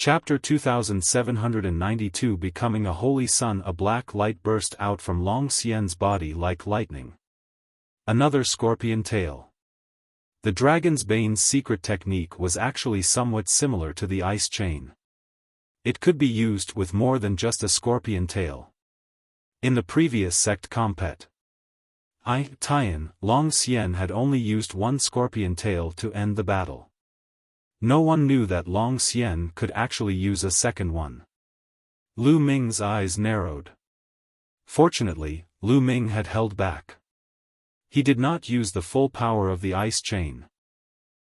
Chapter 2792 Becoming a Holy Sun. A black light burst out from Long Xian's body like lightning. Another scorpion tail. The Dragon's Bane's secret technique was actually somewhat similar to the ice chain. It could be used with more than just a scorpion tail. In the previous sect compet, Tian, Long Xian had only used one scorpion tail to end the battle. No one knew that Long Xian could actually use a second one. Lu Ming's eyes narrowed. Fortunately, Lu Ming had held back. He did not use the full power of the ice chain.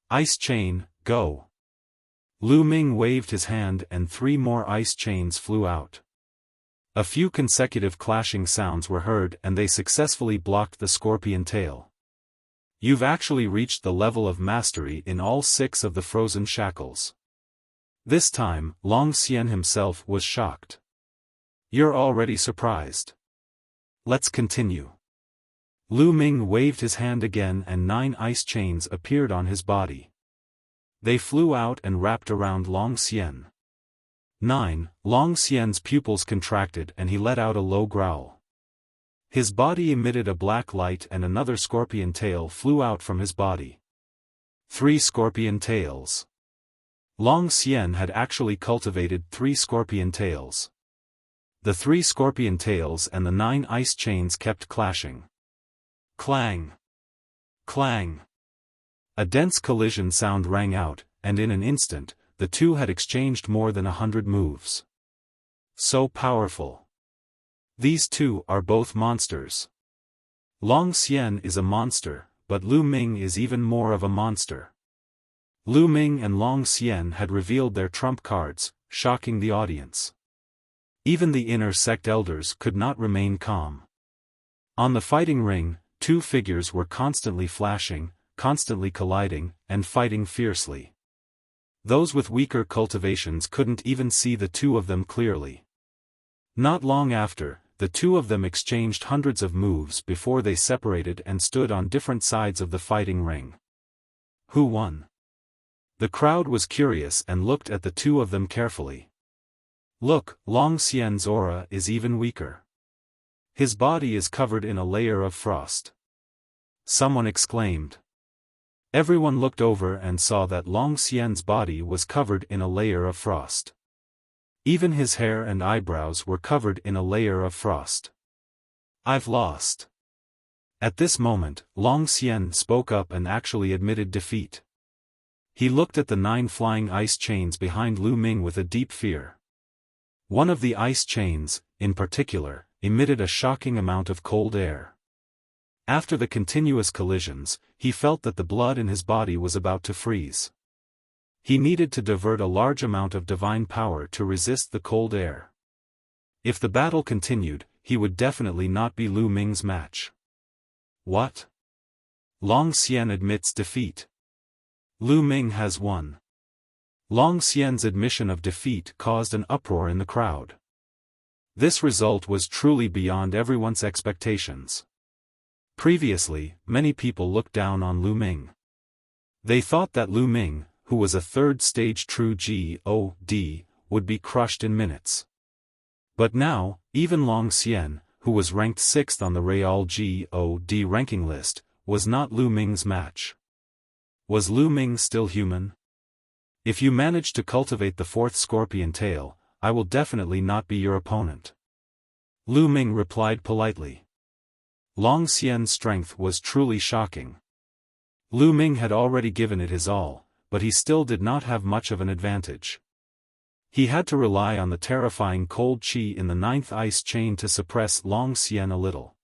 Ice chain, go! Lu Ming waved his hand and 3 more ice chains flew out. A few consecutive clashing sounds were heard and they successfully blocked the scorpion tail. You've actually reached the level of mastery in all 6 of the frozen shackles. This time, Long Xian himself was shocked. You're already surprised. Let's continue. Lu Ming waved his hand again and 9 ice chains appeared on his body. They flew out and wrapped around Long Xian. 9. Long Xian's pupils contracted and he let out a low growl. His body emitted a black light and another scorpion tail flew out from his body. 3 scorpion tails. Long Xian had actually cultivated 3 scorpion tails. The 3 scorpion tails and the 9 ice chains kept clashing. Clang! Clang! A dense collision sound rang out, and in an instant, the two had exchanged more than 100 moves. So powerful. These two are both monsters. Long Xian is a monster, but Lu Ming is even more of a monster. Lu Ming and Long Xian had revealed their trump cards, shocking the audience. Even the inner sect elders could not remain calm. On the fighting ring, 2 figures were constantly flashing, constantly colliding, and fighting fiercely. Those with weaker cultivations couldn't even see the 2 of them clearly. Not long after, the 2 of them exchanged hundreds of moves before they separated and stood on different sides of the fighting ring. Who won? The crowd was curious and looked at the 2 of them carefully. Look, Long Xian's aura is even weaker. His body is covered in a layer of frost. Someone exclaimed. Everyone looked over and saw that Long Xian's body was covered in a layer of frost. Even his hair and eyebrows were covered in a layer of frost. I've lost. At this moment, Long Xian spoke up and actually admitted defeat. He looked at the 9 flying ice chains behind Lu Ming with a deep fear. One of the ice chains, in particular, emitted a shocking amount of cold air. After the continuous collisions, he felt that the blood in his body was about to freeze. He needed to divert a large amount of divine power to resist the cold air. If the battle continued, he would definitely not be Lu Ming's match. What? Long Xian admits defeat. Lu Ming has won. Long Xian's admission of defeat caused an uproar in the crowd. This result was truly beyond everyone's expectations. Previously, many people looked down on Lu Ming. They thought that Lu Ming, who was a 3rd stage true God, would be crushed in minutes. But now, even Long Xian, who was ranked 6th on the Real God ranking list, was not Lu Ming's match. Was Lu Ming still human? If you manage to cultivate the 4th scorpion tail, I will definitely not be your opponent. Lu Ming replied politely. Long Xian's strength was truly shocking. Lu Ming had already given it his all, but he still did not have much of an advantage. He had to rely on the terrifying cold qi in the 9th ice chain to suppress Long Xian a little.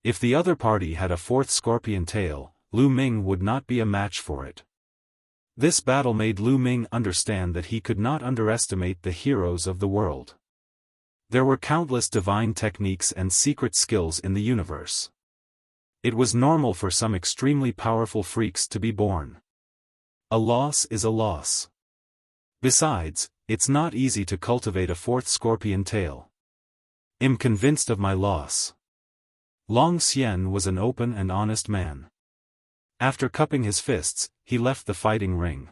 If the other party had a 4th scorpion tail, Lu Ming would not be a match for it. This battle made Lu Ming understand that he could not underestimate the heroes of the world. There were countless divine techniques and secret skills in the universe. It was normal for some extremely powerful freaks to be born. A loss is a loss. Besides, it's not easy to cultivate a 4th scorpion tail. I'm convinced of my loss. Long Xian was an open and honest man. After cupping his fists, he left the fighting ring.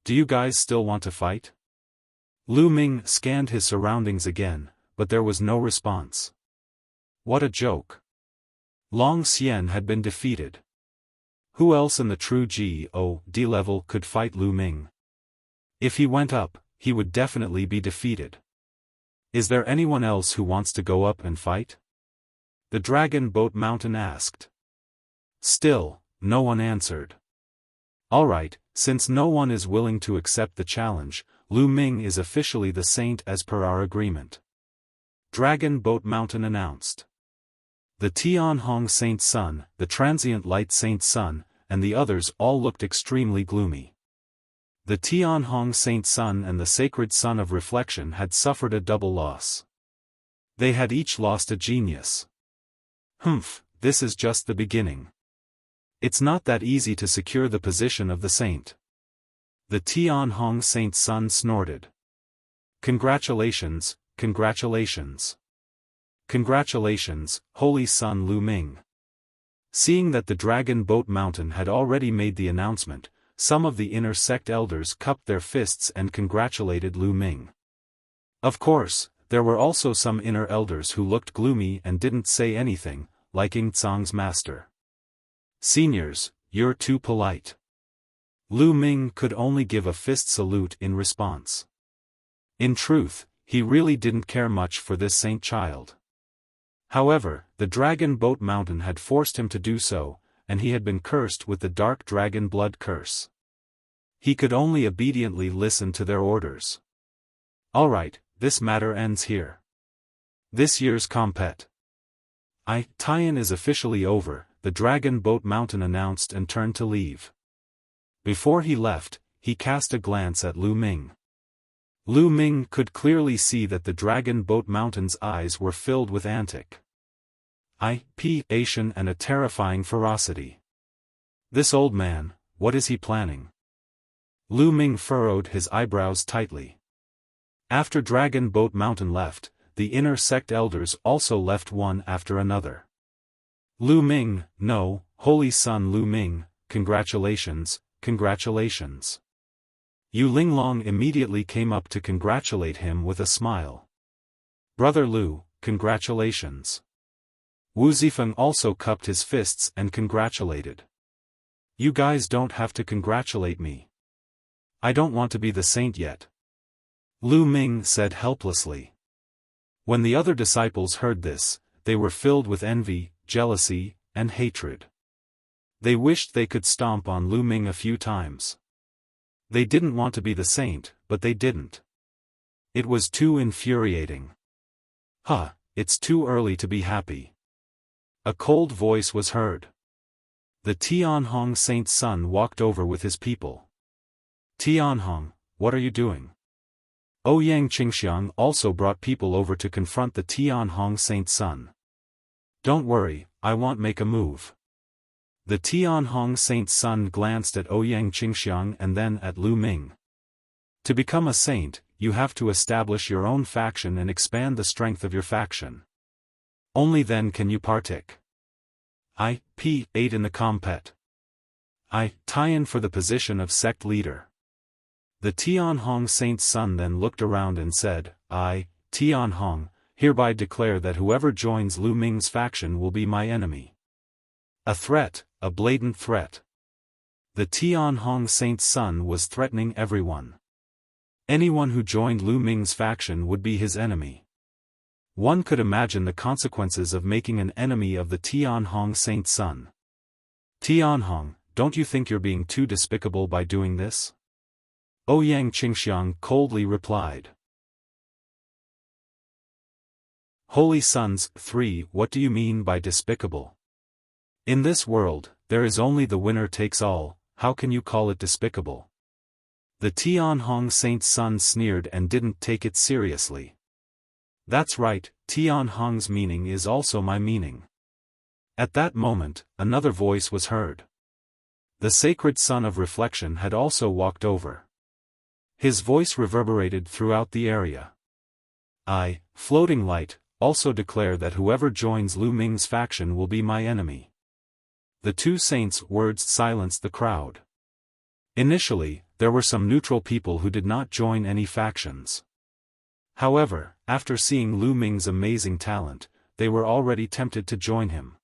Do you guys still want to fight? Lu Ming scanned his surroundings again, but there was no response. What a joke. Long Xian had been defeated. Who else in the true GOD level could fight Lu Ming? If he went up, he would definitely be defeated. Is there anyone else who wants to go up and fight? The Dragon Boat Mountain asked. Still, no one answered. Alright, since no one is willing to accept the challenge, Lu Ming is officially the saint as per our agreement. Dragon Boat Mountain announced. The Tianhong Saint Sun, the Transient Light Saint Sun, and the others all looked extremely gloomy. The Tianhong Saint Sun and the Sacred Sun of Reflection had suffered a double loss. They had each lost a genius. This is just the beginning. It's not that easy to secure the position of the saint. The Tianhong Saint Sun snorted. Congratulations, congratulations. Congratulations, Holy Sun Lu Ming. Seeing that the Dragon Boat Mountain had already made the announcement, some of the inner sect elders cupped their fists and congratulated Lu Ming. Of course, there were also some inner elders who looked gloomy and didn't say anything, like Ying Tsang's master. Seniors, you're too polite. Lu Ming could only give a fist salute in response. In truth, he really didn't care much for this saint child. However, the Dragon Boat Mountain had forced him to do so, and he had been cursed with the dark dragon blood curse. He could only obediently listen to their orders. Alright, this matter ends here. This year's tie-in is officially over, the Dragon Boat Mountain announced and turned to leave. Before he left, he cast a glance at Lu Ming. Lu Ming could clearly see that the Dragon Boat Mountain's eyes were filled with anticipation and a terrifying ferocity. This old man, what is he planning? Lu Ming furrowed his eyebrows tightly. After Dragon Boat Mountain left, the inner sect elders also left one after another. Lu Ming, no, Holy Sun Lu Ming, congratulations, congratulations. Yu Linglong immediately came up to congratulate him with a smile. Brother Lu, congratulations. Wu Zifeng also cupped his fists and congratulated. You guys don't have to congratulate me. I don't want to be the saint yet. Lu Ming said helplessly. When the other disciples heard this, they were filled with envy, jealousy, and hatred. They wished they could stomp on Lu Ming a few times. They didn't want to be the saint, but they didn't. It was too infuriating. It's too early to be happy. A cold voice was heard. The Tianhong Saint Sun walked over with his people. Tianhong, what are you doing? Ouyang Qingxiang also brought people over to confront the Tianhong Saint Sun. Don't worry, I won't make a move. The Tianhong Saint Sun glanced at Ouyang Qingxiang and then at Lu Ming. To become a saint, you have to establish your own faction and expand the strength of your faction. Only then can you partake. I ate in the tie-in for the position of sect leader. The Tianhong Saint Sun then looked around and said, I, Tianhong, hereby declare that whoever joins Lu Ming's faction will be my enemy. A threat, a blatant threat. The Tianhong Saint Sun was threatening everyone. Anyone who joined Lu Ming's faction would be his enemy. One could imagine the consequences of making an enemy of the Tianhong Saint Sun. Tianhong, don't you think you're being too despicable by doing this? Ouyang Qingxiang coldly replied. Holy Sons 3, what do you mean by despicable? In this world, there is only the winner takes all, how can you call it despicable? The Tianhong Saint Sun sneered and didn't take it seriously. That's right, Tianhong's meaning is also my meaning. At that moment, another voice was heard. The Sacred Sun of Reflection had also walked over. His voice reverberated throughout the area. I, Floating Light, also declare that whoever joins Lu Ming's faction will be my enemy. The two saints' words silenced the crowd. Initially, there were some neutral people who did not join any factions. However, after seeing Lu Ming's amazing talent, they were already tempted to join him.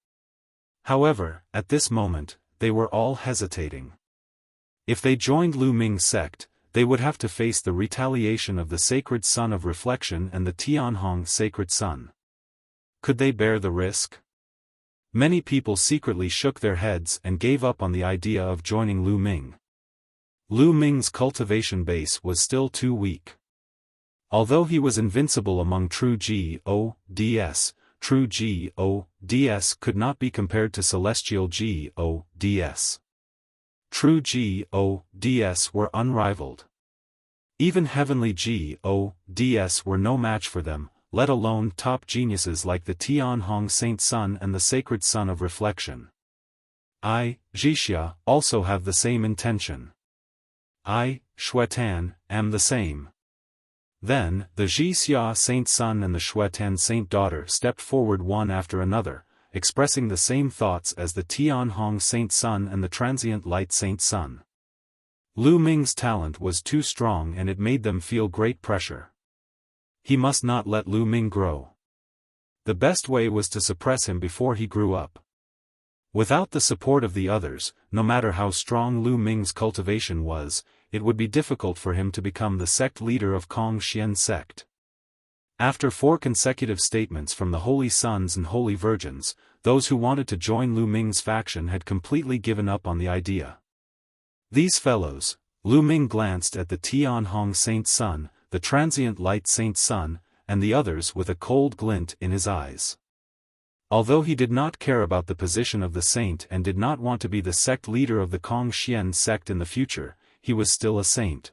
However, at this moment, they were all hesitating. If they joined Lu Ming's sect, they would have to face the retaliation of the Sacred Sun of Reflection and the Tianhong Sacred Sun. Could they bear the risk? Many people secretly shook their heads and gave up on the idea of joining Lu Ming. Lu Ming's cultivation base was still too weak. Although he was invincible among true gods, true gods could not be compared to celestial gods. True gods were unrivaled. Even heavenly gods were no match for them, let alone top geniuses like the Tianhong Saint Sun and the Sacred Sun of Reflection. I, Wuxia, also have the same intention. I, Xiaofan, am the same. Then, the Wuxia Saint Sun and the Xiaofan Saint Daughter stepped forward one after another, expressing the same thoughts as the Tianhong Saint Sun and the Transient Light Saint Sun. Lu Ming's talent was too strong and it made them feel great pressure. He must not let Lu Ming grow. The best way was to suppress him before he grew up. Without the support of the others, no matter how strong Lu Ming's cultivation was, it would be difficult for him to become the sect leader of Kongxian sect. After 4 consecutive statements from the Holy Sons and Holy Virgins, those who wanted to join Lu Ming's faction had completely given up on the idea. These fellows, Lu Ming glanced at the Tianhong Saint Sun, the Transient Light Saint Sun, and the others with a cold glint in his eyes. Although he did not care about the position of the saint and did not want to be the sect leader of the Kongxian sect in the future, he was still a saint.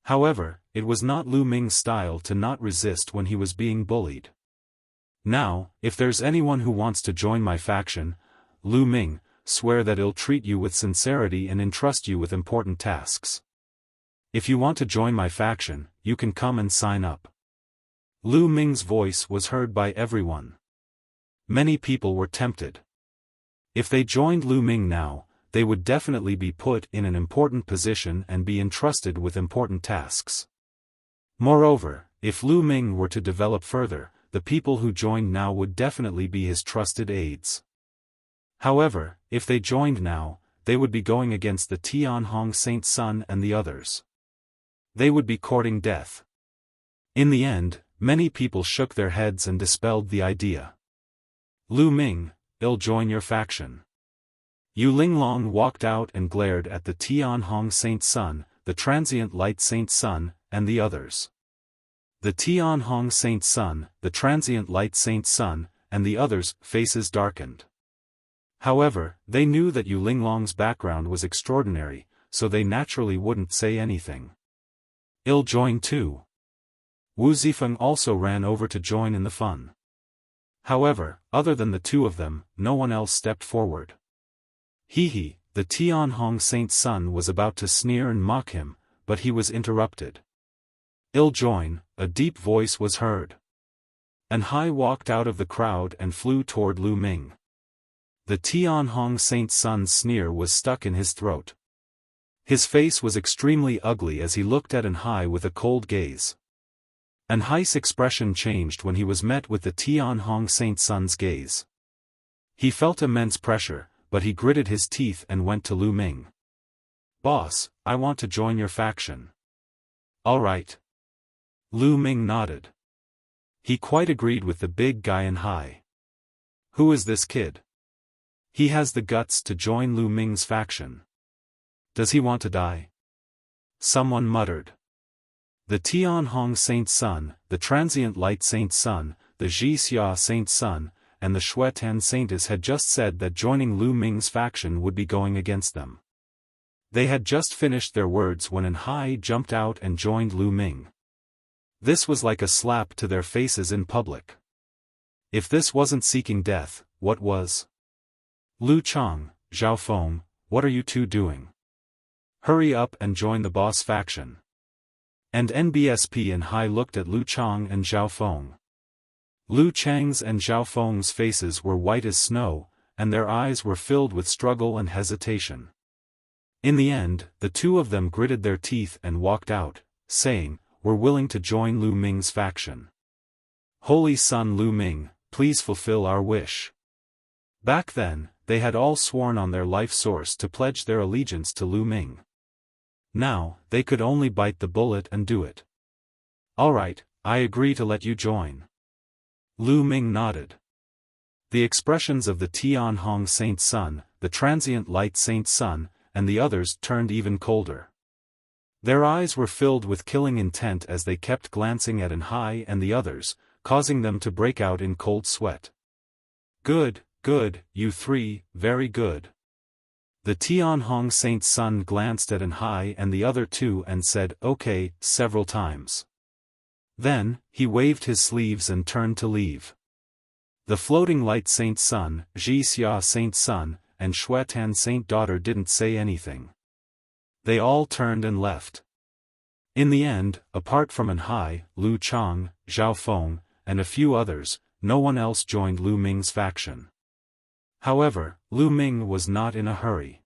However, it was not Lu Ming's style to not resist when he was being bullied. Now, if there's anyone who wants to join my faction, Lu Ming, swear that I'll treat you with sincerity and entrust you with important tasks. If you want to join my faction, you can come and sign up. Lu Ming's voice was heard by everyone. Many people were tempted. If they joined Lu Ming now, they would definitely be put in an important position and be entrusted with important tasks. Moreover, if Lu Ming were to develop further, the people who joined now would definitely be his trusted aides. However, if they joined now, they would be going against the Tianhong Saint Sun and the others. They would be courting death. In the end, many people shook their heads and dispelled the idea. Lu Ming, I'll join your faction. Yu Linglong walked out and glared at the Tianhong Saint Sun, the Transient Light Saint Sun, and the others. The Tianhong Saint Sun, the Transient Light Saint Sun, and the others' faces darkened. However, they knew that Yu Linglong's background was extraordinary, so they naturally wouldn't say anything. I'll join too. Wu Zifeng also ran over to join in the fun. However, other than the two of them, no one else stepped forward. The Tianhong Saint Sun was about to sneer and mock him, but he was interrupted. I'll join, a deep voice was heard. An Hai walked out of the crowd and flew toward Lu Ming. The Tianhong Saint Sun's sneer was stuck in his throat. His face was extremely ugly as he looked at An Hai with a cold gaze. An Hai's expression changed when he was met with the Tianhong Saint Sun's gaze. He felt immense pressure, but he gritted his teeth and went to Lu Ming. "Boss, I want to join your faction." "All right." Lu Ming nodded. He quite agreed with the big guy An Hai. "Who is this kid? He has the guts to join Lu Ming's faction. Does he want to die?" Someone muttered. The Tianhong Saint Sun, the Transient Light Saint Sun, the Wuxia Saint Sun, and the Xiaofan Saintess had just said that joining Lu Ming's faction would be going against them. They had just finished their words when An Hai jumped out and joined Lu Ming. This was like a slap to their faces in public. If this wasn't seeking death, what was? "Lu Chang, Xiaofan, what are you two doing? Hurry up and join the boss faction." And NBSP and Hai looked at Lu Chang and Xiaofan. Lu Chang's and Xiaofeng's faces were white as snow, and their eyes were filled with struggle and hesitation. In the end, the two of them gritted their teeth and walked out, saying, were willing to join Lu Ming's faction. Holy Son Lu Ming, please fulfill our wish. Back then, they had all sworn on their life source to pledge their allegiance to Lu Ming. Now, they could only bite the bullet and do it. All right, I agree to let you join. Lu Ming nodded. The expressions of the Tianhong Saint Sun, the transient light Saint Sun, and the others turned even colder. Their eyes were filled with killing intent as they kept glancing at Anhai and the others, causing them to break out in cold sweat. Good, good, you three, very good. The Tianhong Saint Sun glanced at Anhai and the other two and said okay several times. Then, he waved his sleeves and turned to leave. The floating light Saint Sun, Jixia Saint Sun, and Xuetan Saint Daughter didn't say anything. They all turned and left. In the end, apart from Anhai, Lu Chang, Xiaofan, and a few others, no one else joined Lu Ming's faction. However, Lu Ming was not in a hurry.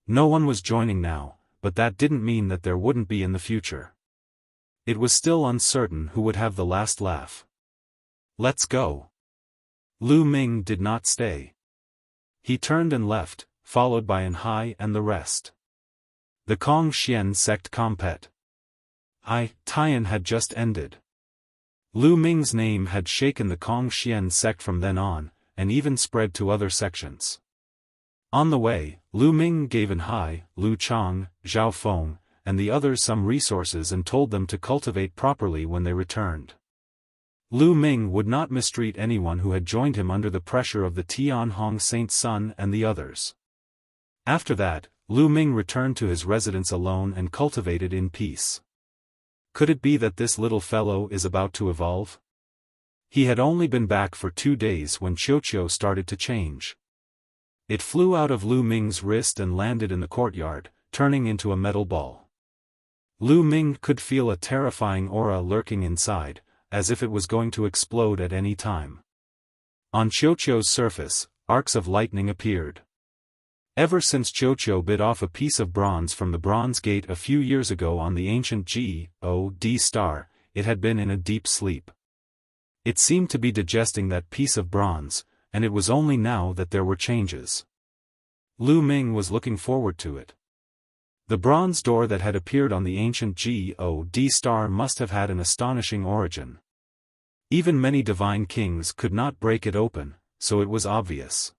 No one was joining now, but that didn't mean that there wouldn't be in the future. It was still uncertain who would have the last laugh. Let's go. Lu Ming did not stay. He turned and left, followed by Anhai and the rest. The Kong Xian sect compet. Tian had just ended. Lu Ming's name had shaken the Kong Xian sect from then on, and even spread to other sections. On the way, Lu Ming gave Anhai, Lu Chang, Xiaofan, and the others some resources and told them to cultivate properly when they returned. Lu Ming would not mistreat anyone who had joined him under the pressure of the Tianhong Saint Sun and the others. After that, Lu Ming returned to his residence alone and cultivated in peace. Could it be that this little fellow is about to evolve? He had only been back for 2 days when Qiuqiu started to change. It flew out of Lu Ming's wrist and landed in the courtyard, turning into a metal ball. Lu Ming could feel a terrifying aura lurking inside, as if it was going to explode at any time. On Qiuqiu's surface, arcs of lightning appeared. Ever since Qiuqiu bit off a piece of bronze from the Bronze Gate a few years ago on the ancient God star, it had been in a deep sleep. It seemed to be digesting that piece of bronze, and it was only now that there were changes. Lu Ming was looking forward to it. The bronze door that had appeared on the ancient God star must have had an astonishing origin. Even many divine kings could not break it open, so it was obvious.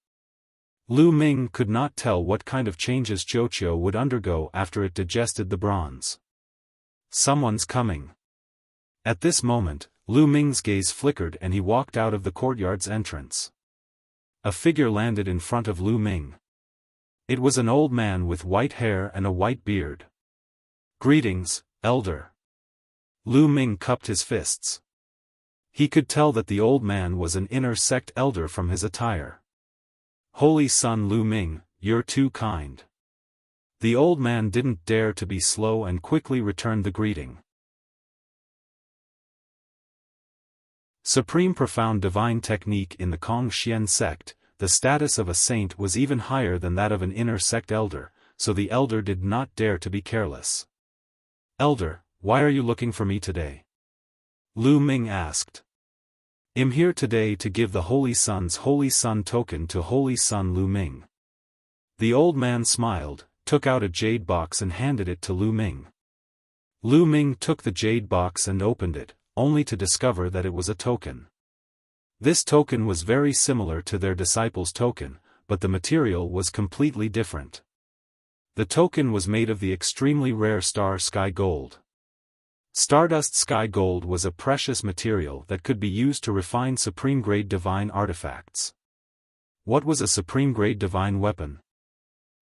Lu Ming could not tell what kind of changes Qiuqiu would undergo after it digested the bronze. Someone's coming. At this moment, Lu Ming's gaze flickered and he walked out of the courtyard's entrance. A figure landed in front of Lu Ming. It was an old man with white hair and a white beard. Greetings, elder. Lu Ming cupped his fists. He could tell that the old man was an inner sect elder from his attire. Holy Son Lu Ming, you're too kind. The old man didn't dare to be slow and quickly returned the greeting. Supreme profound divine technique in the Kong Xian sect, the status of a saint was even higher than that of an inner sect elder, so the elder did not dare to be careless. Elder, why are you looking for me today? Lu Ming asked. I'm here today to give the Holy Son's Holy Son token to Holy Son Lu Ming. The old man smiled, took out a jade box and handed it to Lu Ming. Lu Ming took the jade box and opened it, only to discover that it was a token. This token was very similar to their disciples' token, but the material was completely different. The token was made of the extremely rare star sky gold. Stardust sky gold was a precious material that could be used to refine supreme-grade divine artifacts. What was a supreme-grade divine weapon?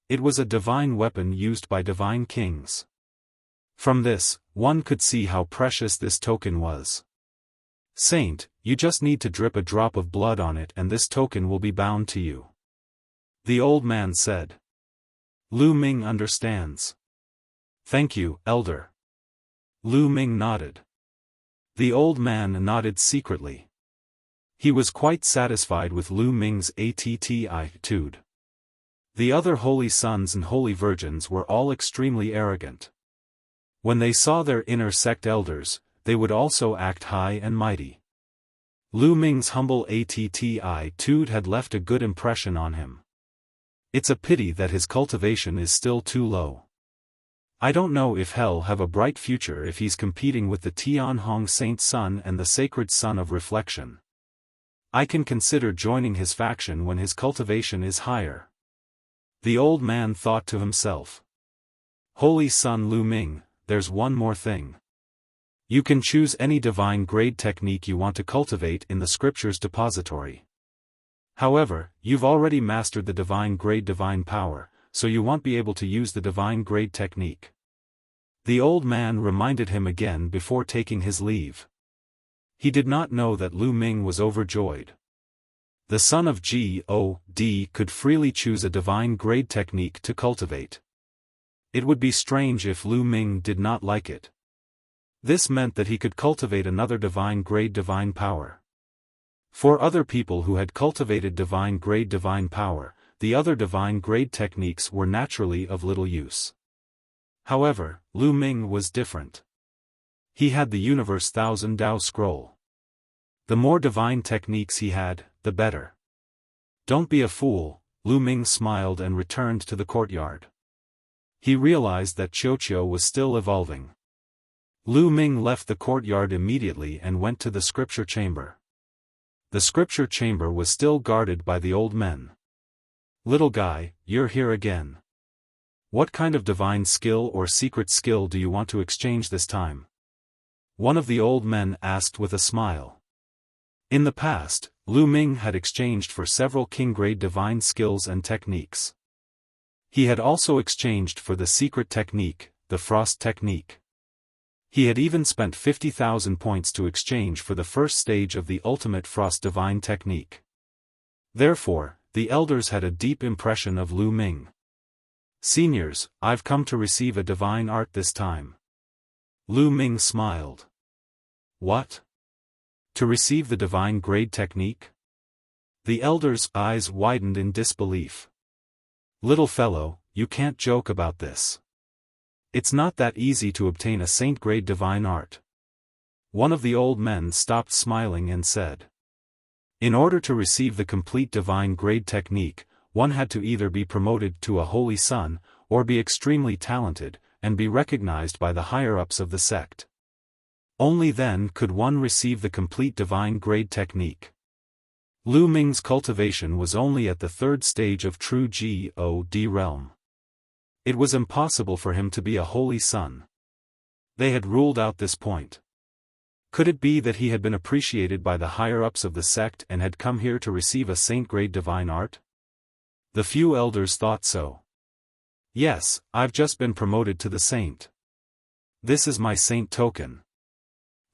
It was a divine weapon used by divine kings. From this, one could see how precious this token was. Saint, you just need to drip a drop of blood on it and this token will be bound to you. The old man said. Lu Ming understands. Thank you, elder. Lu Ming nodded. The old man nodded secretly. He was quite satisfied with Lu Ming's attitude. The other holy sons and holy virgins were all extremely arrogant. When they saw their inner sect elders, they would also act high and mighty. Lu Ming's humble attitude had left a good impression on him. It's a pity that his cultivation is still too low. I don't know if he'll have a bright future if he's competing with the Tianhong Saint Sun and the Sacred Sun of Reflection. I can consider joining his faction when his cultivation is higher. The old man thought to himself. Holy Son Lu Ming, there's one more thing. You can choose any divine grade technique you want to cultivate in the scriptures depository. However, you've already mastered the divine grade divine power, so you won't be able to use the divine grade technique. The old man reminded him again before taking his leave. He did not know that Lu Ming was overjoyed. The son of God could freely choose a divine grade technique to cultivate. It would be strange if Lu Ming did not like it. This meant that he could cultivate another divine grade divine power. For other people who had cultivated divine grade divine power, the other divine grade techniques were naturally of little use. However, Lu Ming was different. He had the Universe Thousand Dao Scroll. The more divine techniques he had, the better. Don't be a fool, Lu Ming smiled and returned to the courtyard. He realized that Qiuqiu was still evolving. Lu Ming left the courtyard immediately and went to the scripture chamber. The scripture chamber was still guarded by the old men. Little guy, you're here again. What kind of divine skill or secret skill do you want to exchange this time? One of the old men asked with a smile. In the past, Lu Ming had exchanged for several king-grade divine skills and techniques. He had also exchanged for the secret technique, the frost technique. He had even spent 50,000 points to exchange for the first stage of the ultimate frost divine technique. Therefore, the elders had a deep impression of Lu Ming. Seniors, I've come to receive a divine art this time. Lu Ming smiled. What? To receive the divine grade technique? The elders' eyes widened in disbelief. Little fellow, you can't joke about this. It's not that easy to obtain a saint-grade divine art. One of the old men stopped smiling and said. In order to receive the complete divine grade technique, one had to either be promoted to a holy son, or be extremely talented, and be recognized by the higher-ups of the sect. Only then could one receive the complete divine grade technique. Lu Ming's cultivation was only at the third stage of true God realm. It was impossible for him to be a holy son. They had ruled out this point. Could it be that he had been appreciated by the higher-ups of the sect and had come here to receive a saint-grade divine art? The few elders thought so. Yes, I've just been promoted to the saint. This is my saint token.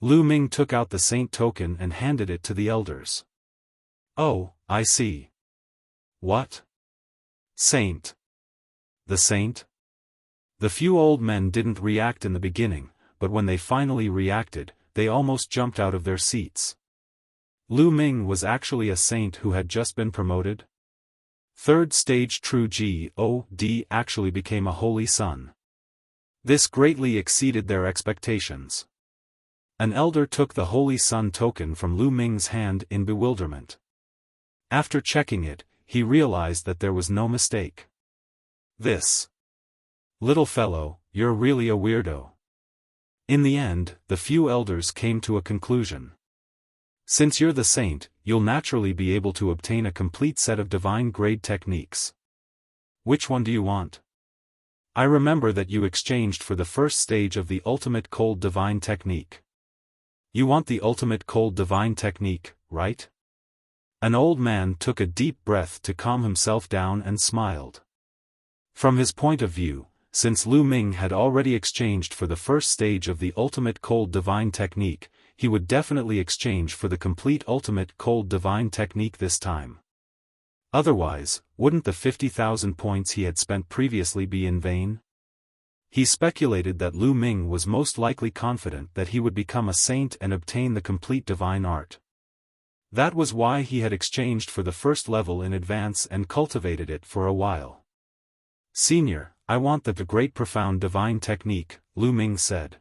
Lu Ming took out the saint token and handed it to the elders. Oh, I see. What? Saint. The saint? The few old men didn't react in the beginning, but when they finally reacted, they almost jumped out of their seats. Lu Ming was actually a saint who had just been promoted? Third stage true God actually became a holy son. This greatly exceeded their expectations. An elder took the holy son token from Lu Ming's hand in bewilderment. After checking it, he realized that there was no mistake. This. Little fellow, you're really a weirdo. In the end, the few elders came to a conclusion. Since you're the saint, you'll naturally be able to obtain a complete set of divine grade techniques. Which one do you want? I remember that you exchanged for the first stage of the ultimate cold divine technique. You want the ultimate cold divine technique, right? An old man took a deep breath to calm himself down and smiled. From his point of view, since Lu Ming had already exchanged for the first stage of the ultimate cold divine technique, he would definitely exchange for the complete ultimate cold divine technique this time. Otherwise, wouldn't the 50,000 points he had spent previously be in vain? He speculated that Lu Ming was most likely confident that he would become a saint and obtain the complete divine art. That was why he had exchanged for the first level in advance and cultivated it for a while. Senior, I want the great profound divine technique, Lu Ming said.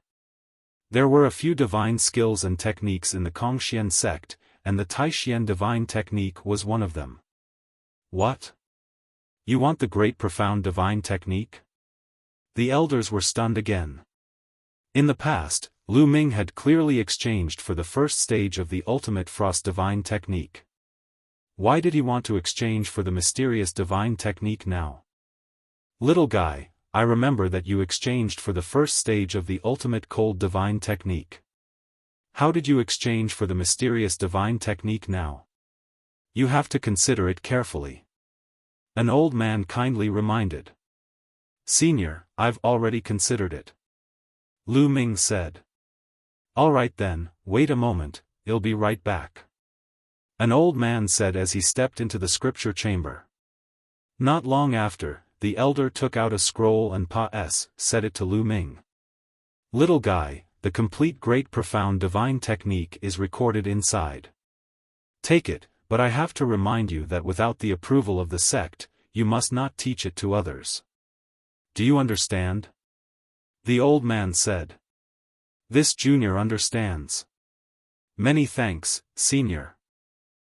There were a few divine skills and techniques in the Kongxian sect, and the Taishian divine technique was one of them. What? You want the great profound divine technique? The elders were stunned again. In the past, Lu Ming had clearly exchanged for the first stage of the ultimate frost divine technique. Why did he want to exchange for the mysterious divine technique now? Little guy, I remember that you exchanged for the first stage of the ultimate cold divine technique. How did you exchange for the mysterious divine technique now? You have to consider it carefully. An old man kindly reminded. Senior, I've already considered it. Lu Ming said. All right then, wait a moment, I'll be right back. An old man said as he stepped into the scripture chamber. Not long after, the elder took out a scroll and said it to Lu Ming. Little guy, the complete great profound divine technique is recorded inside. Take it, but I have to remind you that without the approval of the sect, you must not teach it to others. Do you understand? The old man said. This junior understands. Many thanks, senior.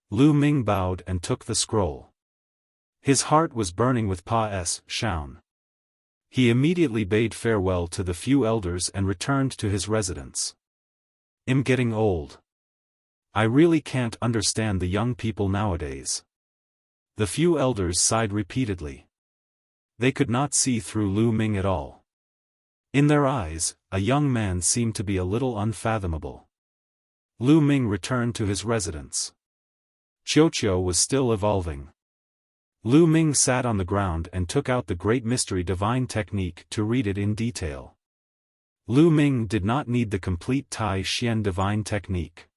Lu Ming bowed and took the scroll. His heart was burning with Shaun. He immediately bade farewell to the few elders and returned to his residence. I'm getting old. I really can't understand the young people nowadays. The few elders sighed repeatedly. They could not see through Lu Ming at all. In their eyes, a young man seemed to be a little unfathomable. Lu Ming returned to his residence. Qiuqiu was still evolving. Lu Ming sat on the ground and took out the Great Mystery Divine Technique to read it in detail. Lu Ming did not need the complete Tai Xian Divine Technique.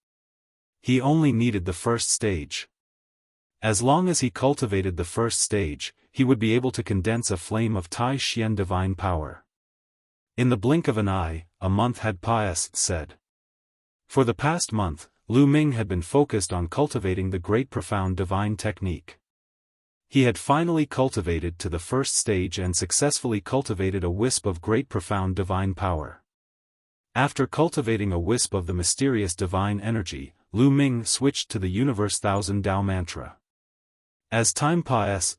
He only needed the first stage. As long as he cultivated the first stage, he would be able to condense a flame of Tai Xian Divine power. In the blink of an eye, a month had said. For the past month, Lu Ming had been focused on cultivating the Great Profound Divine Technique. He had finally cultivated to the first stage and successfully cultivated a wisp of great profound divine power. After cultivating a wisp of the mysterious divine energy, Lu Ming switched to the Universe Thousand Dao Mantra. As time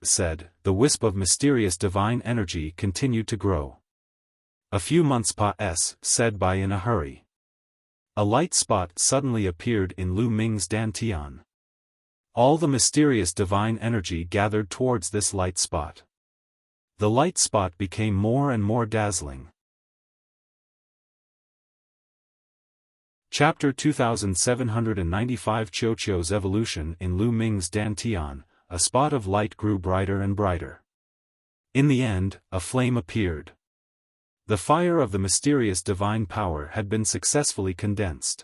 said, the wisp of mysterious divine energy continued to grow. A few months said by in a hurry. A light spot suddenly appeared in Lu Ming's dantian. All the mysterious divine energy gathered towards this light spot. The light spot became more and more dazzling. Chapter 2795 Qiuqiu's evolution in Lu Ming's dantian, a spot of light grew brighter and brighter. In the end, a flame appeared. The fire of the mysterious divine power had been successfully condensed.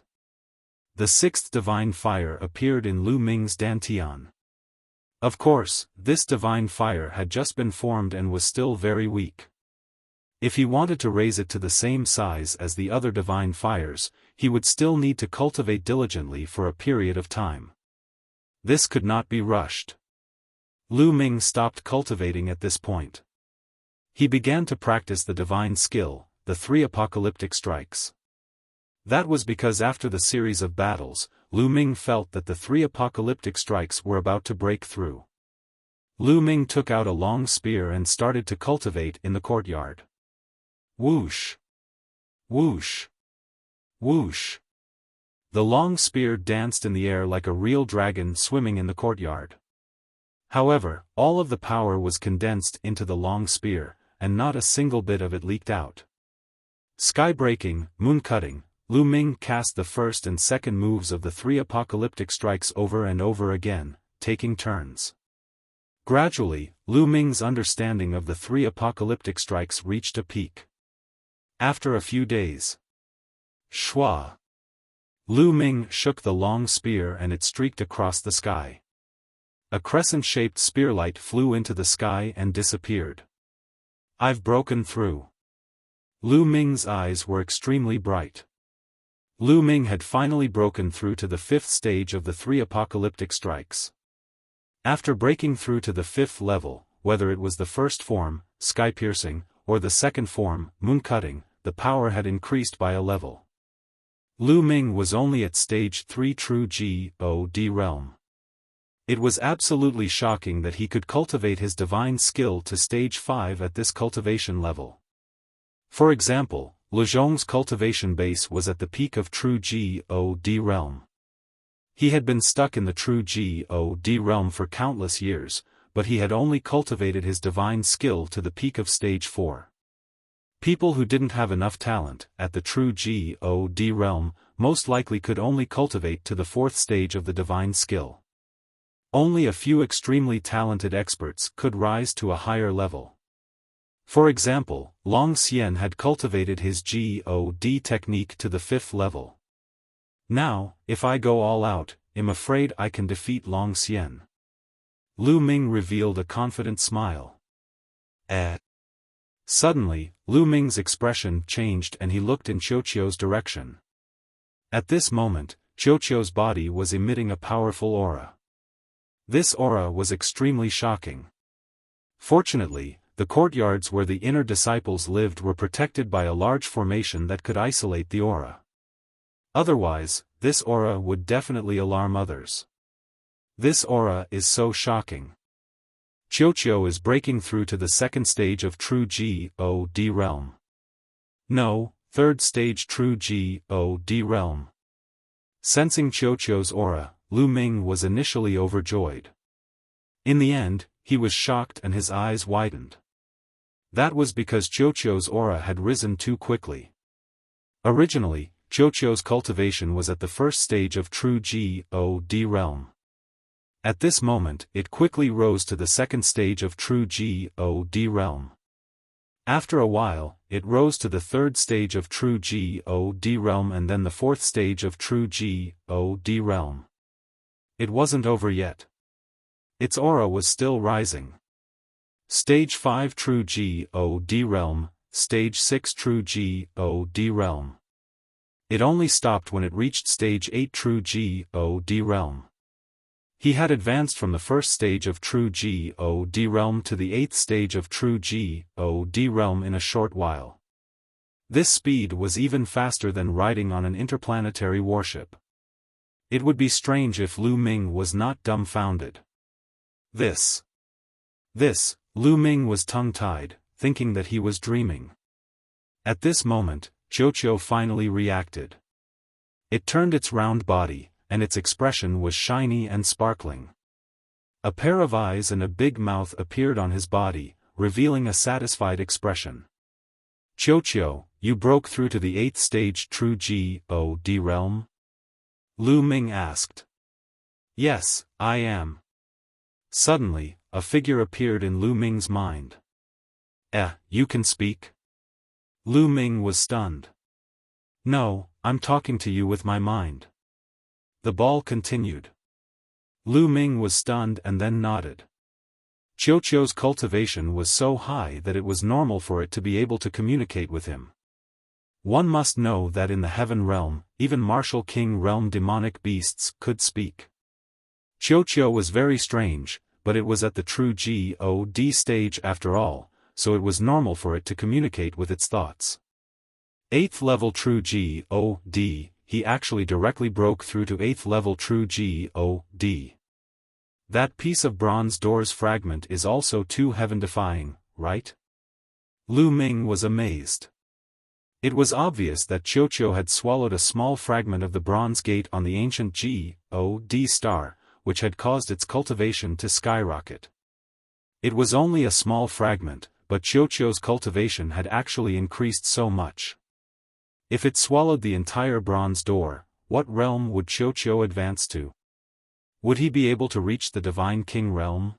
The sixth divine fire appeared in Lu Ming's dantian. Of course, this divine fire had just been formed and was still very weak. If he wanted to raise it to the same size as the other divine fires, he would still need to cultivate diligently for a period of time. This could not be rushed. Lu Ming stopped cultivating at this point. He began to practice the divine skill, the 3 apocalyptic strikes. That was because after the series of battles, Lu Ming felt that the 3 apocalyptic strikes were about to break through. Lu Ming took out a long spear and started to cultivate in the courtyard. Whoosh! Whoosh! Whoosh! The long spear danced in the air like a real dragon swimming in the courtyard. However, all of the power was condensed into the long spear, and not a single bit of it leaked out. Sky-breaking, moon-cutting, Lu Ming cast the first and second moves of the 3 apocalyptic strikes over and over again, taking turns. Gradually, Lu Ming's understanding of the 3 apocalyptic strikes reached a peak. After a few days, Shua! Lu Ming shook the long spear and it streaked across the sky. A crescent-shaped spearlight flew into the sky and disappeared. I've broken through. Lu Ming's eyes were extremely bright. Lu Ming had finally broken through to the 5th stage of the 3 apocalyptic strikes. After breaking through to the 5th level, whether it was the first form, sky-piercing, or the second form, moon cutting, the power had increased by a level. Lu Ming was only at stage 3 true God realm. It was absolutely shocking that he could cultivate his divine skill to stage 5 at this cultivation level. For example, Lezhong's cultivation base was at the peak of true God realm. He had been stuck in the true God realm for countless years, but he had only cultivated his divine skill to the peak of stage 4. People who didn't have enough talent, at the true God realm, most likely could only cultivate to the 4th stage of the divine skill. Only a few extremely talented experts could rise to a higher level. For example, Long Xian had cultivated his God technique to the 5th level. Now, if I go all out, I'm afraid I can defeat Long Xian. Lu Ming revealed a confident smile. Suddenly, Lu Ming's expression changed and he looked in Qiuqiu's direction. At this moment, Qiuqiu's body was emitting a powerful aura. This aura was extremely shocking. Fortunately, the courtyards where the inner disciples lived were protected by a large formation that could isolate the aura. Otherwise, this aura would definitely alarm others. This aura is so shocking. Qiuqiu is breaking through to the 2nd stage of true God realm. No, 3rd stage true God realm. Sensing Qiuqiu's aura, Lu Ming was initially overjoyed. In the end, he was shocked and his eyes widened. That was because Qiuqiu's aura had risen too quickly. Originally, Qiuqiu's cultivation was at the 1st stage of true God realm. At this moment, it quickly rose to the 2nd stage of true God realm. After a while, it rose to the 3rd stage of true God realm and then the 4th stage of true God realm. It wasn't over yet. Its aura was still rising. Stage 5 true God realm, stage 6 true God realm. It only stopped when it reached stage 8 true God realm. He had advanced from the 1st stage of true God realm to the 8th stage of true God realm in a short while. This speed was even faster than riding on an interplanetary warship. It would be strange if Lu Ming was not dumbfounded. This, Lu Ming was tongue-tied, thinking that he was dreaming. At this moment, Qiuqiu finally reacted. It turned its round body, and its expression was shiny and sparkling. A pair of eyes and a big mouth appeared on his body, revealing a satisfied expression. Qiuqiu, you broke through to the 8th stage true God realm? Lu Ming asked. Yes, I am. Suddenly, a figure appeared in Lu Ming's mind. You can speak? Lu Ming was stunned. No, I'm talking to you with my mind. The ball continued. Lu Ming was stunned and then nodded. Qiuqiu's cultivation was so high that it was normal for it to be able to communicate with him. One must know that in the heaven realm, even martial king realm demonic beasts could speak. Qiuqiu was very strange, but it was at the true God stage after all, so it was normal for it to communicate with its thoughts. 8th level true God, he actually directly broke through to 8th level true God. That piece of bronze door's fragment is also too heaven-defying, right? Lu Ming was amazed. It was obvious that Qiuqiu had swallowed a small fragment of the bronze gate on the ancient God star, which had caused its cultivation to skyrocket. It was only a small fragment, but Qiuqiu's cultivation had actually increased so much. If it swallowed the entire bronze door, what realm would Qiuqiu advance to? Would he be able to reach the Divine King realm?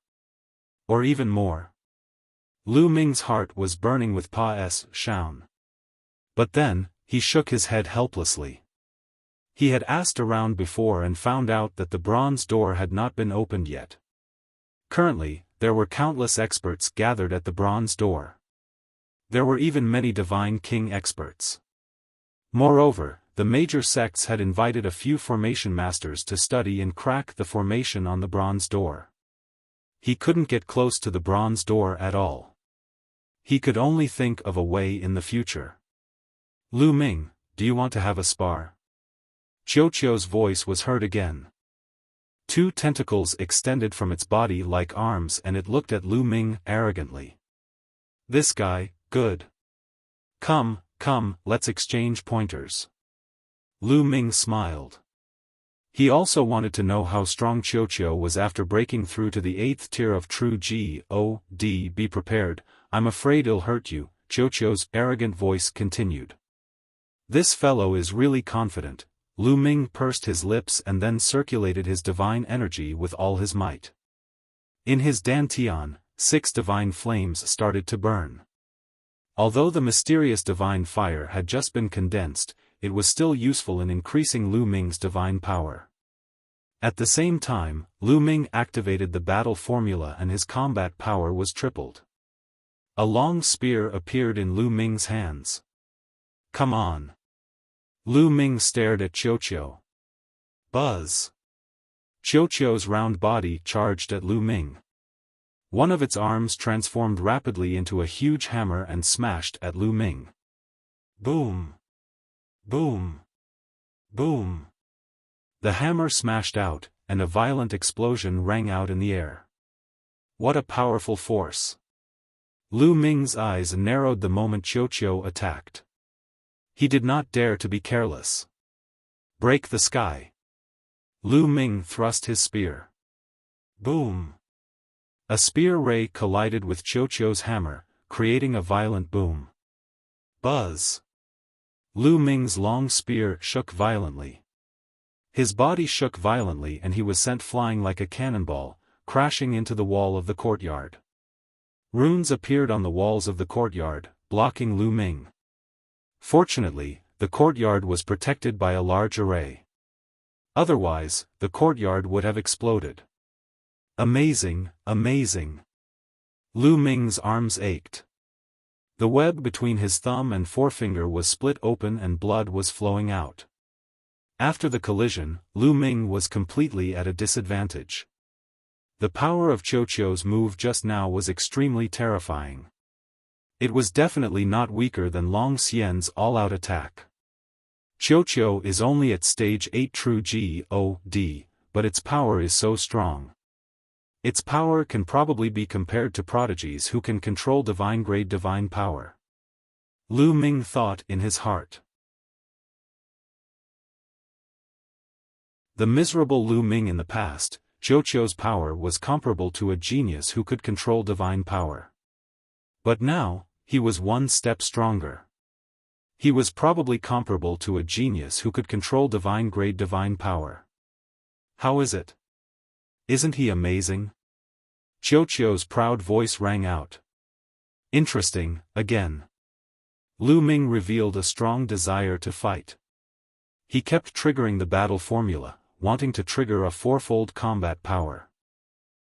Or even more? Lu Ming's heart was burning with passion. But then, he shook his head helplessly. He had asked around before and found out that the bronze door had not been opened yet. Currently, there were countless experts gathered at the bronze door. There were even many Divine King experts. Moreover, the major sects had invited a few formation masters to study and crack the formation on the bronze door. He couldn't get close to the bronze door at all. He could only think of a way in the future. Lu Ming, do you want to have a spar? Qiuqiu's voice was heard again. Two tentacles extended from its body like arms and it looked at Lu Ming arrogantly. This guy, good. Come, let's exchange pointers. Lu Ming smiled. He also wanted to know how strong Qiuqiu was after breaking through to the 8th tier of true God. Be prepared, I'm afraid it'll hurt you, Qiuqiu's arrogant voice continued. This fellow is really confident. Lu Ming pursed his lips and then circulated his divine energy with all his might. In his dantian, 6 divine flames started to burn. Although the mysterious divine fire had just been condensed, it was still useful in increasing Lu Ming's divine power. At the same time, Lu Ming activated the battle formula and his combat power was tripled. A long spear appeared in Lu Ming's hands. Come on. Lu Ming stared at Qiuqiu. Buzz. Qiuqiu's round body charged at Lu Ming. One of its arms transformed rapidly into a huge hammer and smashed at Lu Ming. Boom. Boom. Boom. The hammer smashed out, and a violent explosion rang out in the air. What a powerful force. Lu Ming's eyes narrowed the moment Qiuqiu attacked. He did not dare to be careless. Break the sky. Lu Ming thrust his spear. Boom. A spear ray collided with Qiuqiu's hammer, creating a violent boom. Buzz. Lu Ming's long spear shook violently. His body shook violently and he was sent flying like a cannonball, crashing into the wall of the courtyard. Runes appeared on the walls of the courtyard, blocking Lu Ming. Fortunately, the courtyard was protected by a large array. Otherwise, the courtyard would have exploded. Amazing, amazing. Lu Ming's arms ached. The web between his thumb and forefinger was split open and blood was flowing out. After the collision, Lu Ming was completely at a disadvantage. The power of Qiuqiu's move just now was extremely terrifying. It was definitely not weaker than Long Xian's all-out attack. Qiuqiu is only at stage 8 true God, but its power is so strong. Its power can probably be compared to prodigies who can control divine-grade divine power. Lu Ming thought in his heart. The miserable Lu Ming in the past, Qiuqiu's power was comparable to a genius who could control divine power. But now, he was one step stronger. He was probably comparable to a genius who could control divine-grade divine power. How is it? Isn't he amazing? Qiuqiu's proud voice rang out. Interesting, again. Lu Ming revealed a strong desire to fight. He kept triggering the battle formula, wanting to trigger a 4-fold combat power.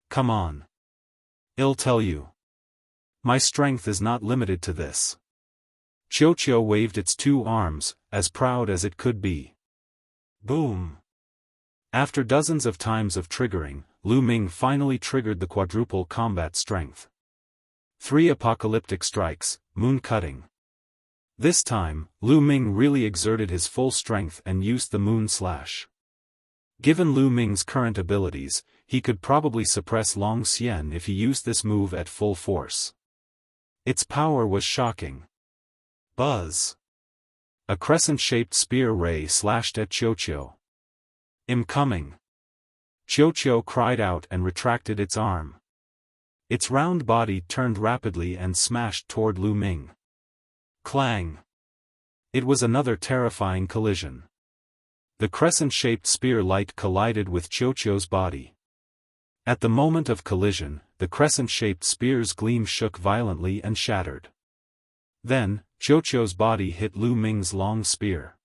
Come on. I'll tell you. My strength is not limited to this. Qiuqiu waved its 2 arms, as proud as it could be. Boom. After dozens of times of triggering, Lu Ming finally triggered the quadruple combat strength. 3 apocalyptic strikes, moon-cutting. This time, Lu Ming really exerted his full strength and used the moon slash. Given Lu Ming's current abilities, he could probably suppress Long Xian if he used this move at full force. Its power was shocking. Buzz. A crescent-shaped spear ray slashed at Qiuqiu. I'm coming. Qiuqiu cried out and retracted its arm. Its round body turned rapidly and smashed toward Lu Ming. Clang. It was another terrifying collision. The crescent-shaped spear light collided with Qiuqiu's body. At the moment of collision, the crescent-shaped spear's gleam shook violently and shattered. Then, Qiuqiu's body hit Lu Ming's long spear.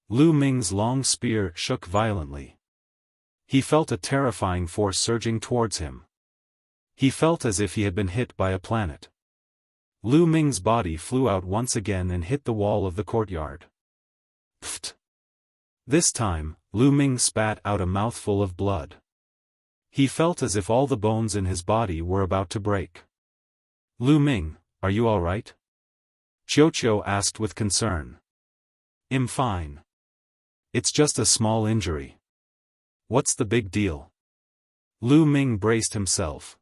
Lu Ming's long spear shook violently. He felt a terrifying force surging towards him. He felt as if he had been hit by a planet. Lu Ming's body flew out once again and hit the wall of the courtyard. Pfft! This time, Lu Ming spat out a mouthful of blood. He felt as if all the bones in his body were about to break. Lu Ming, are you alright? Qiuqiu asked with concern. I'm fine. It's just a small injury. What's the big deal? Lu Ming braced himself.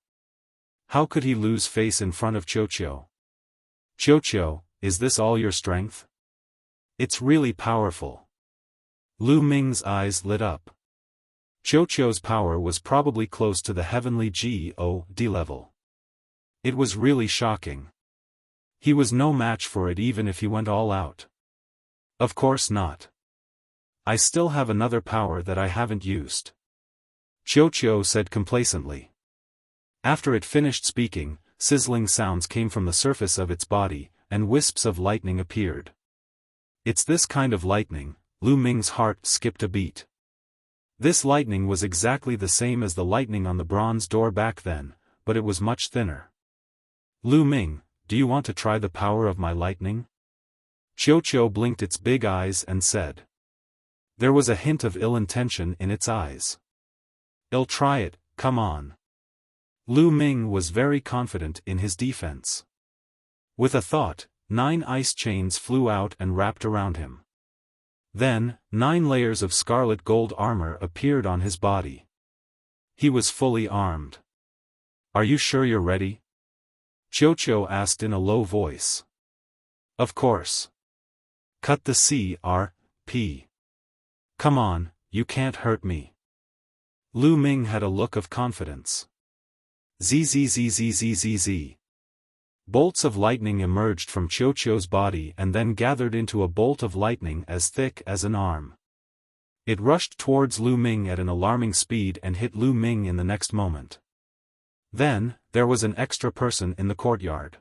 How could he lose face in front of Qiuqiu? Qiuqiu, is this all your strength? It's really powerful. Lu Ming's eyes lit up. Qiuqiu's power was probably close to the heavenly God level. It was really shocking. He was no match for it even if he went all out. Of course not. I still have another power that I haven't used. Qiuqiu said complacently. After it finished speaking, sizzling sounds came from the surface of its body, and wisps of lightning appeared. It's this kind of lightning. Lu Ming's heart skipped a beat. This lightning was exactly the same as the lightning on the bronze door back then, but it was much thinner. Lu Ming, do you want to try the power of my lightning? Qiuqiu blinked its big eyes and said. There was a hint of ill intention in its eyes. I'll try it, come on. Lu Ming was very confident in his defense. With a thought, 9 ice chains flew out and wrapped around him. Then, 9 layers of scarlet gold armor appeared on his body. He was fully armed. Are you sure you're ready? Qiuqiu asked in a low voice. Of course. Cut the CRP. Come on, you can't hurt me. Lu Ming had a look of confidence. Zzzzzzzzz. Bolts of lightning emerged from Qiuqiu's body and then gathered into a bolt of lightning as thick as an arm. It rushed towards Lu Ming at an alarming speed and hit Lu Ming in the next moment. Then, there was an extra person in the courtyard.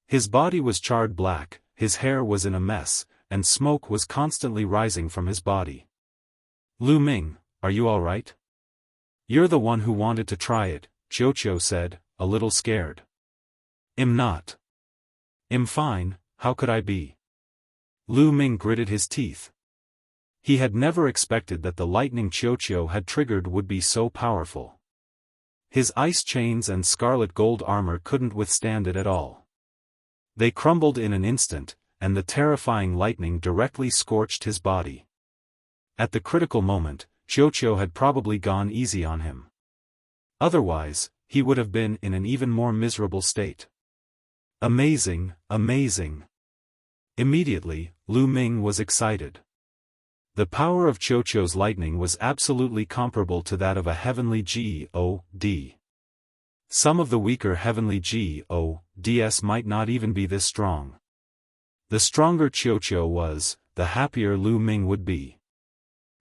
His body was charred black, his hair was in a mess, and smoke was constantly rising from his body. Lu Ming, are you alright? You're the one who wanted to try it, Qiuqiu said, a little scared. I'm not. I'm fine, how could I be? Lu Ming gritted his teeth. He had never expected that the lightning Qiuqiu had triggered would be so powerful. His ice chains and scarlet gold armor couldn't withstand it at all. They crumbled in an instant, and the terrifying lightning directly scorched his body. At the critical moment, Qiuqiu had probably gone easy on him. Otherwise, he would have been in an even more miserable state. Amazing, amazing. Immediately, Lu Ming was excited. The power of Qiuqiu's lightning was absolutely comparable to that of a heavenly God. Some of the weaker heavenly gods might not even be this strong. The stronger Qiuqiu was, the happier Lu Ming would be.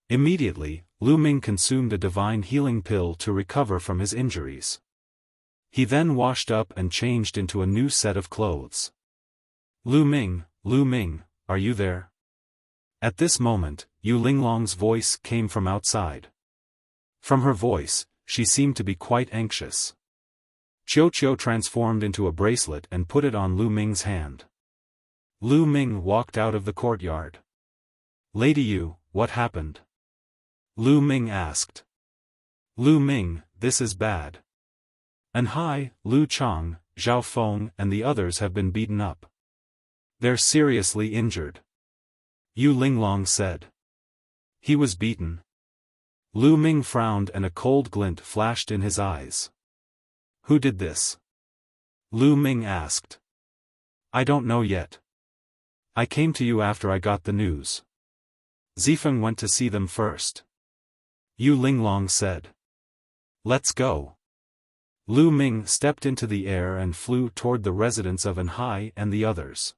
Immediately, Lu Ming consumed a divine healing pill to recover from his injuries. He then washed up and changed into a new set of clothes. Lu Ming, are you there? At this moment, Yu Linglong's voice came from outside. From her voice, she seemed to be quite anxious. Qiuqiu transformed into a bracelet and put it on Lu Ming's hand. Lu Ming walked out of the courtyard. Lady Yu, what happened? Lu Ming asked. Lu Ming, this is bad. Anhai, Lu Chang, Xiaofan and the others have been beaten up. They're seriously injured. Yu Linglong said. He was beaten. Lu Ming frowned and a cold glint flashed in his eyes. Who did this? Lu Ming asked. I don't know yet. I came to you after I got the news. Zifeng went to see them first. Yu Linglong said. Let's go. Lu Ming stepped into the air and flew toward the residence of Anhai and the others.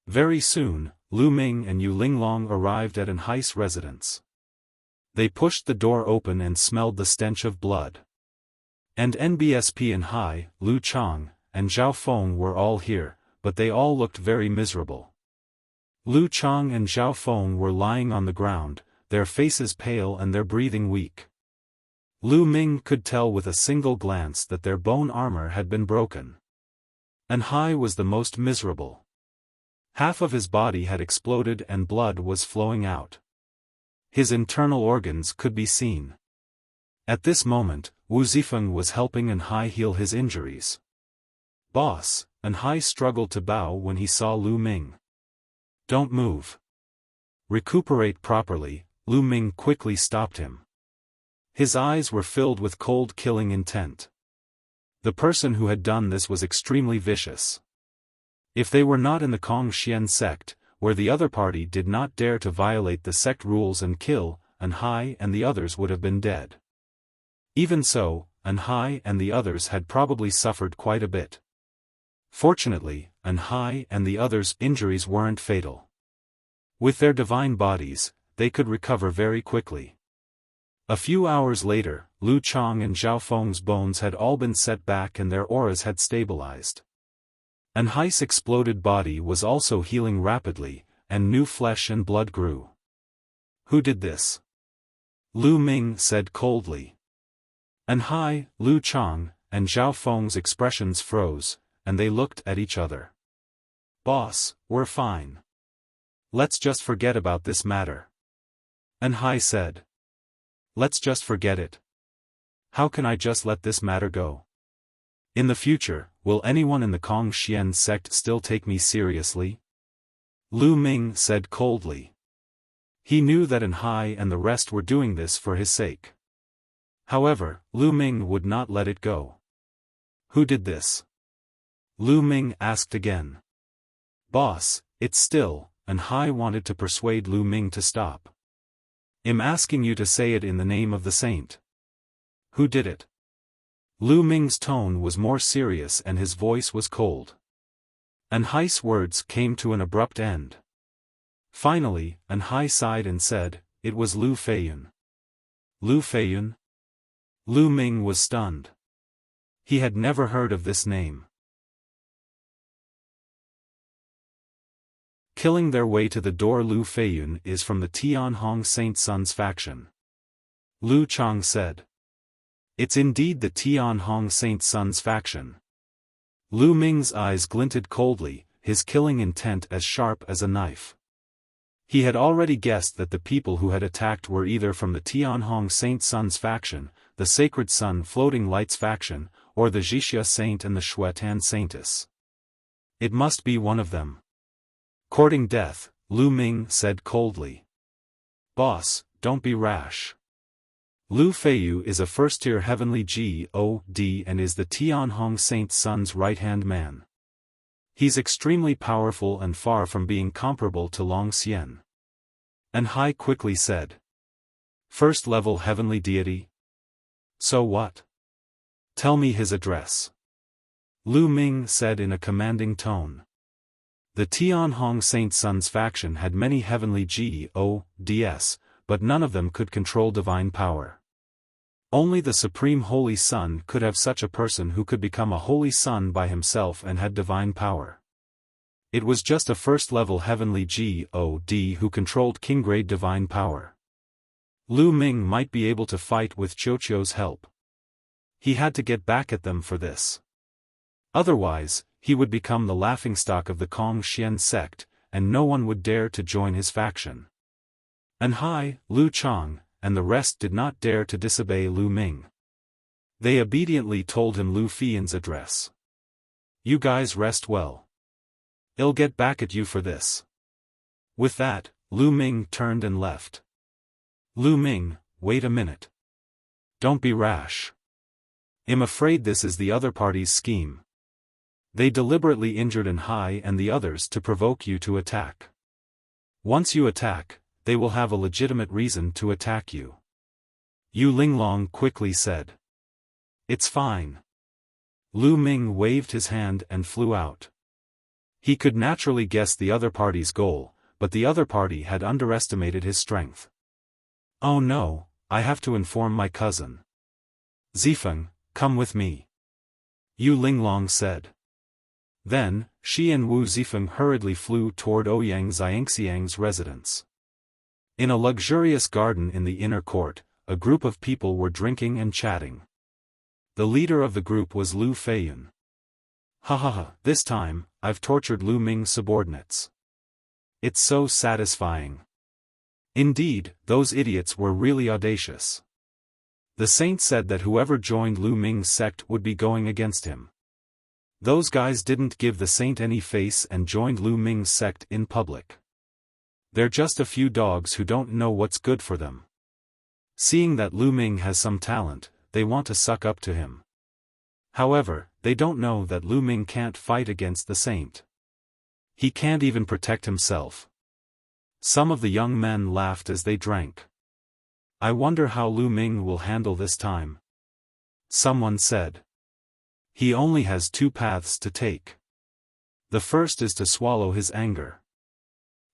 Very soon, Lu Ming and Yu Linglong arrived at Anhai's residence. They pushed the door open and smelled the stench of blood. And NBSP Anhai, Lu Chang, and Xiaofan were all here, but they all looked very miserable. Lu Chang and Xiaofan were lying on the ground, their faces pale and their breathing weak. Lu Ming could tell with a single glance that their bone armor had been broken. Anhai was the most miserable. Half of his body had exploded and blood was flowing out. His internal organs could be seen. At this moment, Wu Zifeng was helping Anhai heal his injuries. Boss, and Hai struggled to bow when he saw Lu Ming. Don't move. Recuperate properly, Lu Ming quickly stopped him. His eyes were filled with cold killing intent. The person who had done this was extremely vicious. If they were not in the Kongxian sect, where the other party did not dare to violate the sect rules and kill, and Hai and the others would have been dead. Even so, and Hai and the others had probably suffered quite a bit. Fortunately, and Hai and the others' injuries weren't fatal. With their divine bodies, they could recover very quickly. A few hours later, Lu Chang and Xiaofeng's bones had all been set back and their auras had stabilized. And Hai's exploded body was also healing rapidly, and new flesh and blood grew. Who did this? Lu Ming said coldly. And Hai, Lu Chang, and Xiaofeng's expressions froze, and they looked at each other. Boss, we're fine. Let's just forget about this matter. And Hai said. Let's just forget it. How can I just let this matter go? In the future, will anyone in the Kongxian sect still take me seriously? Lu Ming said coldly. He knew that An Hai and the rest were doing this for his sake. However, Lu Ming would not let it go. Who did this? Lu Ming asked again. Boss, it's still, An Hai wanted to persuade Lu Ming to stop. I'm asking you to say it in the name of the saint. Who did it? Lu Ming's tone was more serious and his voice was cold. An Hai's words came to an abrupt end. Finally, An Hai sighed and said, it was Lu Feiyun. Lu Feiyun? Lu Ming was stunned. He had never heard of this name. Killing their way to the door. Lu Feiyun is from the Tianhong Saint Sun's faction. Lu Chang said. It's indeed the Tianhong Saint Sun's faction. Lu Ming's eyes glinted coldly, his killing intent as sharp as a knife. He had already guessed that the people who had attacked were either from the Tianhong Saint Sun's faction, the Sacred Sun Floating Lights faction, or the Wuxia Saint and the Shuetan Saintess. It must be one of them. Courting death, Lu Ming said coldly. Boss, don't be rash. Lu Feiyu is a first-tier heavenly god and is the Tianhong Saint Sun's right-hand man. He's extremely powerful and far from being comparable to Long Xian. And Hai quickly said. First-level heavenly deity? So what? Tell me his address. Lu Ming said in a commanding tone. The Tianhong Saint Sun's faction had many heavenly gods, but none of them could control divine power. Only the Supreme Holy Sun could have such a person who could become a Holy Sun by himself and had divine power. It was just a first-level heavenly god who controlled king-grade divine power. Lu Ming might be able to fight with Qiuqiu's help. He had to get back at them for this. Otherwise, he would become the laughingstock of the Kongxian sect, and no one would dare to join his faction. And Hai, Lu Chang, and the rest did not dare to disobey Lu Ming. They obediently told him Lu Feiyun's address. You guys rest well. I'll get back at you for this. With that, Lu Ming turned and left. Lu Ming, wait a minute. Don't be rash. I'm afraid this is the other party's scheme. They deliberately injured An Hai and the others to provoke you to attack. Once you attack, they will have a legitimate reason to attack you. Yu Linglong quickly said. It's fine. Lu Ming waved his hand and flew out. He could naturally guess the other party's goal, but the other party had underestimated his strength. Oh no, I have to inform my cousin. Zifeng, come with me. Yu Linglong said. Then, she and Wu Zifeng hurriedly flew toward Ouyang Xiangxiang's residence. In a luxurious garden in the inner court, a group of people were drinking and chatting. The leader of the group was Lu Feiyun. Ha ha ha, this time, I've tortured Lu Ming's subordinates. It's so satisfying. Indeed, those idiots were really audacious. The saint said that whoever joined Lu Ming's sect would be going against him. Those guys didn't give the saint any face and joined Lu Ming's sect in public. They're just a few dogs who don't know what's good for them. Seeing that Lu Ming has some talent, they want to suck up to him. However, they don't know that Lu Ming can't fight against the saint. He can't even protect himself. Some of the young men laughed as they drank. I wonder how Lu Ming will handle this time. Someone said. He only has two paths to take. The first is to swallow his anger.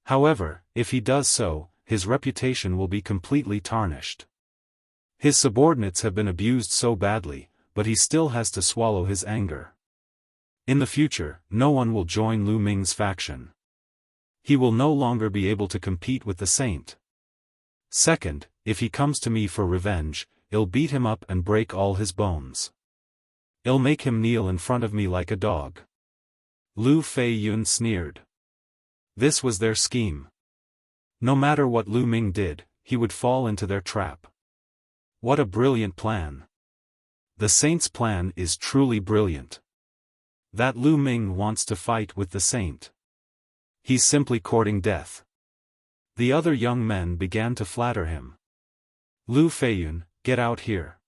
However, if he does so, his reputation will be completely tarnished. His subordinates have been abused so badly, but he still has to swallow his anger. In the future, no one will join Lu Ming's faction. He will no longer be able to compete with the saint. Second, if he comes to me for revenge, I'll beat him up and break all his bones. I'll make him kneel in front of me like a dog. Lu Feiyun sneered. This was their scheme. No matter what Lu Ming did, he would fall into their trap. What a brilliant plan. The saint's plan is truly brilliant. That Lu Ming wants to fight with the saint. He's simply courting death. The other young men began to flatter him. Lu Feiyun, get out here.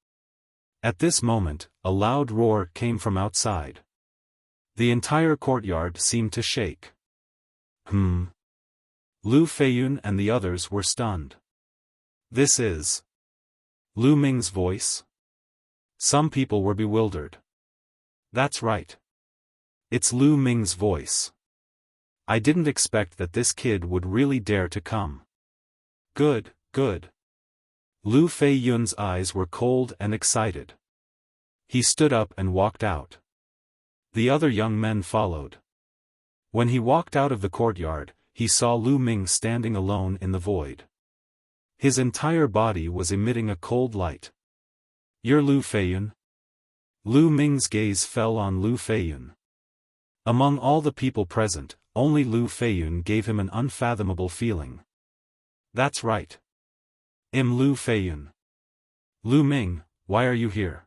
At this moment, a loud roar came from outside. The entire courtyard seemed to shake. Lu Feiyun and the others were stunned. This is Lu Ming's voice? Some people were bewildered. That's right. It's Lu Ming's voice. I didn't expect that this kid would really dare to come. Good, good. Lu Feiyun's eyes were cold and excited. He stood up and walked out. The other young men followed. When he walked out of the courtyard, he saw Lu Ming standing alone in the void. His entire body was emitting a cold light. You're Lu Feiyun? Lu Ming's gaze fell on Lu Feiyun. Among all the people present, only Lu Feiyun gave him an unfathomable feeling. That's right. I'm Lu Feiyun. Lu Ming, why are you here?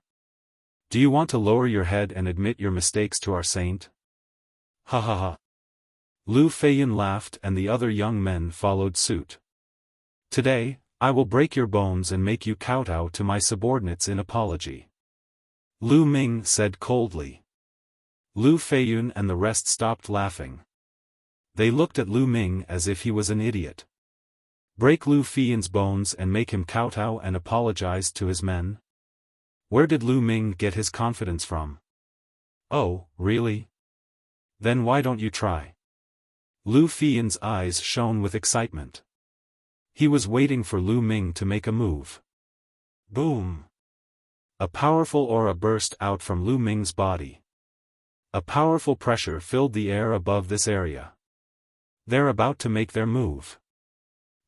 Do you want to lower your head and admit your mistakes to our saint? Ha ha ha. Lu Feiyun laughed and the other young men followed suit. Today, I will break your bones and make you kowtow to my subordinates in apology. Lu Ming said coldly. Lu Feiyun and the rest stopped laughing. They looked at Lu Ming as if he was an idiot. Break Lu Feiyun's bones and make him kowtow and apologize to his men? Where did Lu Ming get his confidence from? Oh, really? Then why don't you try? Lu Feiyun's eyes shone with excitement. He was waiting for Lu Ming to make a move. Boom! A powerful aura burst out from Lu Ming's body. A powerful pressure filled the air above this area. They're about to make their move.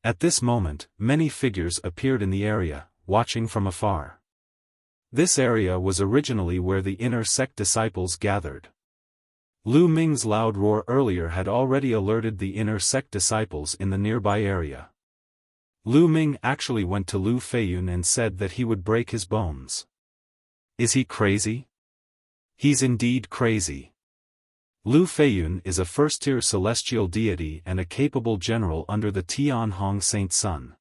At this moment, many figures appeared in the area, watching from afar. This area was originally where the inner sect disciples gathered. Lu Ming's loud roar earlier had already alerted the inner sect disciples in the nearby area. Lu Ming actually went to Lu Feiyun and said that he would break his bones. Is he crazy? He's indeed crazy. Lu Feiyun is a first-tier celestial deity and a capable general under the Tianhong Saint Sun.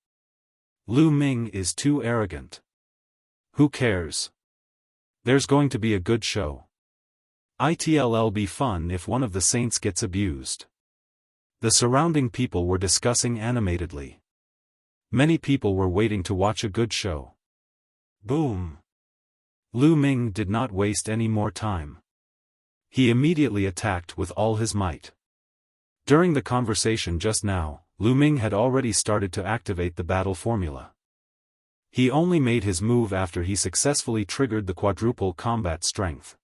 Lu Ming is too arrogant. Who cares? There's going to be a good show. It'll be fun if one of the saints gets abused. The surrounding people were discussing animatedly. Many people were waiting to watch a good show. Boom! Lu Ming did not waste any more time. He immediately attacked with all his might. During the conversation just now, Lu Ming had already started to activate the battle formula. He only made his move after he successfully triggered the quadruple combat strength.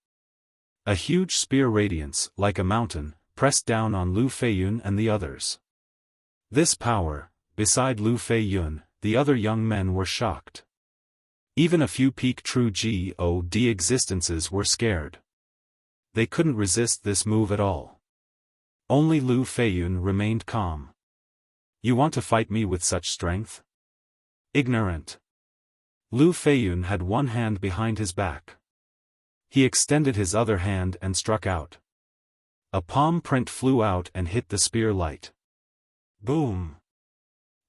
A huge spear radiance, like a mountain, pressed down on Lu Feiyun and the others. This power, beside Lu Feiyun, the other young men were shocked. Even a few peak true God existences were scared. They couldn't resist this move at all. Only Lu Feiyun remained calm. You want to fight me with such strength? Ignorant. Lu Feiyun had one hand behind his back. He extended his other hand and struck out. A palm print flew out and hit the spear light. Boom!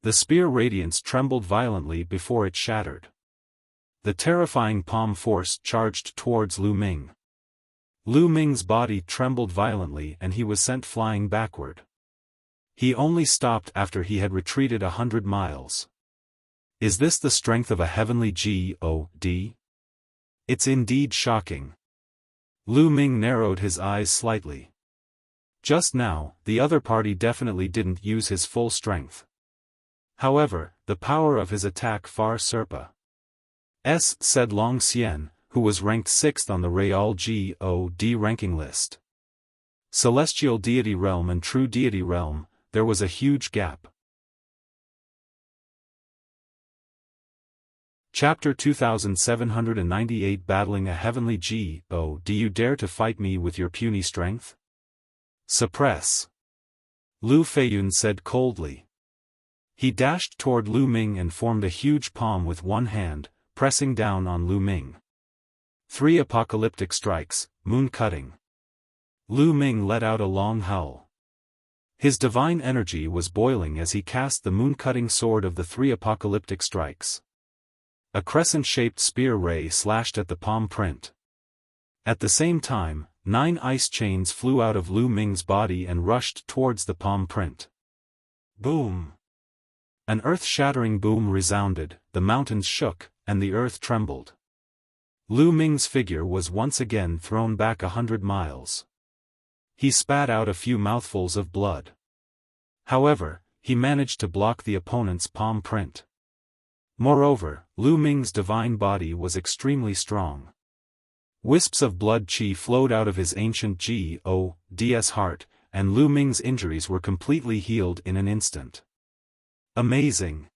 The spear radiance trembled violently before it shattered. The terrifying palm force charged towards Lu Ming. Lu Ming's body trembled violently and he was sent flying backward. He only stopped after he had retreated 100 miles. Is this the strength of a heavenly god? It's indeed shocking. Lu Ming narrowed his eyes slightly. Just now, the other party definitely didn't use his full strength. However, the power of his attack far surpassed, said Long Xian, who was ranked 6th on the Real God ranking list. Celestial Deity Realm and True Deity Realm, there was a huge gap. Chapter 2798 Battling a Heavenly God. Do you dare to fight me with your puny strength? Suppress. Lu Feiyun said coldly. He dashed toward Lu Ming and formed a huge palm with one hand, pressing down on Lu Ming. 3 apocalyptic strikes, moon-cutting. Lu Ming let out a long howl. His divine energy was boiling as he cast the moon-cutting sword of the 3 apocalyptic strikes. A crescent-shaped spear ray slashed at the palm print. At the same time, 9 ice chains flew out of Lu Ming's body and rushed towards the palm print. Boom! An earth-shattering boom resounded, the mountains shook, and the earth trembled. Lu Ming's figure was once again thrown back 100 miles. He spat out a few mouthfuls of blood. However, he managed to block the opponent's palm print. Moreover, Lu Ming's divine body was extremely strong. Wisps of blood qi flowed out of his ancient god's heart, and Lu Ming's injuries were completely healed in an instant. Amazing!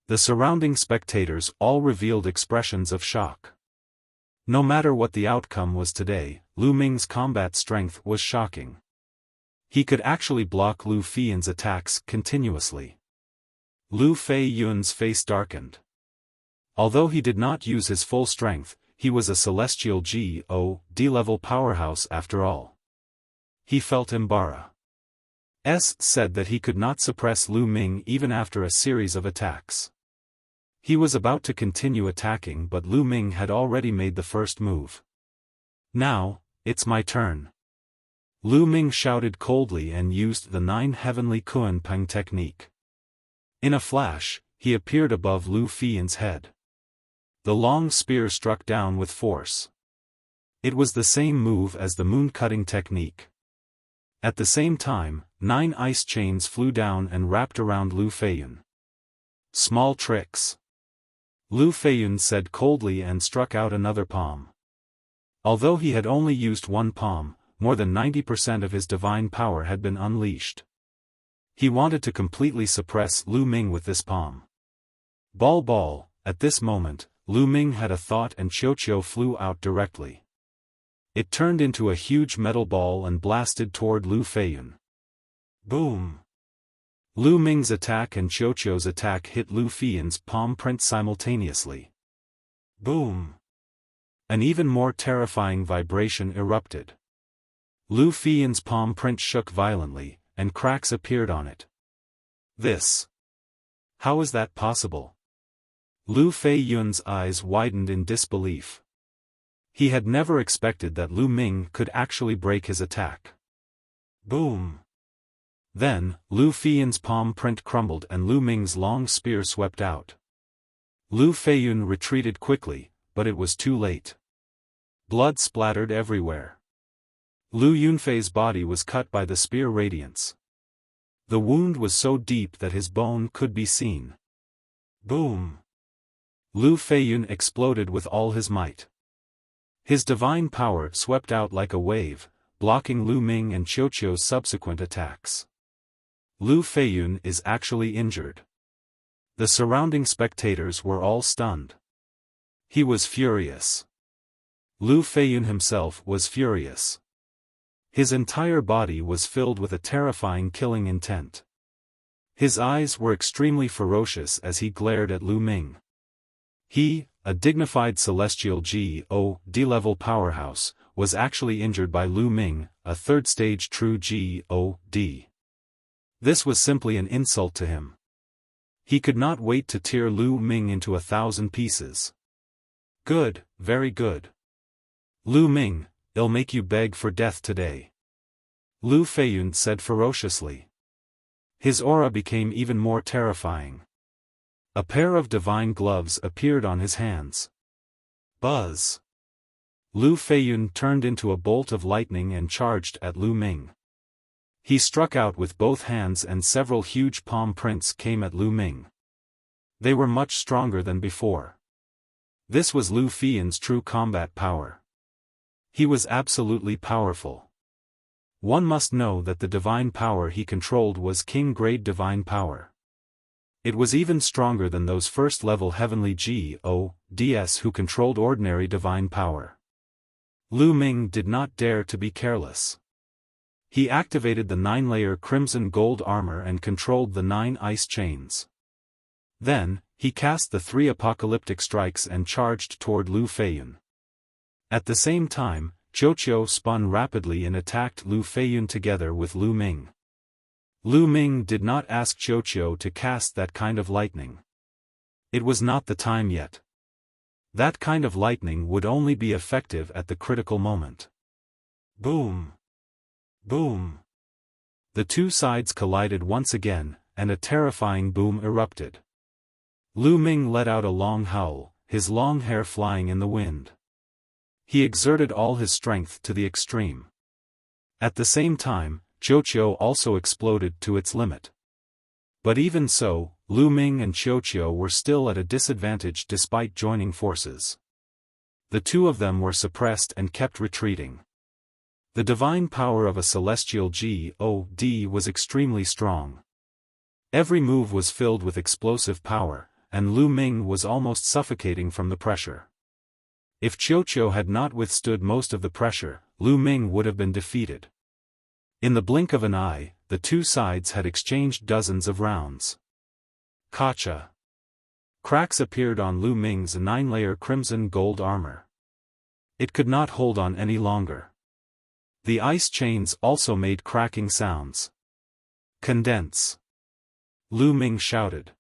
The surrounding spectators all revealed expressions of shock. No matter what the outcome was today, Lu Ming's combat strength was shocking. He could actually block Lu Feiyun's attacks continuously. Lu Feiyun's face darkened. Although he did not use his full strength, he was a celestial god-level powerhouse after all. He felt embarrassed. Said that he could not suppress Lu Ming even after a series of attacks. He was about to continue attacking but Lu Ming had already made the first move. Now, it's my turn. Lu Ming shouted coldly and used the 9 heavenly Kunpeng technique. In a flash, he appeared above Lu Feiyun's head. The long spear struck down with force. It was the same move as the moon-cutting technique. At the same time, 9 ice chains flew down and wrapped around Lu Feiyun. Small tricks. Lu Feiyun said coldly and struck out another palm. Although he had only used one palm, more than 90% of his divine power had been unleashed. He wanted to completely suppress Lu Ming with this palm. Ball, at this moment, Lu Ming had a thought and Qiuqiu flew out directly. It turned into a huge metal ball and blasted toward Lu Feiyun. Boom! Lu Ming's attack and Qiuqiu's attack hit Lu Feiyun's palm print simultaneously. Boom! An even more terrifying vibration erupted. Lu Feiyun's palm print shook violently, and cracks appeared on it. This. How is that possible? Lu Feiyun's eyes widened in disbelief. He had never expected that Lu Ming could actually break his attack. Boom! Then, Lu Feiyun's palm print crumbled and Lu Ming's long spear swept out. Lu Feiyun retreated quickly, but it was too late. Blood splattered everywhere. Lu Yunfei's body was cut by the spear radiance. The wound was so deep that his bone could be seen. Boom! Lu Feiyun exploded with all his might. His divine power swept out like a wave, blocking Lu Ming and Qiuqiu's subsequent attacks. Lu Feiyun is actually injured. The surrounding spectators were all stunned. He was furious. Lu Feiyun himself was furious. His entire body was filled with a terrifying killing intent. His eyes were extremely ferocious as he glared at Lu Ming. He, a dignified celestial God powerhouse, was actually injured by Lu Ming, a third-stage true God. This was simply an insult to him. He could not wait to tear Lu Ming into 1,000 pieces. Good, very good. Lu Ming, I'll make you beg for death today. Lu Feiyun said ferociously. His aura became even more terrifying. A pair of divine gloves appeared on his hands. Buzz! Lu Feiyun turned into a bolt of lightning and charged at Lu Ming. He struck out with both hands and several huge palm prints came at Lu Ming. They were much stronger than before. This was Lu Feiyun's true combat power. He was absolutely powerful. One must know that the divine power he controlled was king-grade divine power. It was even stronger than those first-level heavenly GODs who controlled ordinary divine power. Lu Ming did not dare to be careless. He activated the 9-layer crimson gold armor and controlled the 9 ice chains. Then, he cast the 3 apocalyptic strikes and charged toward Lu Feiyun. At the same time, Qiuqiu spun rapidly and attacked Lu Feiyun together with Lu Ming. Lu Ming did not ask Qiuqiu to cast that kind of lightning. It was not the time yet. That kind of lightning would only be effective at the critical moment. Boom! Boom! The two sides collided once again, and a terrifying boom erupted. Lu Ming let out a long howl, his long hair flying in the wind. He exerted all his strength to the extreme. At the same time, Qiuqiu also exploded to its limit. But even so, Lu Ming and Qiuqiu were still at a disadvantage despite joining forces. The two of them were suppressed and kept retreating. The divine power of a celestial God was extremely strong. Every move was filled with explosive power, and Lu Ming was almost suffocating from the pressure. If Qiuqiu had not withstood most of the pressure, Lu Ming would have been defeated. In the blink of an eye, the two sides had exchanged dozens of rounds. Gotcha! Cracks appeared on Lu Ming's 9-layer crimson gold armor. It could not hold on any longer. The ice chains also made cracking sounds. Condense! Lu Ming shouted.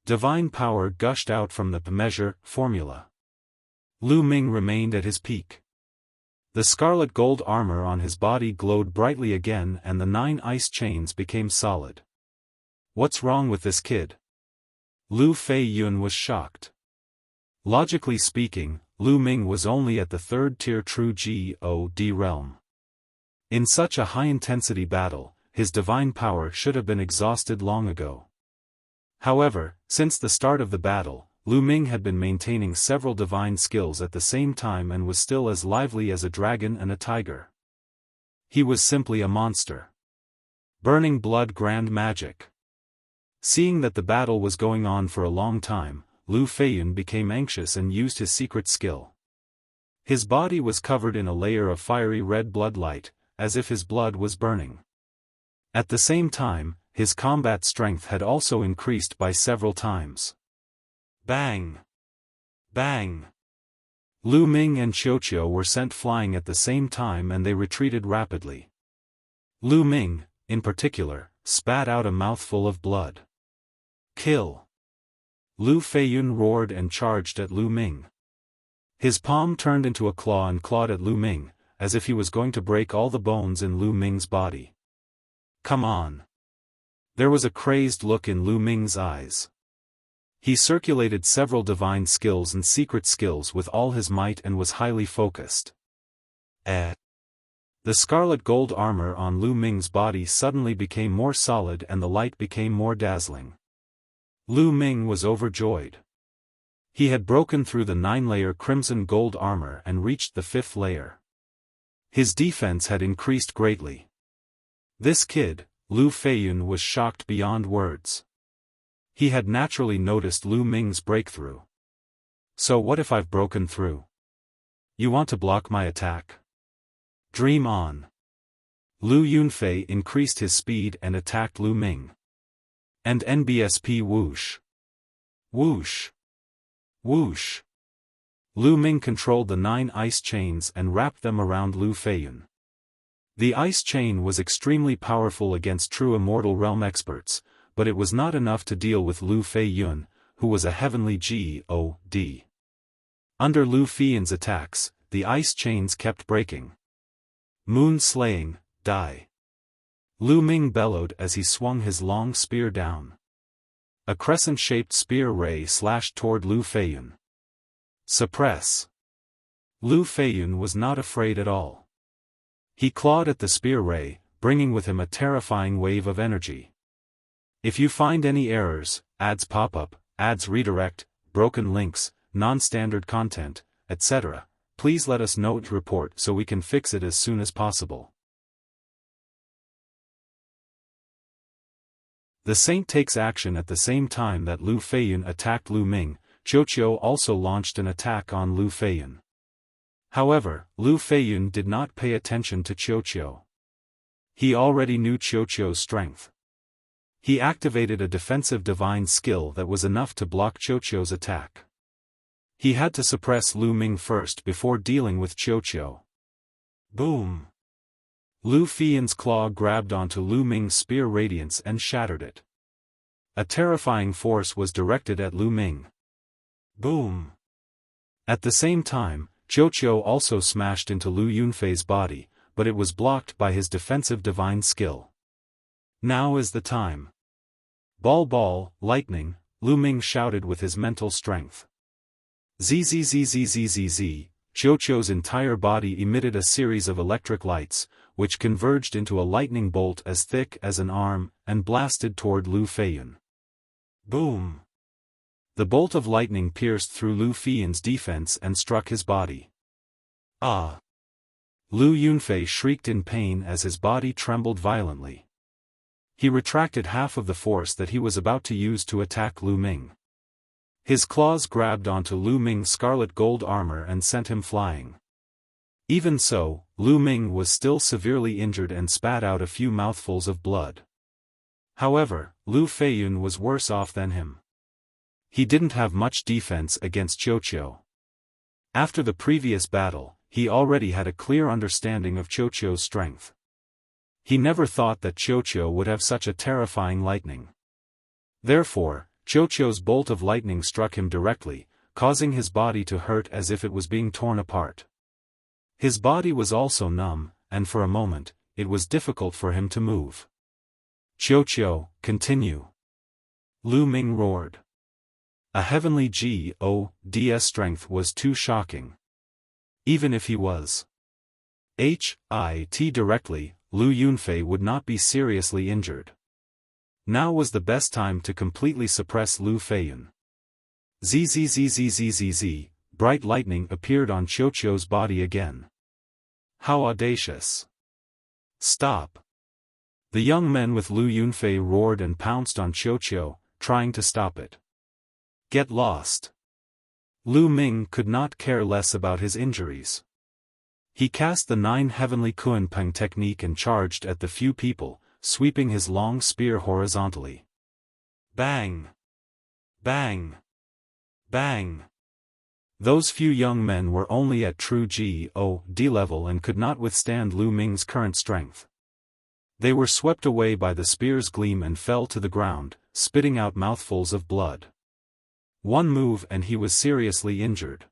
Divine power gushed out from the measure formula. Lu Ming remained at his peak. The scarlet gold armor on his body glowed brightly again and the 9 ice chains became solid. What's wrong with this kid? Lu Feiyun was shocked. Logically speaking, Lu Ming was only at the 3rd-tier true God realm. In such a high-intensity battle, his divine power should have been exhausted long ago. However, since the start of the battle, Lu Ming had been maintaining several divine skills at the same time and was still as lively as a dragon and a tiger. He was simply a monster. Burning blood grand magic. Seeing that the battle was going on for a long time, Lu Feiyun became anxious and used his secret skill. His body was covered in a layer of fiery red blood light, as if his blood was burning. At the same time, his combat strength had also increased by several times. Bang! Bang! Lu Ming and Qiuqiu were sent flying at the same time and they retreated rapidly. Lu Ming, in particular, spat out a mouthful of blood. Kill! Lu Feiyun roared and charged at Lu Ming. His palm turned into a claw and clawed at Lu Ming, as if he was going to break all the bones in Lu Ming's body. Come on! There was a crazed look in Lu Ming's eyes. He circulated several divine skills and secret skills with all his might and was highly focused. The scarlet gold armor on Lu Ming's body suddenly became more solid and the light became more dazzling. Lu Ming was overjoyed. He had broken through the 9-layer crimson gold armor and reached the 5th layer. His defense had increased greatly. This kid, Lu Feiyun, was shocked beyond words. He had naturally noticed Lu Ming's breakthrough. So what if I've broken through? You want to block my attack? Dream on. Lu Yunfei increased his speed and attacked Lu Ming. And NBSP whoosh. Whoosh. Whoosh. Lu Ming controlled the 9 ice chains and wrapped them around Lu Feiyun. The ice chain was extremely powerful against true immortal realm experts, but it was not enough to deal with Lu Feiyun, who was a heavenly god. Under Lu Feiyun's attacks, the ice chains kept breaking. Moon slaying, die. Lu Ming bellowed as he swung his long spear down. A crescent-shaped spear ray slashed toward Lu Feiyun. Suppress. Lu Feiyun was not afraid at all. He clawed at the spear ray, bringing with him a terrifying wave of energy. If you find any errors, ads pop up, ads redirect, broken links, non-standard content, etc., please let us know to report so we can fix it as soon as possible. The saint takes action at the same time that Lu Feiyun attacked Lu Ming. Qiuqiu also launched an attack on Lu Feiyun. However, Lu Feiyun did not pay attention to Qiuqiu. He already knew Qiuqiu's strength. He activated a defensive divine skill that was enough to block Qiuqiu's attack. He had to suppress Lu Ming first before dealing with Qiuqiu. Boom! Lu Feiyun's claw grabbed onto Lu Ming's spear radiance and shattered it. A terrifying force was directed at Lu Ming. Boom! At the same time, Qiuqiu also smashed into Lu Yunfei's body, but it was blocked by his defensive divine skill. Now is the time. Ball, lightning, Lu Ming shouted with his mental strength. Zzzzzzzzz, Qiuqiu's entire body emitted a series of electric lights, which converged into a lightning bolt as thick as an arm, and blasted toward Lu Feiyun. Boom! The bolt of lightning pierced through Lu Feiyun's defense and struck his body. Ah! Lu Yunfei shrieked in pain as his body trembled violently. He retracted half of the force that he was about to use to attack Lu Ming. His claws grabbed onto Lu Ming's scarlet gold armor and sent him flying. Even so, Lu Ming was still severely injured and spat out a few mouthfuls of blood. However, Lu Feiyun was worse off than him. He didn't have much defense against Qiuqiu. After the previous battle, he already had a clear understanding of Qiuqiu's strength. He never thought that Qiuqiu would have such a terrifying lightning. Therefore, Qiuqiu's bolt of lightning struck him directly, causing his body to hurt as if it was being torn apart. His body was also numb, and for a moment, it was difficult for him to move. Qiuqiu, continue. Lu Ming roared. A heavenly god's strength was too shocking. Even if he was hit directly, Lu Yunfei would not be seriously injured. Now was the best time to completely suppress Lu Feiyun. Zzzzzzzzz, bright lightning appeared on Qiuqiu's body again. How audacious! Stop! The young men with Lu Yunfei roared and pounced on Qiuqiu, trying to stop it. Get lost! Lu Ming could not care less about his injuries. He cast the 9 heavenly Kunpeng technique and charged at the few people, sweeping his long spear horizontally. Bang! Bang! Bang! Those few young men were only at true god level and could not withstand Lu Ming's current strength. They were swept away by the spear's gleam and fell to the ground, spitting out mouthfuls of blood. One move and he was seriously injured.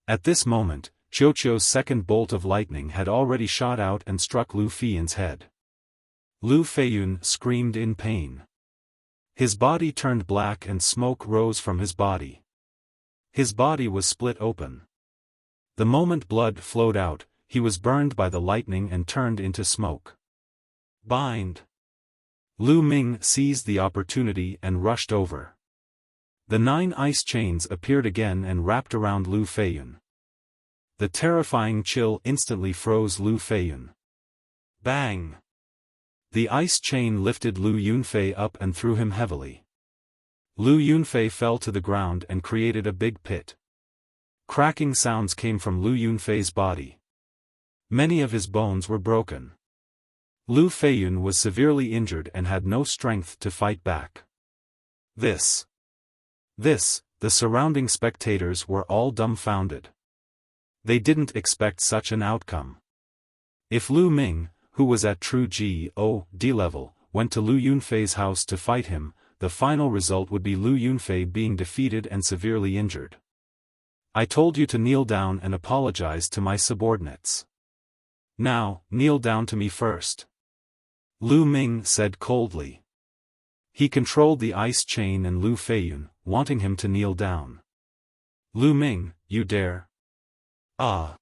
At this moment, Qiuqiu's second bolt of lightning had already shot out and struck Lu Feiyun's head. Lu Feiyun screamed in pain. His body turned black and smoke rose from his body. His body was split open. The moment blood flowed out, he was burned by the lightning and turned into smoke. Bind! Lu Ming seized the opportunity and rushed over. The 9 ice chains appeared again and wrapped around Lu Feiyun. The terrifying chill instantly froze Lu Feiyun. Bang! The ice chain lifted Lu Yunfei up and threw him heavily. Lu Yunfei fell to the ground and created a big pit. Cracking sounds came from Lu Yunfei's body. Many of his bones were broken. Lu Feiyun was severely injured and had no strength to fight back. This The surrounding spectators were all dumbfounded. They didn't expect such an outcome. If Lu Ming, who was at true God level, went to Lu Yunfei's house to fight him, the final result would be Lu Yunfei being defeated and severely injured. I told you to kneel down and apologize to my subordinates. Now, kneel down to me first. Lu Ming said coldly. He controlled the ice chain and Lu Feiyun, wanting him to kneel down. Lu Ming, you dare? Ah!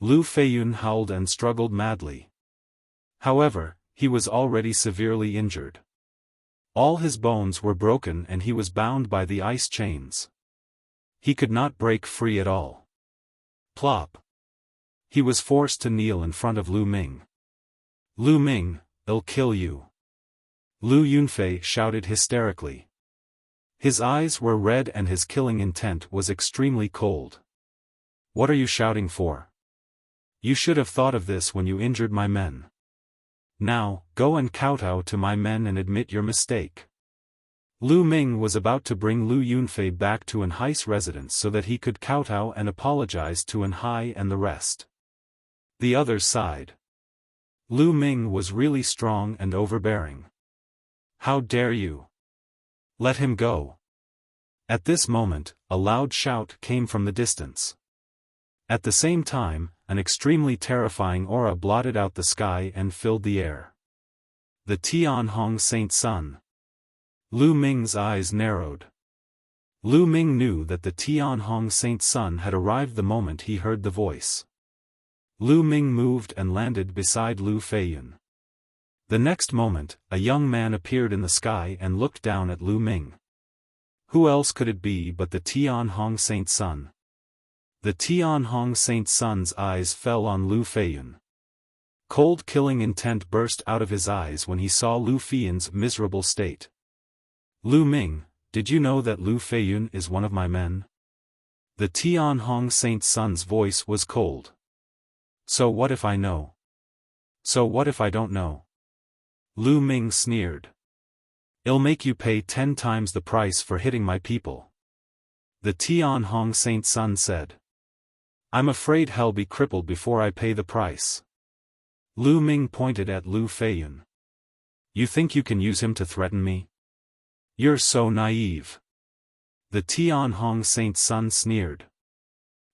Lu Feiyun howled and struggled madly. However, he was already severely injured. All his bones were broken and he was bound by the ice chains. He could not break free at all. Plop! He was forced to kneel in front of Lu Ming. Lu Ming, I'll kill you. Lu Yunfei shouted hysterically. His eyes were red and his killing intent was extremely cold. What are you shouting for? You should have thought of this when you injured my men. Now, go and kowtow to my men and admit your mistake. Lu Ming was about to bring Lu Yunfei back to Anhai's residence so that he could kowtow and apologize to Anhai and the rest. The other side. Lu Ming was really strong and overbearing. How dare you? Let him go. At this moment, a loud shout came from the distance. At the same time, an extremely terrifying aura blotted out the sky and filled the air. The Tianhong Saint Sun. Lu Ming's eyes narrowed. Lu Ming knew that the Tianhong Saint Sun had arrived the moment he heard the voice. Lu Ming moved and landed beside Lu Feiyun. The next moment, a young man appeared in the sky and looked down at Lu Ming. Who else could it be but the Tianhong Saint Sun? The Tianhong Saint Sun's eyes fell on Lu Feiyun. Cold killing intent burst out of his eyes when he saw Lu Feiyun's miserable state. Lu Ming, did you know that Lu Feiyun is one of my men? The Tianhong Saint Sun's voice was cold. So what if I know? So what if I don't know? Lu Ming sneered. I'll make you pay 10 times the price for hitting my people. The Tianhong Saint Sun said. I'm afraid he'll be crippled before I pay the price. Lu Ming pointed at Lu Feiyun. You think you can use him to threaten me? You're so naive. The Tianhong Saint Sun sneered.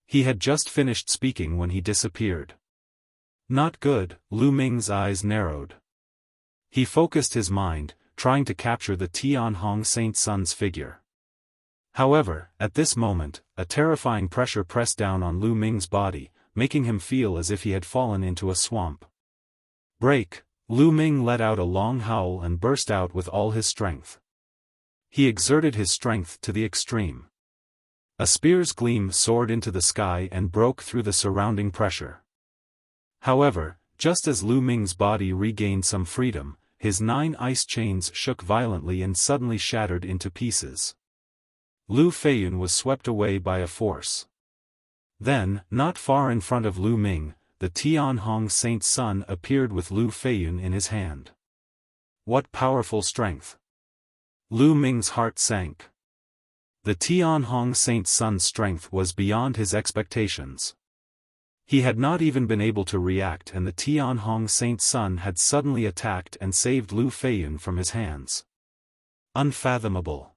He had just finished speaking when he disappeared. Not good, Lu Ming's eyes narrowed. He focused his mind, trying to capture the Tianhong Saint Sun's figure. However, at this moment, a terrifying pressure pressed down on Lu Ming's body, making him feel as if he had fallen into a swamp. Break! Lu Ming let out a long howl and burst out with all his strength. He exerted his strength to the extreme. A spear's gleam soared into the sky and broke through the surrounding pressure. However, just as Lu Ming's body regained some freedom, his 9 ice chains shook violently and suddenly shattered into pieces. Lu Feiyun was swept away by a force. Then, not far in front of Lu Ming, the Tianhong Saint Sun appeared with Lu Feiyun in his hand. What powerful strength! Lu Ming's heart sank. The Tianhong Saint Sun's strength was beyond his expectations. He had not even been able to react and the Tianhong Saint Sun had suddenly attacked and saved Lu Feiyun from his hands. Unfathomable.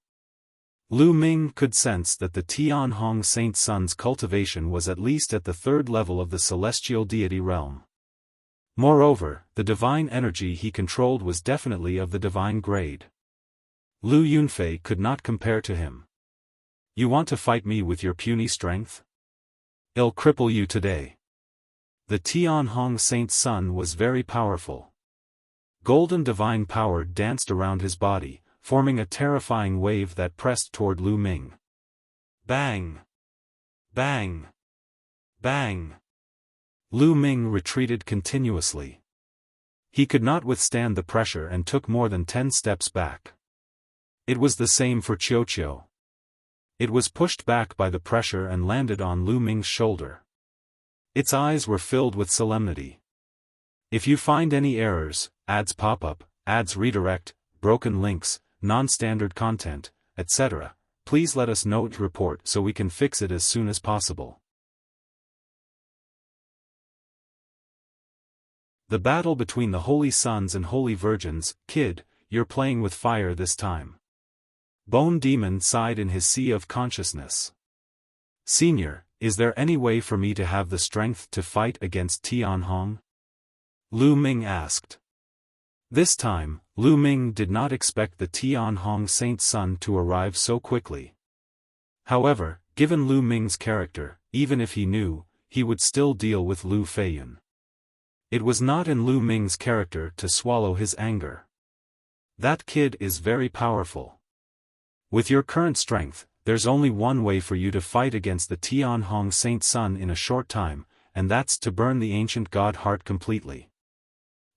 Lu Ming could sense that the Tianhong Saint Sun's cultivation was at least at the 3rd level of the celestial deity realm. Moreover, the divine energy he controlled was definitely of the divine grade. Lu Yunfei could not compare to him. You want to fight me with your puny strength? I'll cripple you today. The Tianhong Saint Sun was very powerful. Golden divine power danced around his body, forming a terrifying wave that pressed toward Lu Ming. Bang! Bang! Bang! Lu Ming retreated continuously. He could not withstand the pressure and took more than 10 steps back. It was the same for Qiuqiu. It was pushed back by the pressure and landed on Lu Ming's shoulder. Its eyes were filled with solemnity. If you find any errors, ads pop up, ads redirect, broken links, non-standard content, etc., please let us know its report so we can fix it as soon as possible. The battle between the Holy Sons and Holy Virgins. Kid, you're playing with fire this time. Bone Demon sighed in his sea of consciousness. Senior, is there any way for me to have the strength to fight against Tianhong? Lu Ming asked. This time, Lu Ming did not expect the Tianhong Saint's son to arrive so quickly. However, given Lu Ming's character, even if he knew, he would still deal with Lu Feiyun. It was not in Lu Ming's character to swallow his anger. That kid is very powerful. With your current strength, there's only one way for you to fight against the Tianhong Saint's son in a short time, and that's to burn the ancient god heart completely.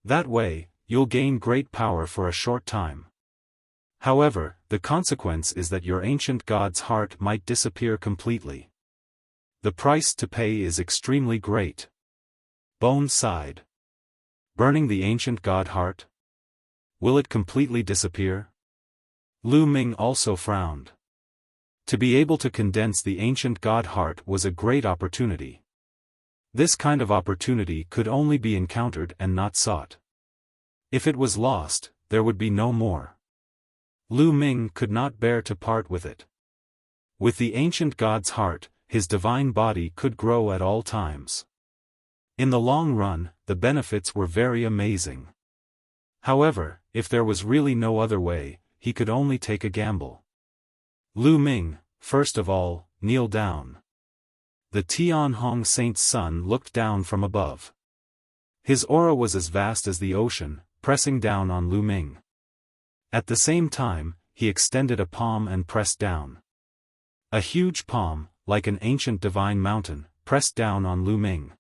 That way, you'll gain great power for a short time. However, the consequence is that your ancient god's heart might disappear completely. The price to pay is extremely great. Bone sighed. Burning the ancient god heart? Will it completely disappear? Lu Ming also frowned. To be able to condense the ancient god heart was a great opportunity. This kind of opportunity could only be encountered and not sought. If it was lost, there would be no more. Lu Ming could not bear to part with it. With the ancient god's heart, his divine body could grow at all times. In the long run, the benefits were very amazing. However, if there was really no other way, he could only take a gamble. Lu Ming, first of all, kneel down. The Tianhong Saint's son looked down from above. His aura was as vast as the ocean, pressing down on Lu Ming. At the same time, he extended a palm and pressed down. A huge palm, like an ancient divine mountain, pressed down on Lu Ming.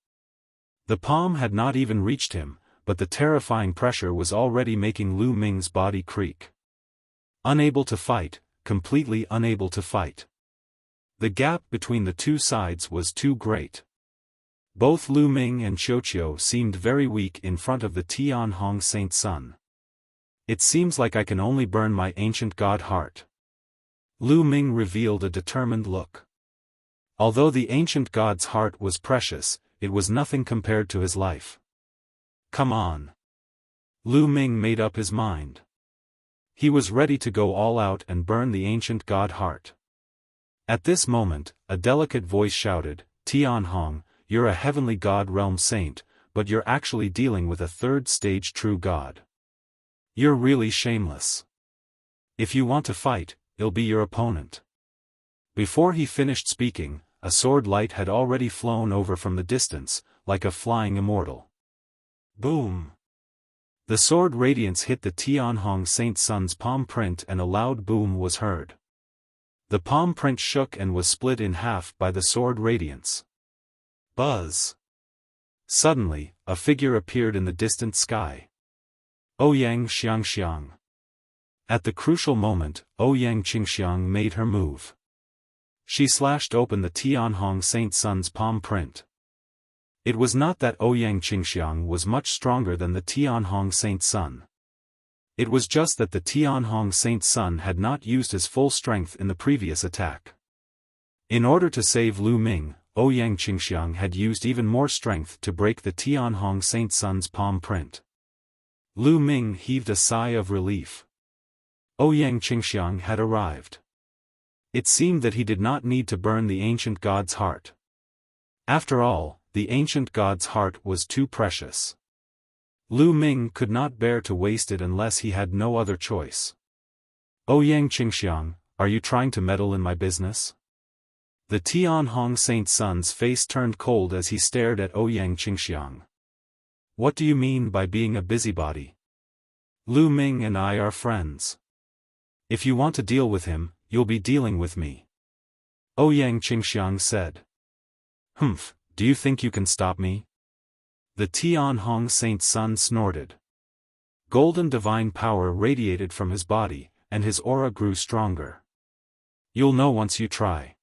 The palm had not even reached him, but the terrifying pressure was already making Lu Ming's body creak. Unable to fight, completely unable to fight. The gap between the two sides was too great. Both Lu Ming and Xiaoqiu seemed very weak in front of the Tianhong Saint's son. It seems like I can only burn my ancient god heart. Lu Ming revealed a determined look. Although the ancient god's heart was precious, it was nothing compared to his life. Come on. Lu Ming made up his mind. He was ready to go all out and burn the ancient god heart. At this moment, a delicate voice shouted, Tianhong, you're a heavenly god realm saint, but you're actually dealing with a third-stage true god. You're really shameless. If you want to fight, it'll be your opponent. Before he finished speaking, a sword light had already flown over from the distance, like a flying immortal. Boom! The sword radiance hit the Tianhong Saint's son's palm print and a loud boom was heard. The palm print shook and was split in half by the sword radiance. Buzz! Suddenly, a figure appeared in the distant sky. Ouyang Xiangxiang. At the crucial moment, Ouyang Qingxiang made her move. She slashed open the Tianhong Saint's son's palm print. It was not that Ouyang Qingxiang was much stronger than the Tianhong Saint's son. It was just that the Tianhong Saint's son had not used his full strength in the previous attack. In order to save Lu Ming, Ouyang Qingxiang had used even more strength to break the Tianhong Saint's son's palm print. Lu Ming heaved a sigh of relief. Ouyang Qingxiang had arrived. It seemed that he did not need to burn the ancient god's heart. After all, the ancient god's heart was too precious. Lu Ming could not bear to waste it unless he had no other choice. Ouyang Qingxiang, are you trying to meddle in my business? The Tianhong Saint's son's face turned cold as he stared at Ouyang Qingxiang. What do you mean by being a busybody? Lu Ming and I are friends. If you want to deal with him, you'll be dealing with me. Ouyang Qingxiang said. Humph, do you think you can stop me? The Tianhong Saint's son snorted. Golden divine power radiated from his body, and his aura grew stronger. You'll know once you try.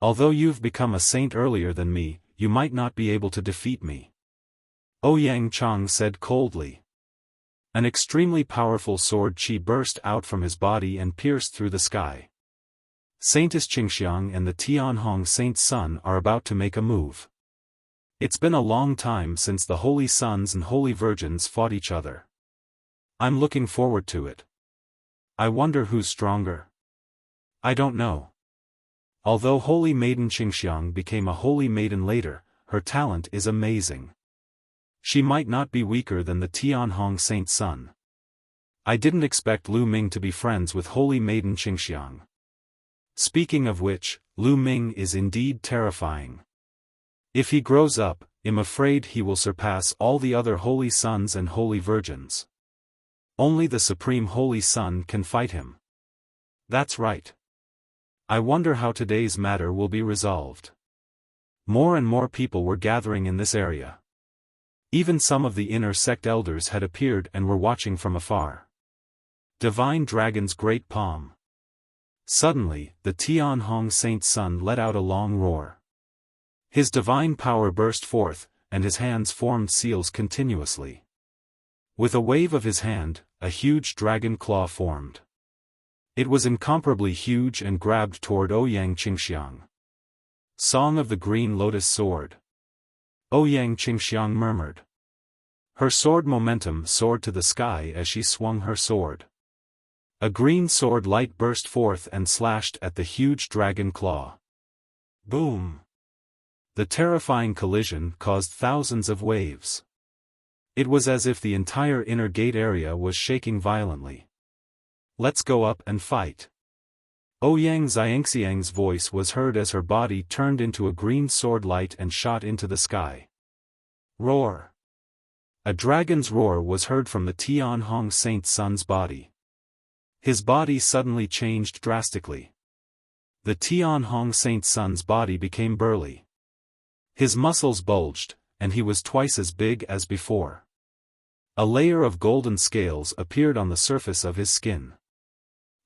Although you've become a saint earlier than me, you might not be able to defeat me. Ouyang Chang said coldly. An extremely powerful sword chi burst out from his body and pierced through the sky. Saintess Qingxiang and the Tianhong Saint Sun are about to make a move. It's been a long time since the Holy Sons and Holy Virgins fought each other. I'm looking forward to it. I wonder who's stronger. I don't know. Although Holy Maiden Qingxiang became a Holy Maiden later, her talent is amazing. She might not be weaker than the Tianhong Saint Sun. I didn't expect Lu Ming to be friends with Holy Maiden Qingxiang. Speaking of which, Lu Ming is indeed terrifying. If he grows up, I'm afraid he will surpass all the other Holy Sons and Holy Virgins. Only the Supreme Holy Sun can fight him. That's right. I wonder how today's matter will be resolved. More and more people were gathering in this area. Even some of the inner sect elders had appeared and were watching from afar. Divine Dragon's Great Palm. Suddenly, the Tianhong Saint Sun let out a long roar. His divine power burst forth, and his hands formed seals continuously. With a wave of his hand, a huge dragon claw formed. It was incomparably huge and grabbed toward Ouyang Qingxiang. Song of the Green Lotus Sword. Ouyang Qingxiang murmured. Her sword momentum soared to the sky as she swung her sword. A green sword light burst forth and slashed at the huge dragon claw. Boom! The terrifying collision caused thousands of waves. It was as if the entire inner gate area was shaking violently. Let's go up and fight. Ouyang Xiangxiang's voice was heard as her body turned into a green sword light and shot into the sky. Roar! A dragon's roar was heard from the Tianhong Saint Sun's body. His body suddenly changed drastically. The Tianhong Saint Sun's body became burly. His muscles bulged, and he was twice as big as before. A layer of golden scales appeared on the surface of his skin.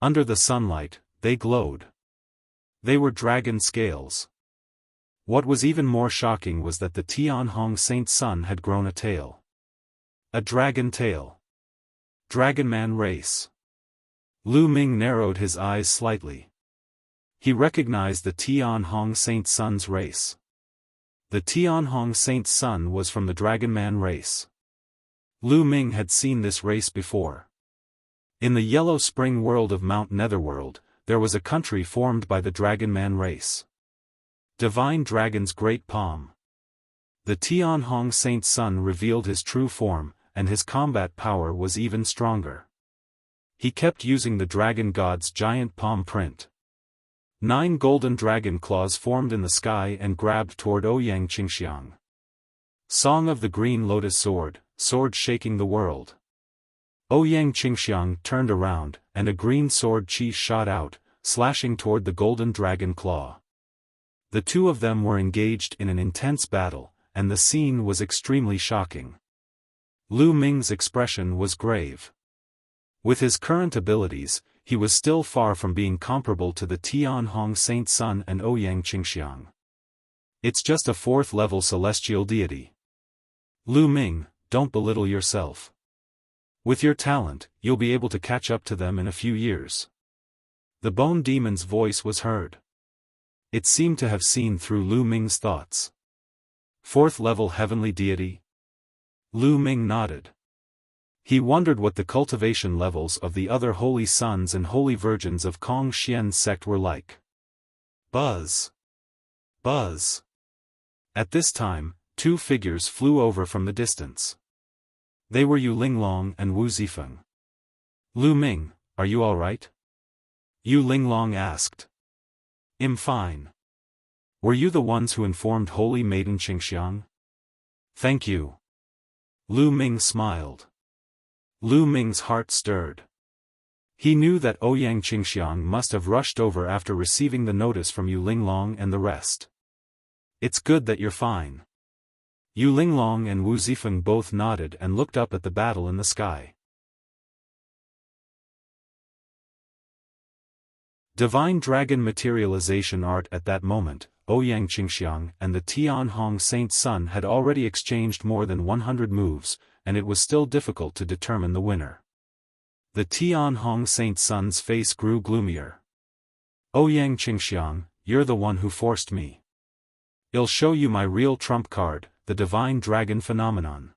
Under the sunlight, they glowed. They were dragon scales. What was even more shocking was that the Tianhong Saint Sun had grown a tail. A dragon tail. Dragonman race. Lu Ming narrowed his eyes slightly. He recognized the Tianhong Saint Sun's race. The Tianhong Saint Sun was from the Dragonman race. Lu Ming had seen this race before. In the Yellow Spring world of Mount Netherworld, there was a country formed by the Dragonman race. Divine Dragon's Great Palm. The Tianhong Saint Sun revealed his true form, and his combat power was even stronger. He kept using the dragon god's giant palm print. 9 golden dragon claws formed in the sky and grabbed toward Ouyang Qingxiang. Song of the Green Lotus Sword, sword shaking the world. Ouyang Qingxiang turned around, and a green sword chi shot out, slashing toward the golden dragon claw. The two of them were engaged in an intense battle, and the scene was extremely shocking. Lu Ming's expression was grave. With his current abilities, he was still far from being comparable to the Tianhong Saint Sun and Ouyang Qingxiang. It's just a 4th-level celestial deity. Lu Ming, don't belittle yourself. With your talent, you'll be able to catch up to them in a few years. The Bone Demon's voice was heard. It seemed to have seen through Lu Ming's thoughts. 4th-level heavenly deity? Lu Ming nodded. He wondered what the cultivation levels of the other Holy Sons and Holy Virgins of Kong Xian's sect were like. Buzz! Buzz! At this time, 2 figures flew over from the distance. They were Yu Linglong and Wu Zifeng. Lu Ming, are you all right? Yu Linglong asked. I'm fine. Were you the ones who informed Holy Maiden Qingxiang? Thank you. Lu Ming smiled. Lu Ming's heart stirred. He knew that Ouyang Qingxiang must have rushed over after receiving the notice from Yu Linglong and the rest. It's good that you're fine. Yu Linglong and Wu Zifeng both nodded and looked up at the battle in the sky. Divine Dragon Materialization Art. At that moment, Ouyang Qingxiang and the Tianhong Saint Sun had already exchanged more than 100 moves, and it was still difficult to determine the winner. The Tianhong Saint Sun's face grew gloomier. Ouyang Qingxiang, you're the one who forced me. I'll show you my real trump card, the divine dragon phenomenon.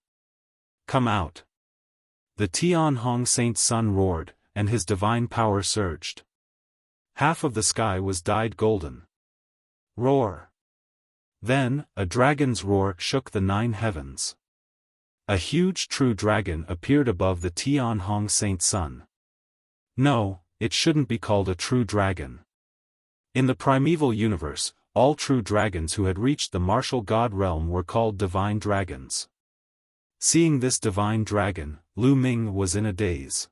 Come out. The Tianhong Saint Sun roared, and his divine power surged. Half of the sky was dyed golden. Roar. Then, a dragon's roar shook the 9 heavens. A huge true dragon appeared above the Tianhong Saint Sun. No, it shouldn't be called a true dragon. In the primeval universe, all true dragons who had reached the martial god realm were called divine dragons. Seeing this divine dragon, Lu Ming was in a daze.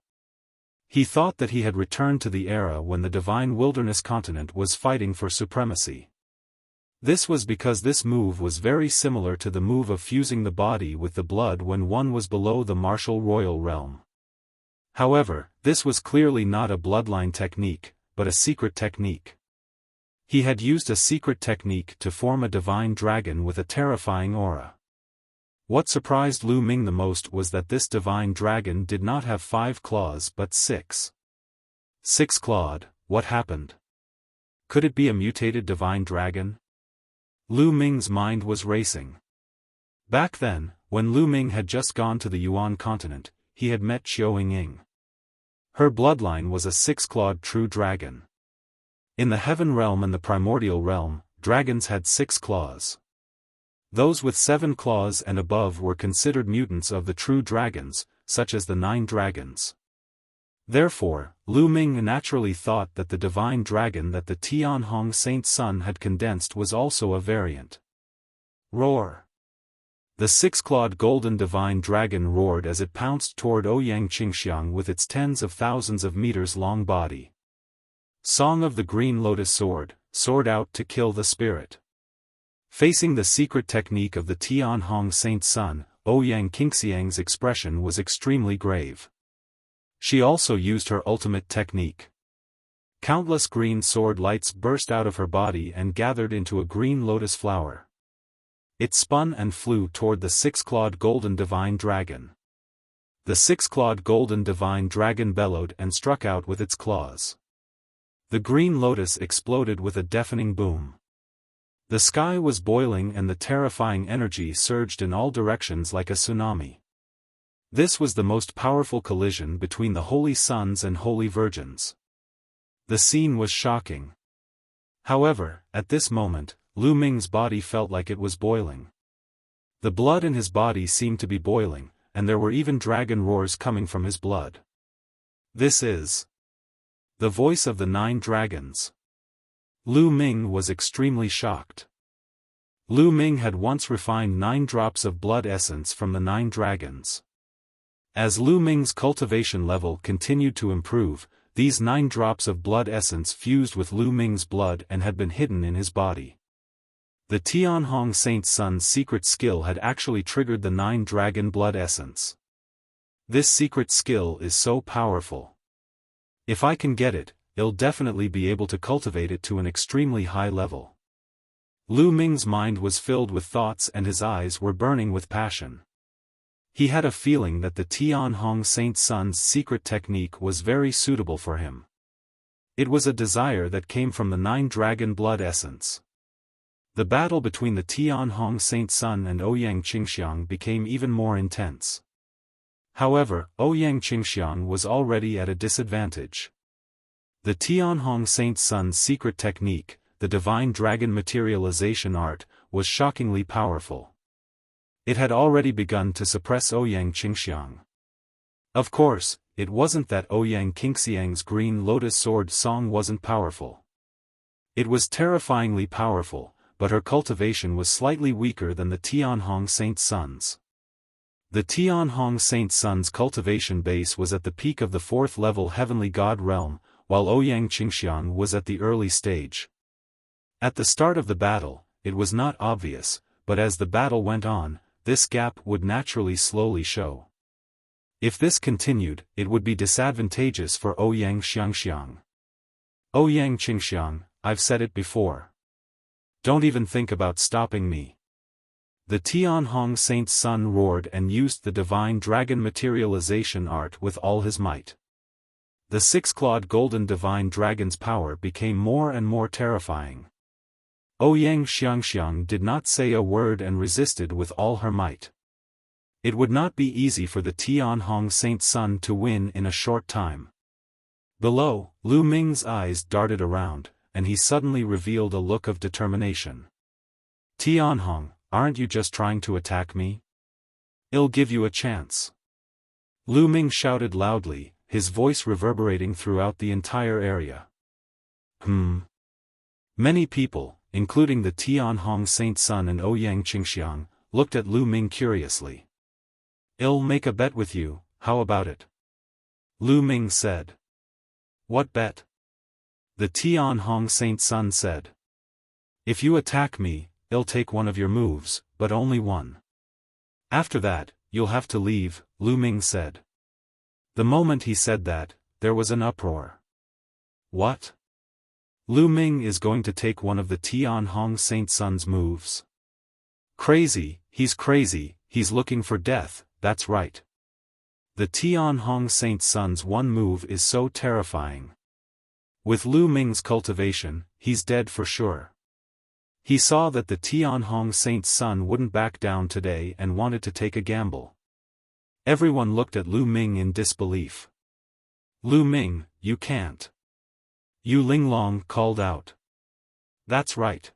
He thought that he had returned to the era when the divine wilderness continent was fighting for supremacy. This was because this move was very similar to the move of fusing the body with the blood when one was below the martial royal realm. However, this was clearly not a bloodline technique, but a secret technique. He had used a secret technique to form a divine dragon with a terrifying aura. What surprised Lu Ming the most was that this divine dragon did not have 5 claws but 6. 6-clawed, what happened? Could it be a mutated divine dragon? Lu Ming's mind was racing. Back then, when Lu Ming had just gone to the Yuan continent, he had met Xiao Ying. Her bloodline was a 6-clawed true dragon. In the heaven realm and the primordial realm, dragons had 6 claws. Those with 7 claws and above were considered mutants of the true dragons, such as the 9 dragons. Therefore, Lu Ming naturally thought that the divine dragon that the Tianhong Saint Sun had condensed was also a variant. Roar! The 6-clawed golden divine dragon roared as it pounced toward Ouyang Qingxiang with its tens of thousands of meters long body. Song of the Green Lotus Sword, sword out to kill the spirit. Facing the secret technique of the Tianhong Saint Sun, Ouyang Qingxiang's expression was extremely grave. She also used her ultimate technique. Countless green sword lights burst out of her body and gathered into a green lotus flower. It spun and flew toward the 6-clawed golden divine dragon. The 6-clawed golden divine dragon bellowed and struck out with its claws. The green lotus exploded with a deafening boom. The sky was boiling and the terrifying energy surged in all directions like a tsunami. This was the most powerful collision between the holy sons and holy virgins. The scene was shocking. However, at this moment, Lu Ming's body felt like it was boiling. The blood in his body seemed to be boiling, and there were even dragon roars coming from his blood. This is the voice of the 9 dragons. Lu Ming was extremely shocked. Lu Ming had once refined 9 drops of blood essence from the 9 dragons. As Lu Ming's cultivation level continued to improve, these 9 drops of blood essence fused with Lu Ming's blood and had been hidden in his body. The Tianhong Saint Sun's secret skill had actually triggered the 9 dragon blood essence. This secret skill is so powerful. If I can get it, I'll definitely be able to cultivate it to an extremely high level. Lu Ming's mind was filled with thoughts and his eyes were burning with passion. He had a feeling that the Tianhong Saint Sun's secret technique was very suitable for him. It was a desire that came from the 9 dragon blood essence. The battle between the Tianhong Saint Sun and Ouyang Qingxiang became even more intense. However, Ouyang Qingxiang was already at a disadvantage. The Tianhong Saint Sun's secret technique, the divine dragon materialization art, was shockingly powerful. It had already begun to suppress Ouyang Qingxiang. Of course, it wasn't that Ouyang Qingxiang's green lotus sword song wasn't powerful. It was terrifyingly powerful, but her cultivation was slightly weaker than the Tianhong Saint Sun's. The Tianhong Saint Sun's cultivation base was at the peak of the 4th level heavenly god realm, while Ouyang Qingxiang was at the early stage. At the start of the battle, it was not obvious, but as the battle went on, this gap would naturally slowly show. If this continued, it would be disadvantageous for Ouyang Xiangxiang. Ouyang Qingxiang, I've said it before. Don't even think about stopping me. The Tianhong Saint Sun roared and used the divine dragon materialization art with all his might. The six-clawed golden divine dragon's power became more and more terrifying. Ouyang Xiangxiang did not say a word and resisted with all her might. It would not be easy for the Tianhong Saint Sun to win in a short time. Below, Lu Ming's eyes darted around, and he suddenly revealed a look of determination. Tianhong, aren't you just trying to attack me? I'll give you a chance. Lu Ming shouted loudly, his voice reverberating throughout the entire area. Many people, including the Tianhong Saint Sun and Ouyang Qingxiang, looked at Lu Ming curiously. I'll make a bet with you, how about it? Lu Ming said. What bet? The Tianhong Saint Sun said. If you attack me, I'll take one of your moves, but only one. After that, you'll have to leave, Lu Ming said. The moment he said that, there was an uproar. What? Lu Ming is going to take one of the Tianhong Saint Sun's moves. Crazy, he's looking for death, that's right. The Tianhong Saint Sun's one move is so terrifying. With Lu Ming's cultivation, he's dead for sure. He saw that the Tianhong Saint Sun wouldn't back down today and wanted to take a gamble. Everyone looked at Lu Ming in disbelief. Lu Ming, you can't. Yu Linglong called out. That's right.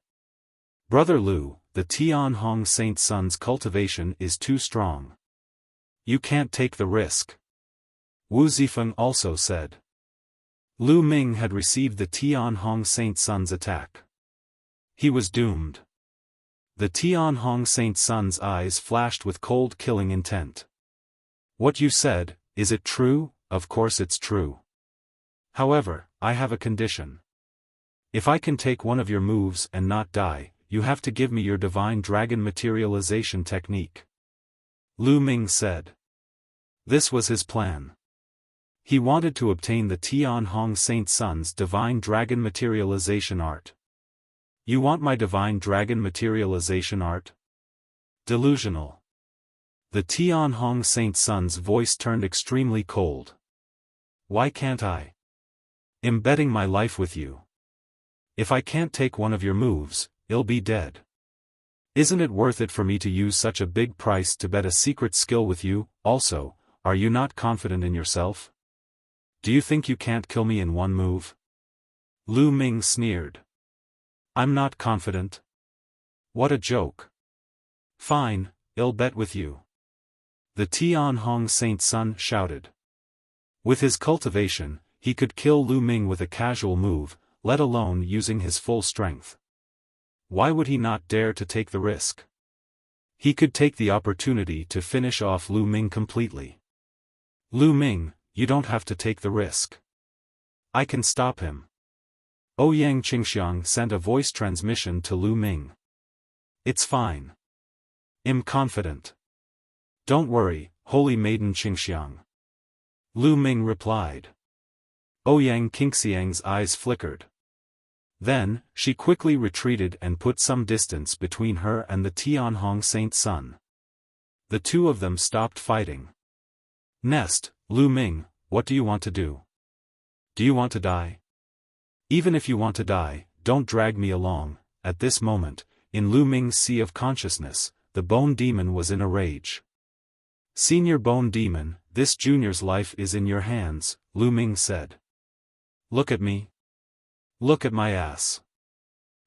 Brother Lu, the Tianhong Saint Sun's cultivation is too strong. You can't take the risk. Wu Zifeng also said. Lu Ming had received the Tianhong Saint Sun's attack. He was doomed. The Tianhong Saint Sun's eyes flashed with cold killing intent. What you said, is it true? Of course it's true. However, I have a condition. If I can take one of your moves and not die, you have to give me your divine dragon materialization technique. Lu Ming said. This was his plan. He wanted to obtain the Tianhong Saint Sun's divine dragon materialization art. You want my divine dragon materialization art? Delusional. The Tianhong Saint Sun's voice turned extremely cold. Why can't I? I'm betting my life with you. If I can't take one of your moves, I'll be dead. Isn't it worth it for me to use such a big price to bet a secret skill with you? Also, are you not confident in yourself? Do you think you can't kill me in one move? Lu Ming sneered. I'm not confident. What a joke. Fine, I'll bet with you. The Tianhong Saint Sun shouted. With his cultivation, he could kill Lu Ming with a casual move, let alone using his full strength. Why would he not dare to take the risk? He could take the opportunity to finish off Lu Ming completely. Lu Ming, you don't have to take the risk. I can stop him. Ouyang Qingxiang sent a voice transmission to Lu Ming. It's fine. I'm confident. Don't worry, holy maiden Qingxiang. Lu Ming replied. Ouyang Qingxiang's eyes flickered. Then, she quickly retreated and put some distance between her and the Tianhong Saint Sun. The two of them stopped fighting. Next, Lu Ming, what do you want to do? Do you want to die? Even if you want to die, don't drag me along. At this moment, in Lu Ming's sea of consciousness, the Bone Demon was in a rage. Senior Bone Demon, this junior's life is in your hands, Lu Ming said. Look at me. Look at my ass.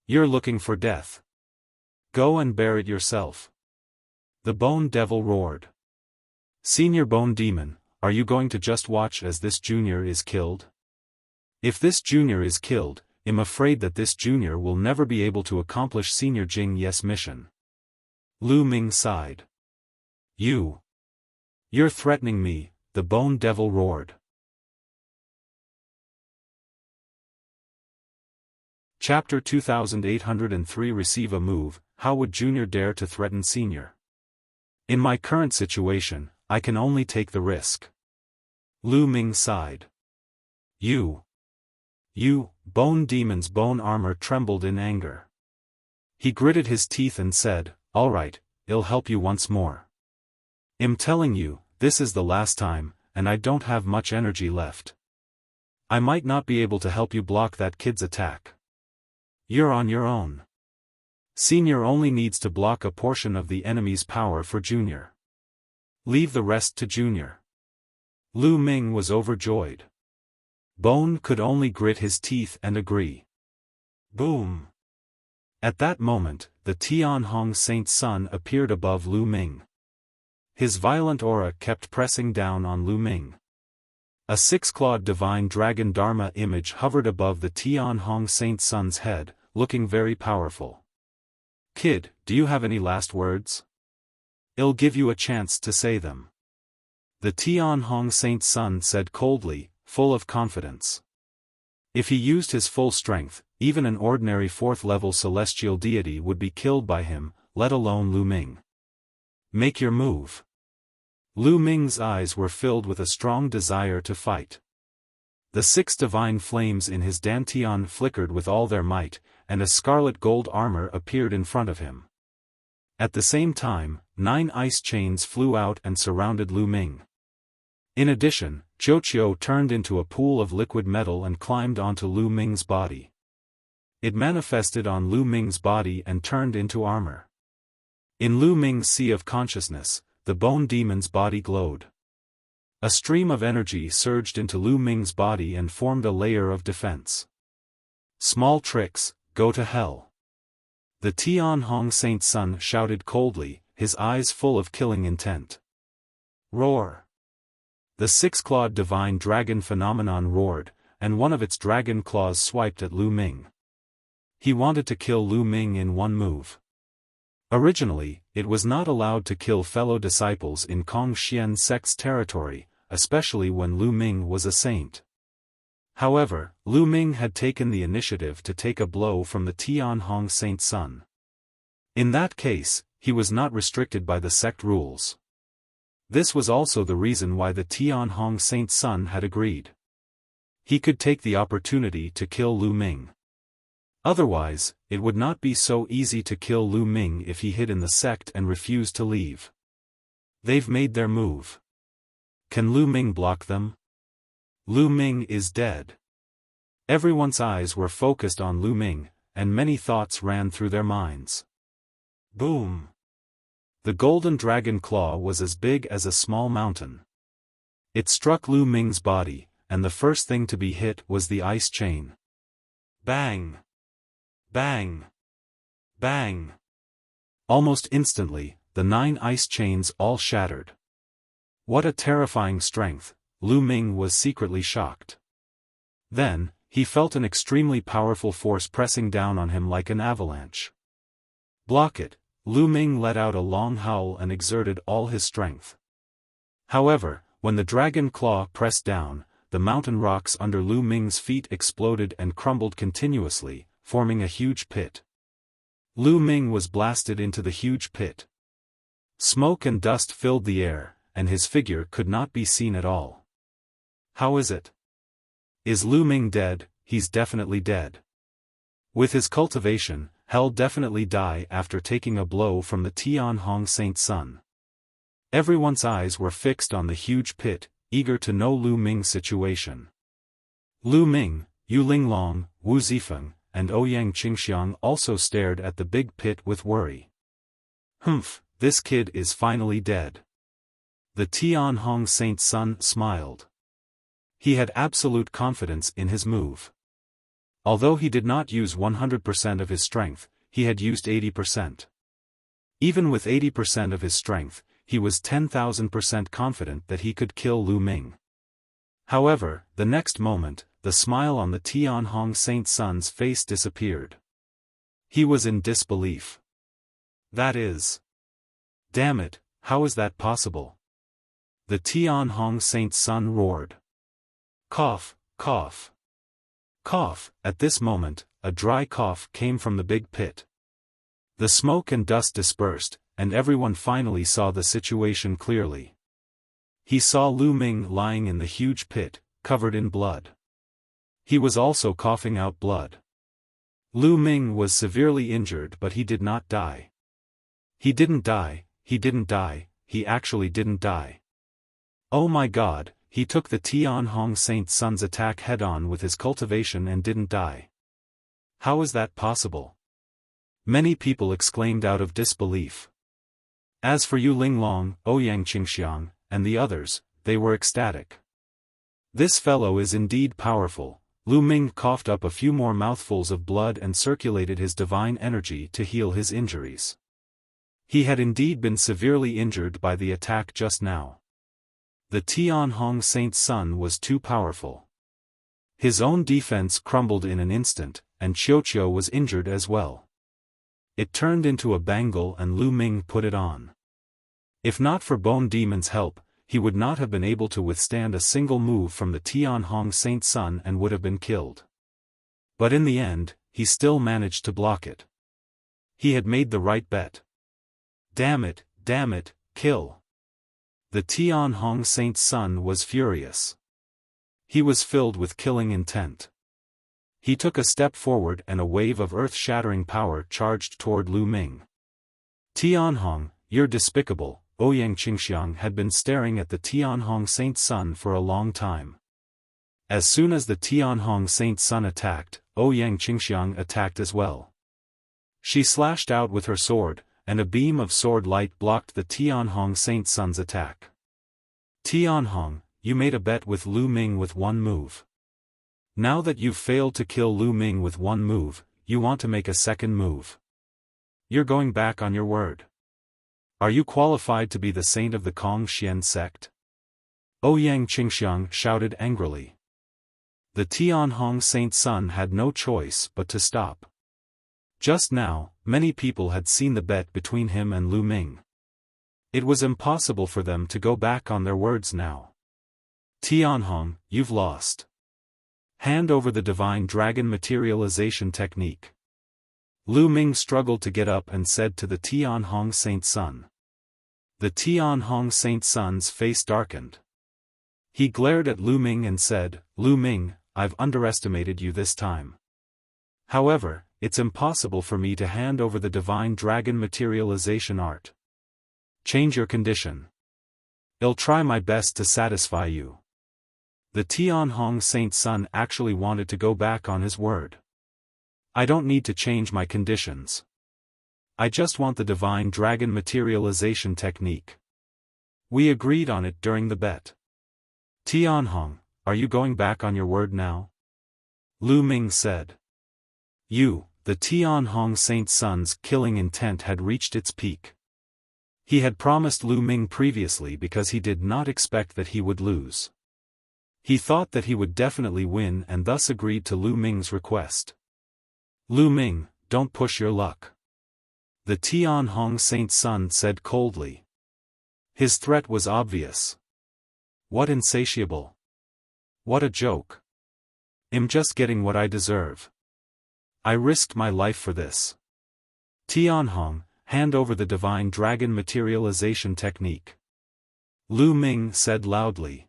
You're looking for death. Go and bear it yourself. The Bone Devil roared. Senior Bone Demon, are you going to just watch as this junior is killed? If this junior is killed, I'm afraid that this junior will never be able to accomplish Senior Jing Ye's mission. Lu Ming sighed. You're threatening me, the Bone Devil roared. Chapter 2803 Receive a move, how would Junior dare to threaten Senior? In my current situation, I can only take the risk. Lu Ming sighed. You, Bone Demon's bone armor trembled in anger. He gritted his teeth and said, all right, I'll help you once more. I'm telling you, this is the last time, and I don't have much energy left. I might not be able to help you block that kid's attack. You're on your own. Senior only needs to block a portion of the enemy's power for Junior. Leave the rest to Junior. Lu Ming was overjoyed. Bone could only grit his teeth and agree. Boom! At that moment, the Tianhong Saint Sun appeared above Lu Ming. His violent aura kept pressing down on Lu Ming. A six-clawed divine dragon Dharma image hovered above the Tianhong Saint Sun's head, looking very powerful. Kid, do you have any last words? I'll give you a chance to say them. The Tianhong Saint Sun said coldly, full of confidence. If he used his full strength, even an ordinary fourth-level celestial deity would be killed by him, let alone Lu Ming. Make your move. Lu Ming's eyes were filled with a strong desire to fight. The six divine flames in his dantian flickered with all their might, and a scarlet gold armor appeared in front of him. At the same time, 9 ice chains flew out and surrounded Lu Ming. In addition, Jiuqiu turned into a pool of liquid metal and climbed onto Lu Ming's body. It manifested on Lu Ming's body and turned into armor. In Lu Ming's sea of consciousness, the bone demon's body glowed. A stream of energy surged into Lu Ming's body and formed a layer of defense. Small tricks, go to hell. The Tianhong Saint Sun shouted coldly, his eyes full of killing intent. Roar! The six-clawed divine dragon phenomenon roared, and one of its dragon claws swiped at Lu Ming. He wanted to kill Lu Ming in one move. Originally, it was not allowed to kill fellow disciples in Kongxian sect's territory, especially when Lu Ming was a saint. However, Lu Ming had taken the initiative to take a blow from the Tianhong Saint Sun. In that case, he was not restricted by the sect rules. This was also the reason why the Tianhong Saint Sun had agreed. He could take the opportunity to kill Lu Ming. Otherwise, it would not be so easy to kill Lu Ming if he hid in the sect and refused to leave. They've made their move. Can Lu Ming block them? Lu Ming is dead. Everyone's eyes were focused on Lu Ming, and many thoughts ran through their minds. Boom! The golden dragon claw was as big as a small mountain. It struck Lu Ming's body, and the first thing to be hit was the ice chain. Bang! Bang! Bang! Almost instantly, the 9 ice chains all shattered. What a terrifying strength, Lu Ming was secretly shocked. Then, he felt an extremely powerful force pressing down on him like an avalanche. Block it! Lu Ming let out a long howl and exerted all his strength. However, when the dragon claw pressed down, the mountain rocks under Lu Ming's feet exploded and crumbled continuously, forming a huge pit. Lu Ming was blasted into the huge pit. Smoke and dust filled the air, and his figure could not be seen at all. How is it? Is Lu Ming dead? He's definitely dead. With his cultivation, he'll definitely die after taking a blow from the Tianhong Saint Sun. Everyone's eyes were fixed on the huge pit, eager to know Lu Ming's situation. Lu Ming, Yu Linglong, Wu Zifeng, and Ouyang Qingxiang also stared at the big pit with worry. Humph, this kid is finally dead. The Tianhong Saint Sun smiled. He had absolute confidence in his move. Although he did not use 100% of his strength, he had used 80%. Even with 80% of his strength, he was 10,000% confident that he could kill Lu Ming. However, the next moment, the smile on the Tianhong Saint Sun's face disappeared. He was in disbelief. That is. Damn it, how is that possible? The Tianhong Saint Sun roared. Cough, cough. Cough. At this moment, a dry cough came from the big pit. The smoke and dust dispersed, and everyone finally saw the situation clearly. He saw Lu Ming lying in the huge pit, covered in blood. He was also coughing out blood. Lu Ming was severely injured, but he did not die. He didn't die, he didn't die, he actually didn't die. Oh my God, he took the Tianhong Saint Sun's attack head-on with his cultivation and didn't die. How is that possible? Many people exclaimed out of disbelief. As for Yu Linglong, Ouyang Qingxiang, and the others, they were ecstatic. This fellow is indeed powerful. Lu Ming coughed up a few more mouthfuls of blood and circulated his divine energy to heal his injuries. He had indeed been severely injured by the attack just now. The Tianhong Saint Sun was too powerful. His own defense crumbled in an instant, and Qiuqiu was injured as well. It turned into a bangle and Lu Ming put it on. If not for Bone Demon's help, he would not have been able to withstand a single move from the Tianhong Saint Sun and would have been killed. But in the end, he still managed to block it. He had made the right bet. Damn it, kill. The Tianhong Saint Sun was furious. He was filled with killing intent. He took a step forward and a wave of earth-shattering power charged toward Lu Ming. Tianhong, you're despicable. Ouyang Qingxiang had been staring at the Tianhong Saint Sun for a long time. As soon as the Tianhong Saint Sun attacked, Ouyang Qingxiang attacked as well. She slashed out with her sword, and a beam of sword light blocked the Tianhong Saint Sun's attack. Tianhong, you made a bet with Lu Ming with one move. Now that you've failed to kill Lu Ming with one move, you want to make a second move. You're going back on your word. Are you qualified to be the saint of the Kong-Xian sect? Ouyang Qingxiang shouted angrily. The Tianhong Saint Sun had no choice but to stop. Just now, many people had seen the bet between him and Lu Ming. It was impossible for them to go back on their words now. Tianhong, you've lost. Hand over the divine dragon materialization technique. Lu Ming struggled to get up and said to the Tianhong Saint Sun. The Tianhong Saint Sun's face darkened. He glared at Lu Ming and said, Lu Ming, I've underestimated you this time. However, it's impossible for me to hand over the divine dragon materialization art. Change your condition. I'll try my best to satisfy you. The Tianhong Saint Sun actually wanted to go back on his word. I don't need to change my conditions. I just want the divine dragon materialization technique. We agreed on it during the bet. Tianhong, are you going back on your word now? Lu Ming said. The Tianhong Saint Sun's killing intent had reached its peak. He had promised Lu Ming previously because he did not expect that he would lose. He thought that he would definitely win and thus agreed to Lu Ming's request. Lu Ming, don't push your luck. The Tianhong Saint Sun said coldly. His threat was obvious. What insatiable. What a joke. I'm just getting what I deserve. I risked my life for this. Tianhong, hand over the divine dragon materialization technique. Lu Ming said loudly.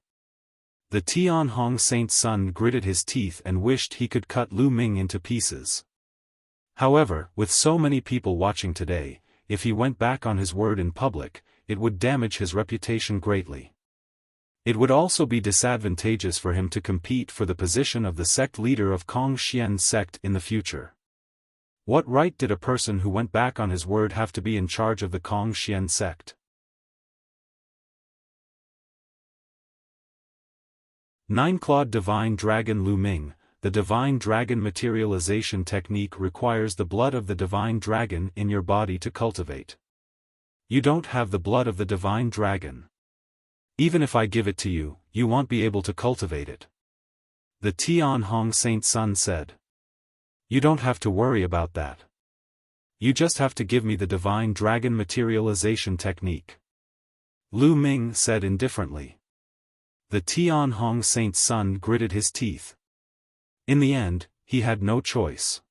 The Tianhong Saint Sun gritted his teeth and wished he could cut Lu Ming into pieces. However, with so many people watching today, if he went back on his word in public, it would damage his reputation greatly. It would also be disadvantageous for him to compete for the position of the sect leader of Kong-Xian sect in the future. What right did a person who went back on his word have to be in charge of the Kong-Xian sect? Nine-clawed divine dragon Lu Ming. The divine dragon materialization technique requires the blood of the divine dragon in your body to cultivate. You don't have the blood of the divine dragon. Even if I give it to you, you won't be able to cultivate it. The Tianhong Saint Sun said. You don't have to worry about that. You just have to give me the divine dragon materialization technique. Lu Ming said indifferently. The Tianhong Saint Sun gritted his teeth. In the end, he had no choice.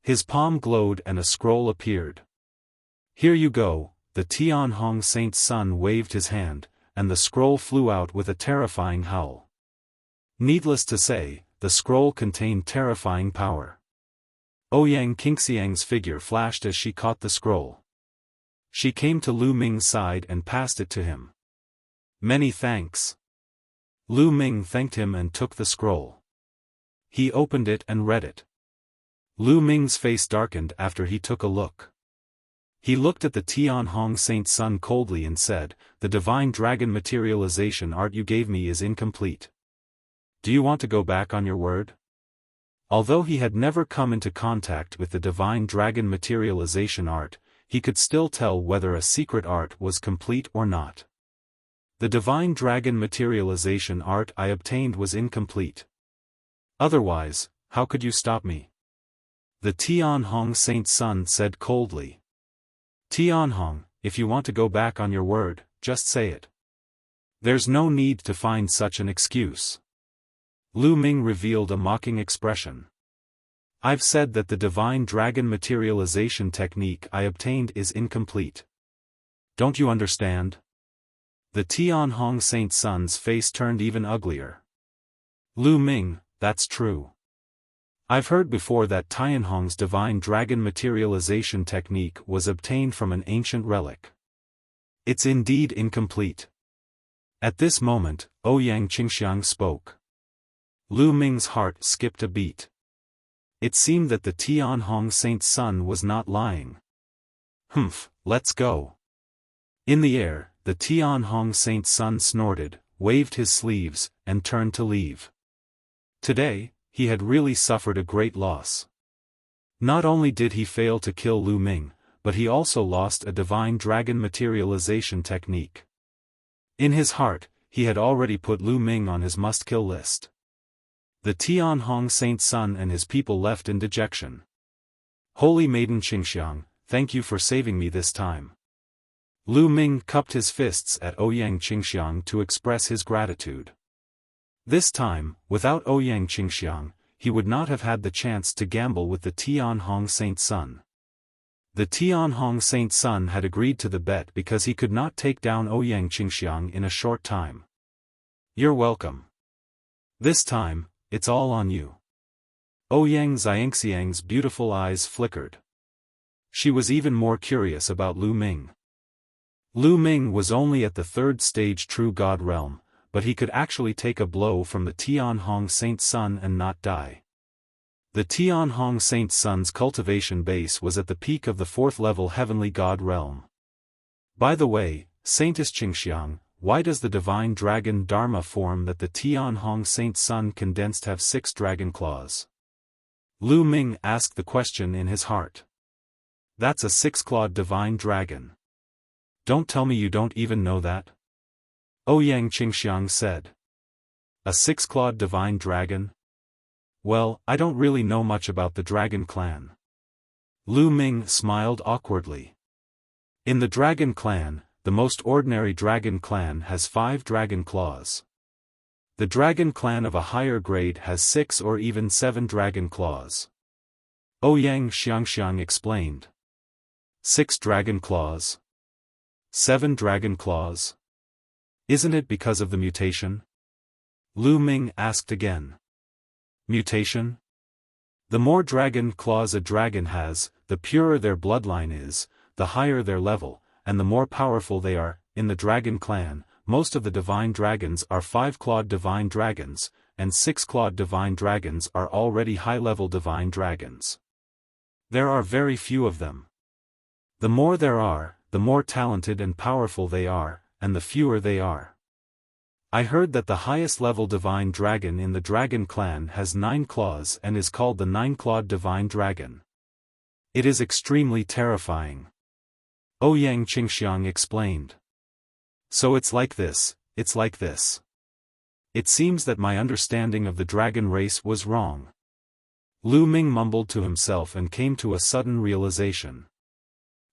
His palm glowed and a scroll appeared. Here you go, the Tianhong Saint Sun waved his hand, and the scroll flew out with a terrifying howl. Needless to say, the scroll contained terrifying power. Ouyang Qingxiang's figure flashed as she caught the scroll. She came to Lu Ming's side and passed it to him. Many thanks. Lu Ming thanked him and took the scroll. He opened it and read it. Lu Ming's face darkened after he took a look. He looked at the Tianhong Saint Sun coldly and said, "The divine dragon materialization art you gave me is incomplete. Do you want to go back on your word?" Although he had never come into contact with the divine dragon materialization art, he could still tell whether a secret art was complete or not. The divine dragon materialization art I obtained was incomplete. Otherwise, how could you stop me? The Tianhong Saint Sun said coldly. Tianhong, if you want to go back on your word, just say it. There's no need to find such an excuse. Lu Ming revealed a mocking expression. I've said that the divine dragon materialization technique I obtained is incomplete. Don't you understand? The Tianhong Saint Sun's face turned even uglier. Lu Ming, that's true. I've heard before that Tianhong's divine dragon materialization technique was obtained from an ancient relic. It's indeed incomplete. At this moment, Ouyang Qingxiang spoke. Lu Ming's heart skipped a beat. It seemed that the Tianhong Saint Sun was not lying. Humph, let's go. In the air, the Tianhong Saint Sun snorted, waved his sleeves, and turned to leave. Today, he had really suffered a great loss. Not only did he fail to kill Lu Ming, but he also lost a divine dragon materialization technique. In his heart, he had already put Lu Ming on his must-kill list. The Tianhong Saint Sun and his people left in dejection. Holy Maiden Qingxiang, thank you for saving me this time. Lu Ming cupped his fists at Ouyang Qingxiang to express his gratitude. This time, without Ouyang Qingxiang, he would not have had the chance to gamble with the Tianhong Saint Sun. The Tianhong Saint Sun had agreed to the bet because he could not take down Ouyang Qingxiang in a short time. You're welcome. This time, it's all on you. Ouyang Xiangxiang's beautiful eyes flickered. She was even more curious about Lu Ming. Lu Ming was only at the third stage True God realm, but he could actually take a blow from the Tianhong Saint Sun and not die. The Tianhong Saint Sun's cultivation base was at the peak of the 4th level Heavenly God realm. By the way, Saintess Qingxiang, why does the divine dragon Dharma form that the Tianhong Saint Sun condensed have 6 dragon claws? Lu Ming asked the question in his heart. That's a 6-clawed divine dragon. Don't tell me you don't even know that? Ouyang Qingxiang said. A 6-clawed divine dragon? Well, I don't really know much about the dragon clan. Lu Ming smiled awkwardly. In the dragon clan, the most ordinary dragon clan has 5 dragon claws. The dragon clan of a higher grade has 6 or even 7 dragon claws. Ouyang Xiangxiang explained. 6 dragon claws? 7 dragon claws? Isn't it because of the mutation? Lu Ming asked again. Mutation? The more dragon claws a dragon has, the purer their bloodline is, the higher their level, and the more powerful they are. In the dragon clan, most of the divine dragons are 5-clawed divine dragons, and 6-clawed divine dragons are already high-level divine dragons. There are very few of them. The more there are, the more talented and powerful they are, and the fewer they are. I heard that the highest level divine dragon in the dragon clan has 9 claws and is called the 9-clawed divine dragon. It is extremely terrifying. Ouyang Qingxiang explained. So it's like this, it's like this. It seems that my understanding of the dragon race was wrong. Lu Ming mumbled to himself and came to a sudden realization.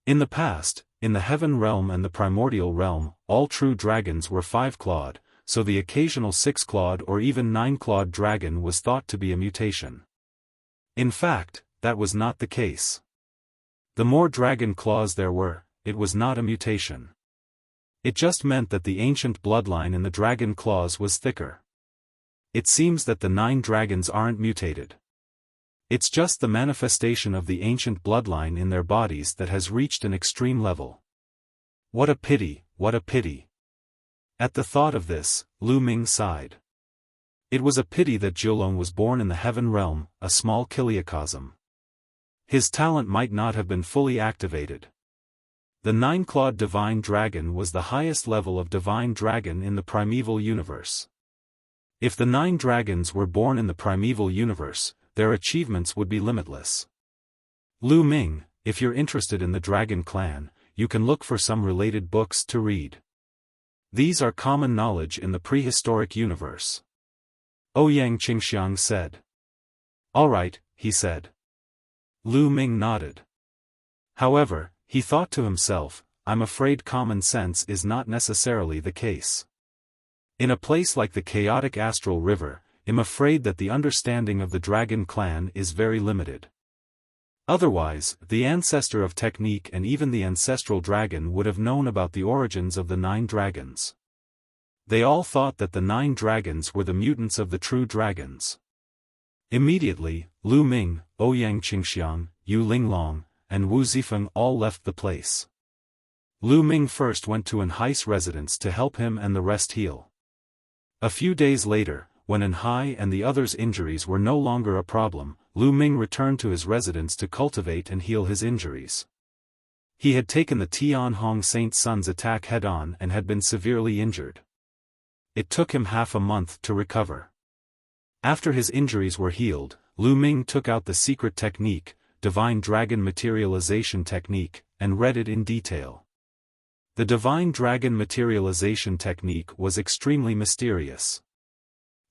In the past, in the heaven realm and the primordial realm, all true dragons were 5-clawed, so the occasional 6-clawed or even 9-clawed dragon was thought to be a mutation. In fact, that was not the case. The more dragon claws there were, it was not a mutation. It just meant that the ancient bloodline in the dragon claws was thicker. It seems that the 9 dragons aren't mutated. It's just the manifestation of the ancient bloodline in their bodies that has reached an extreme level. What a pity, what a pity. At the thought of this, Lu Ming sighed. It was a pity that Jiulong was born in the heaven realm, a small kiliacosm. His talent might not have been fully activated. The nine-clawed divine dragon was the highest level of divine dragon in the primeval universe. If the 9 dragons were born in the primeval universe, their achievements would be limitless. Lu Ming, if you're interested in the dragon clan, you can look for some related books to read. These are common knowledge in the prehistoric universe. Ouyang Qingxiang said. All right, he said. Lu Ming nodded. However, he thought to himself, I'm afraid common sense is not necessarily the case. In a place like the chaotic astral river, I'm afraid that the understanding of the dragon clan is very limited. Otherwise, the ancestor of technique and even the ancestral dragon would have known about the origins of the 9 dragons. They all thought that the 9 dragons were the mutants of the true dragons. Immediately, Lu Ming, Ouyang Qingxiang, Yu Linglong, and Wu Zifeng all left the place. Lu Ming first went to Enhai's residence to help him and the rest heal. A few days later, when Enhai and the others' injuries were no longer a problem, Lu Ming returned to his residence to cultivate and heal his injuries. He had taken the Tianhong Saint Sun's attack head-on and had been severely injured. It took him half a month to recover. After his injuries were healed, Lu Ming took out the secret technique, Divine Dragon Materialization Technique, and read it in detail. The Divine Dragon Materialization Technique was extremely mysterious.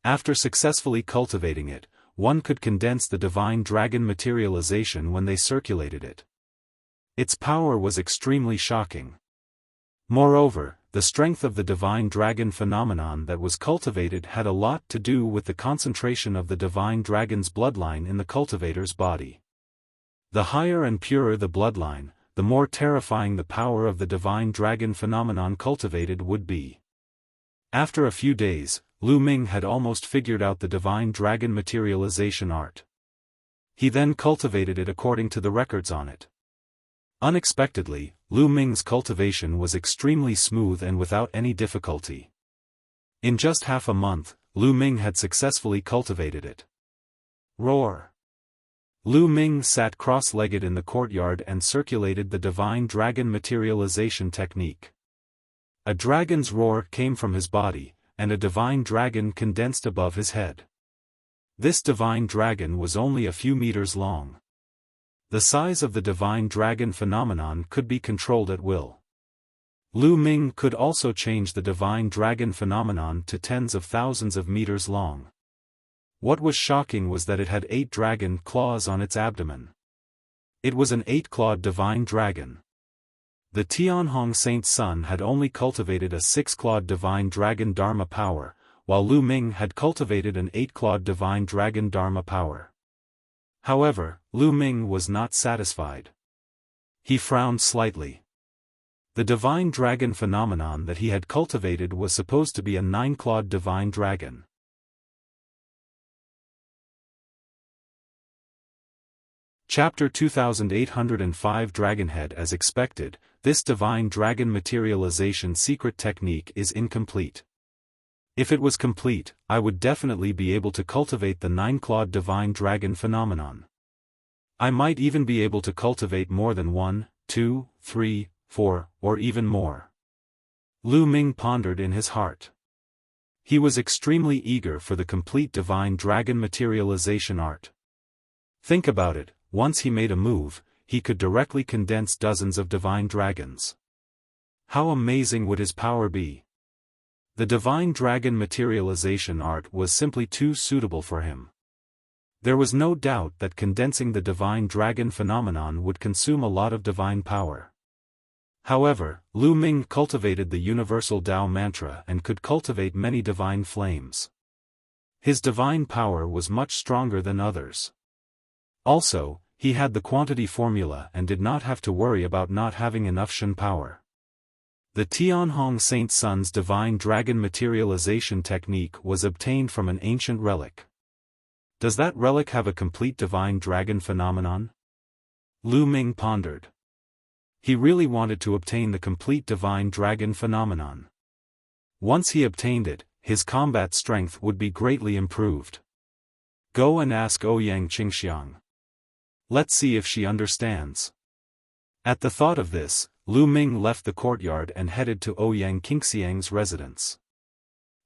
After successfully cultivating it, one could condense the Divine Dragon Materialization when they circulated it. Its power was extremely shocking. Moreover, the strength of the Divine Dragon phenomenon that was cultivated had a lot to do with the concentration of the Divine Dragon's bloodline in the cultivator's body. The higher and purer the bloodline, the more terrifying the power of the Divine Dragon phenomenon cultivated would be. After a few days, Lu Ming had almost figured out the Divine Dragon Materialization art. He then cultivated it according to the records on it. Unexpectedly, Lu Ming's cultivation was extremely smooth and without any difficulty. In just half a month, Lu Ming had successfully cultivated it. Roar! Lu Ming sat cross-legged in the courtyard and circulated the Divine Dragon Materialization Technique. A dragon's roar came from his body, and a divine dragon condensed above his head. This divine dragon was only a few meters long. The size of the divine dragon phenomenon could be controlled at will. Lu Ming could also change the divine dragon phenomenon to tens of thousands of meters long. What was shocking was that it had 8 dragon claws on its abdomen. It was an 8-clawed divine dragon. The Tianhong Saint Sun had only cultivated a 6-clawed divine dragon Dharma power, while Lu Ming had cultivated an 8-clawed divine dragon Dharma power. However, Lu Ming was not satisfied. He frowned slightly. The divine dragon phenomenon that he had cultivated was supposed to be a 9-clawed divine dragon. Chapter 2805 Dragonhead. As expected, this divine dragon materialization secret technique is incomplete. If it was complete, I would definitely be able to cultivate the 9-clawed divine dragon phenomenon. I might even be able to cultivate more than 1, 2, 3, 4, or even more. Lu Ming pondered in his heart. He was extremely eager for the complete divine dragon materialization art. Think about it, once he made a move, he could directly condense dozens of divine dragons. How amazing would his power be? The divine dragon materialization art was simply too suitable for him. There was no doubt that condensing the divine dragon phenomenon would consume a lot of divine power. However, Lu Ming cultivated the universal Tao mantra and could cultivate many divine flames. His divine power was much stronger than others. Also, he had the quantity formula and did not have to worry about not having enough Shen power. The Tianhong Saint Sun's divine dragon materialization technique was obtained from an ancient relic. Does that relic have a complete divine dragon phenomenon? Lu Ming pondered. He really wanted to obtain the complete divine dragon phenomenon. Once he obtained it, his combat strength would be greatly improved. Go and ask Ouyang Qingxiang. Let's see if she understands. At the thought of this, Lu Ming left the courtyard and headed to Ouyang Qingxiang's residence.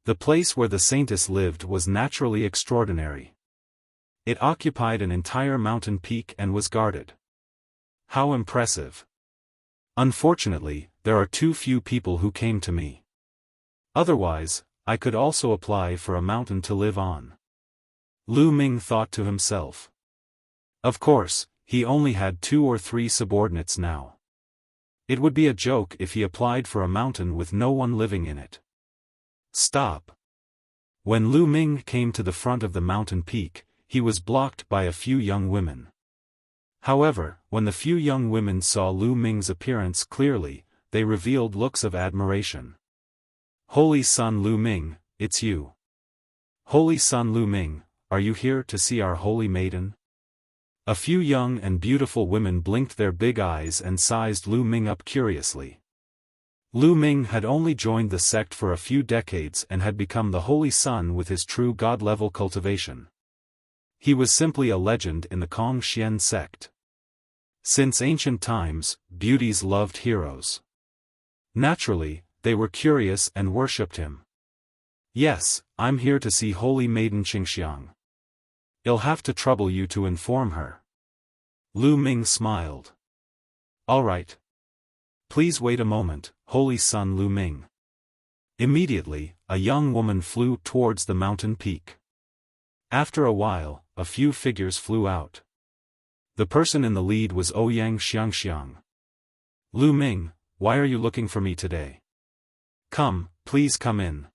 The place where the saintess lived was naturally extraordinary. It occupied an entire mountain peak and was guarded. How impressive. Unfortunately, there are too few people who came to me. Otherwise, I could also apply for a mountain to live on. Lu Ming thought to himself. Of course, he only had 2 or 3 subordinates now. It would be a joke if he applied for a mountain with no one living in it. Stop. When Lu Ming came to the front of the mountain peak, he was blocked by a few young women. However, when the few young women saw Lu Ming's appearance clearly, they revealed looks of admiration. Holy Son Lu Ming, it's you. Holy Son Lu Ming, are you here to see our holy maiden? A few young and beautiful women blinked their big eyes and sized Lu Ming up curiously. Lu Ming had only joined the sect for a few decades and had become the Holy Son with his true God-level cultivation. He was simply a legend in the Kongxian sect. Since ancient times, beauties loved heroes. Naturally, they were curious and worshipped him. Yes, I'm here to see Holy Maiden Qingxiang. I'll have to trouble you to inform her. Lu Ming smiled. All right. Please wait a moment, Holy Son Lu Ming. Immediately, a young woman flew towards the mountain peak. After a while, a few figures flew out. The person in the lead was Ouyang Xiangxiang. Lu Ming, why are you looking for me today? Come, please come in.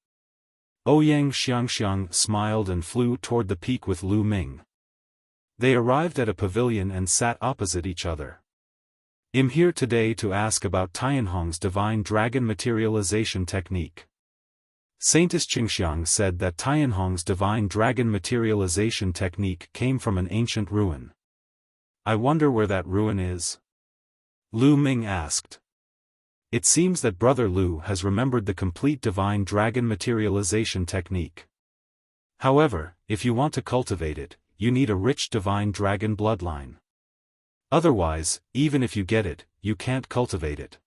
Ouyang Xiangxiang smiled and flew toward the peak with Lu Ming. They arrived at a pavilion and sat opposite each other. I'm here today to ask about Tianhong's divine dragon materialization technique. Saintess Qingxiang said that Tianhong's divine dragon materialization technique came from an ancient ruin. I wonder where that ruin is? Lu Ming asked. It seems that Brother Lu has remembered the complete divine dragon materialization technique. However, if you want to cultivate it, you need a rich divine dragon bloodline. Otherwise, even if you get it, you can't cultivate it.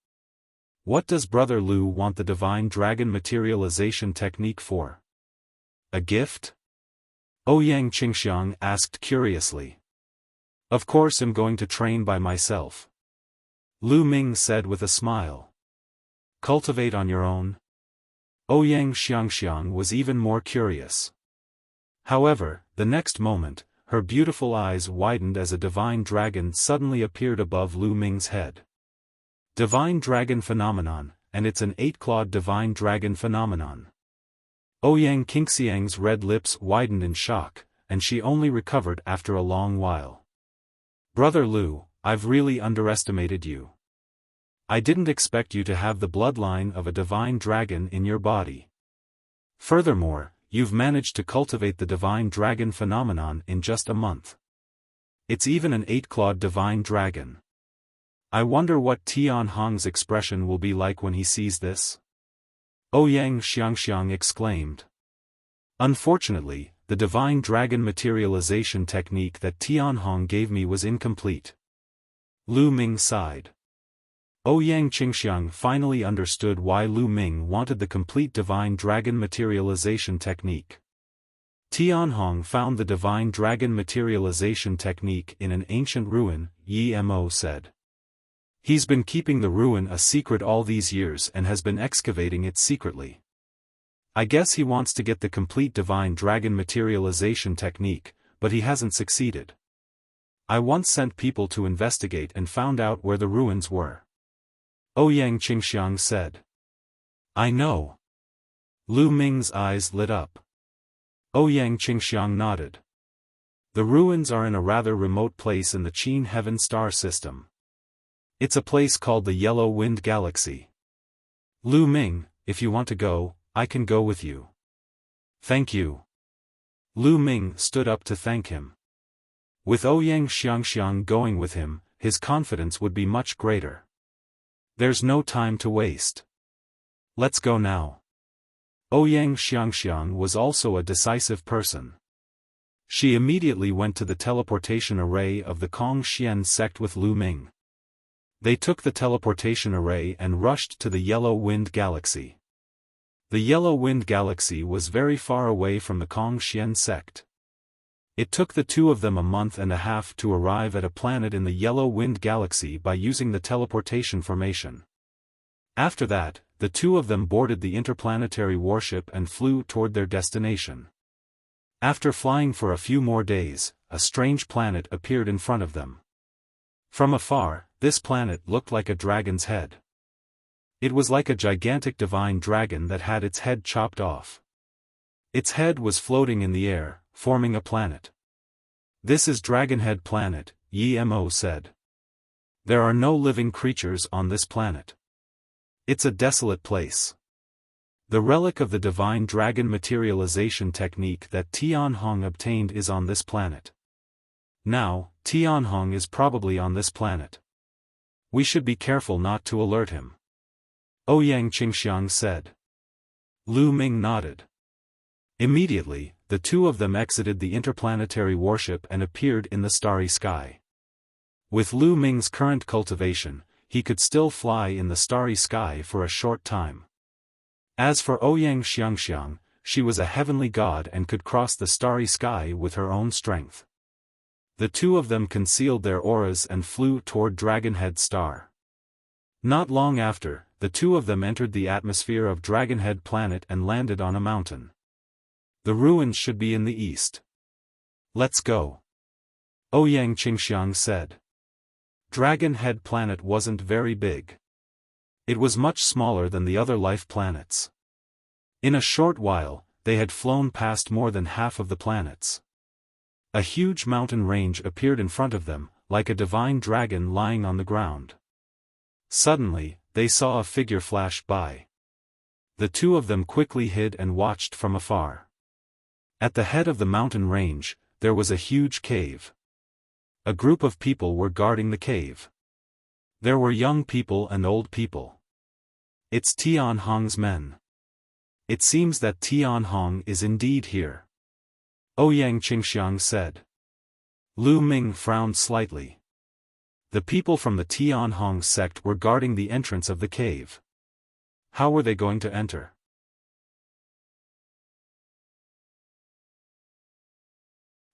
What does Brother Lu want the divine dragon materialization technique for? A gift? Ouyang Qingxiang asked curiously. Of course I'm going to train by myself. Lu Ming said with a smile. Cultivate on your own? Ouyang Xiangxiang was even more curious. However, the next moment, her beautiful eyes widened as a divine dragon suddenly appeared above Lu Ming's head. Divine dragon phenomenon, and it's an 8-clawed divine dragon phenomenon. Ouyang Qingxiang's red lips widened in shock, and she only recovered after a long while. Brother Lu, I've really underestimated you. I didn't expect you to have the bloodline of a divine dragon in your body. Furthermore, you've managed to cultivate the divine dragon phenomenon in just a month. It's even an 8-clawed divine dragon. I wonder what Tianhong's expression will be like when he sees this? Ouyang Xiangxiang exclaimed. Unfortunately, the divine dragon materialization technique that Tianhong gave me was incomplete. Lu Ming sighed. Ouyang Qingxiang finally understood why Lu Ming wanted the complete divine dragon materialization technique. Tianhong found the divine dragon materialization technique in an ancient ruin, Yi Mo said. He's been keeping the ruin a secret all these years and has been excavating it secretly. I guess he wants to get the complete divine dragon materialization technique, but he hasn't succeeded. I once sent people to investigate and found out where the ruins were. Ouyang Qingxiang said. I know. Lu Ming's eyes lit up. Ouyang Qingxiang nodded. The ruins are in a rather remote place in the Qin Heaven star system. It's a place called the Yellow Wind Galaxy. Lu Ming, if you want to go, I can go with you. Thank you. Lu Ming stood up to thank him. With Ouyang Xiangxiang going with him, his confidence would be much greater. There's no time to waste. Let's go now. Ouyang Xiangxiang was also a decisive person. She immediately went to the teleportation array of the Kongxian sect with Lu Ming. They took the teleportation array and rushed to the Yellow Wind Galaxy. The Yellow Wind Galaxy was very far away from the Kongxian sect. It took the two of them a month and a half to arrive at a planet in the Yellow Wind Galaxy by using the teleportation formation. After that, the two of them boarded the interplanetary warship and flew toward their destination. After flying for a few more days, a strange planet appeared in front of them. From afar, this planet looked like a dragon's head. It was like a gigantic divine dragon that had its head chopped off. Its head was floating in the air, forming a planet. "This is Dragonhead Planet," Yi Mo said. "There are no living creatures on this planet. It's a desolate place. The relic of the divine dragon materialization technique that Tianhong obtained is on this planet. Now, Tianhong is probably on this planet. We should be careful not to alert him," Ouyang Qingxiang said. Lu Ming nodded. Immediately, the two of them exited the interplanetary warship and appeared in the starry sky. With Lu Ming's current cultivation, he could still fly in the starry sky for a short time. As for Ouyang Xiangxiang, she was a heavenly god and could cross the starry sky with her own strength. The two of them concealed their auras and flew toward Dragonhead Star. Not long after, the two of them entered the atmosphere of Dragonhead Planet and landed on a mountain. "The ruins should be in the east. Let's go," Ouyang Qingxiang said. Dragonhead Planet wasn't very big. It was much smaller than the other life planets. In a short while, they had flown past more than half of the planets. A huge mountain range appeared in front of them, like a divine dragon lying on the ground. Suddenly, they saw a figure flash by. The two of them quickly hid and watched from afar. At the head of the mountain range, there was a huge cave. A group of people were guarding the cave. There were young people and old people. "It's Tianhong's men. It seems that Tianhong is indeed here," Ouyang Qingxiang said. Lu Ming frowned slightly. The people from the Tianhong sect were guarding the entrance of the cave. How were they going to enter?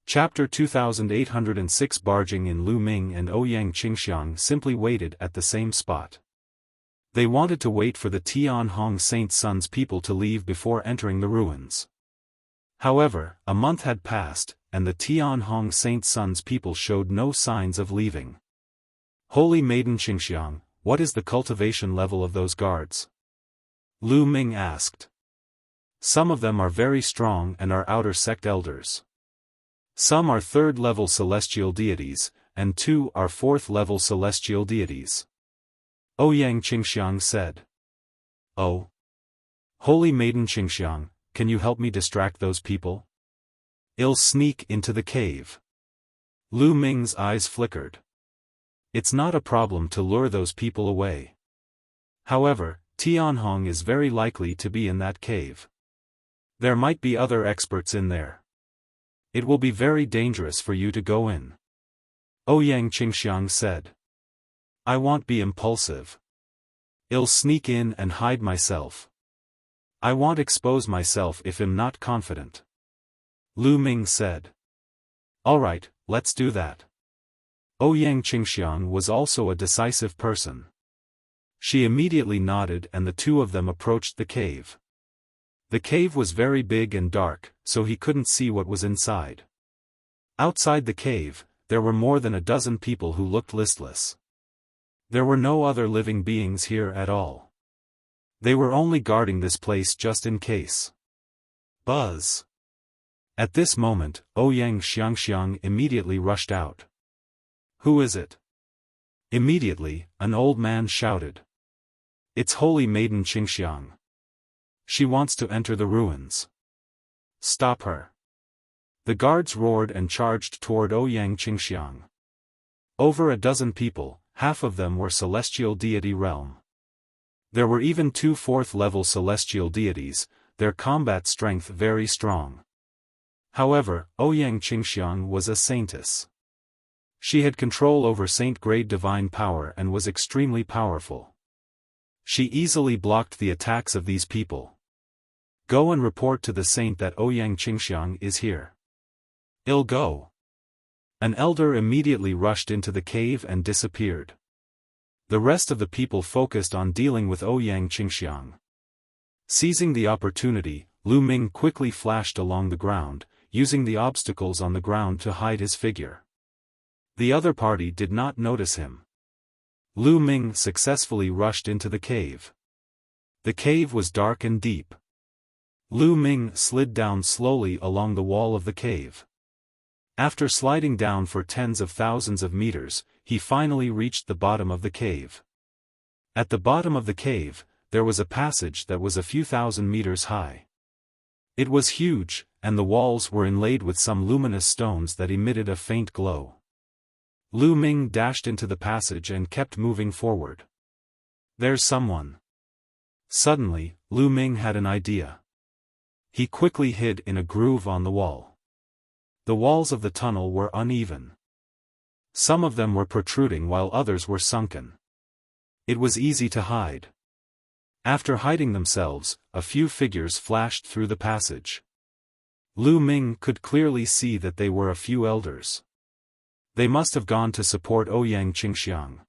Chapter 2806. Barging in. Lu Ming and Ouyang Qingxiang simply waited at the same spot. They wanted to wait for the Tianhong Saint Sun's people to leave before entering the ruins. However, a month had passed, and the Tianhong Saint Sun's people showed no signs of leaving. "Holy Maiden Qingxiang, what is the cultivation level of those guards?" Lu Ming asked. "Some of them are very strong and are outer sect elders. Some are third-level celestial deities, and 2 are fourth-level celestial deities," Ouyang Qingxiang said. "Oh. Holy Maiden Qingxiang, can you help me distract those people? I'll sneak into the cave." Lu Ming's eyes flickered. It's not a problem to lure those people away. However, Tianhong is very likely to be in that cave. There might be other experts in there. It will be very dangerous for you to go in," Ouyang Qingxiang said. "I won't be impulsive. I'll sneak in and hide myself. I won't expose myself if I'm not confident," Lu Ming said. "All right, let's do that." Ouyang Qingxiang was also a decisive person. She immediately nodded and the two of them approached the cave. The cave was very big and dark, so he couldn't see what was inside. Outside the cave, there were more than a dozen people who looked listless. There were no other living beings here at all. They were only guarding this place just in case. Buzz! At this moment, Ouyang Xiangxiang immediately rushed out. "Who is it?" Immediately, an old man shouted. "It's Holy Maiden Qingxiang. She wants to enter the ruins. Stop her." The guards roared and charged toward Ouyang Qingxiang. Over a dozen people, half of them were celestial deity realm. There were even 2 fourth-level celestial deities, their combat strength very strong. However, Ouyang Qingxiang was a saintess. She had control over saint-grade divine power and was extremely powerful. She easily blocked the attacks of these people. Go and report to the saint that Ouyang Qingxiang is here. I'll go. An elder immediately rushed into the cave and disappeared. The rest of the people focused on dealing with Ouyang Qingxiang. Seizing the opportunity, Lu Ming quickly flashed along the ground, using the obstacles on the ground to hide his figure. The other party did not notice him. Lu Ming successfully rushed into the cave. The cave was dark and deep. Lu Ming slid down slowly along the wall of the cave. After sliding down for tens of thousands of meters, he finally reached the bottom of the cave. At the bottom of the cave, there was a passage that was a few thousand meters high. It was huge, and the walls were inlaid with some luminous stones that emitted a faint glow. Lu Ming dashed into the passage and kept moving forward. There's someone. Suddenly, Lu Ming had an idea. He quickly hid in a groove on the wall. The walls of the tunnel were uneven. Some of them were protruding while others were sunken. It was easy to hide. After hiding themselves, a few figures flashed through the passage. Lu Ming could clearly see that they were a few elders. They must have gone to support Ouyang Qingxiang.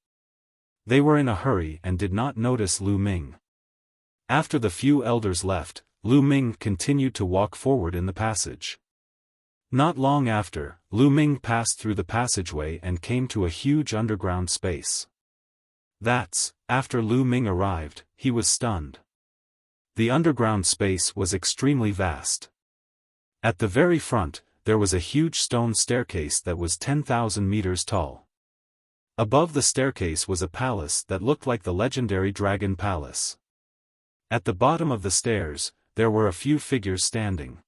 They were in a hurry and did not notice Lu Ming. After the few elders left, Lu Ming continued to walk forward in the passage. Not long after, Lu Ming passed through the passageway and came to a huge underground space. After Lu Ming arrived, he was stunned. The underground space was extremely vast. At the very front, there was a huge stone staircase that was 10,000 meters tall. Above the staircase was a palace that looked like the legendary Dragon Palace. At the bottom of the stairs, there were a few figures standing.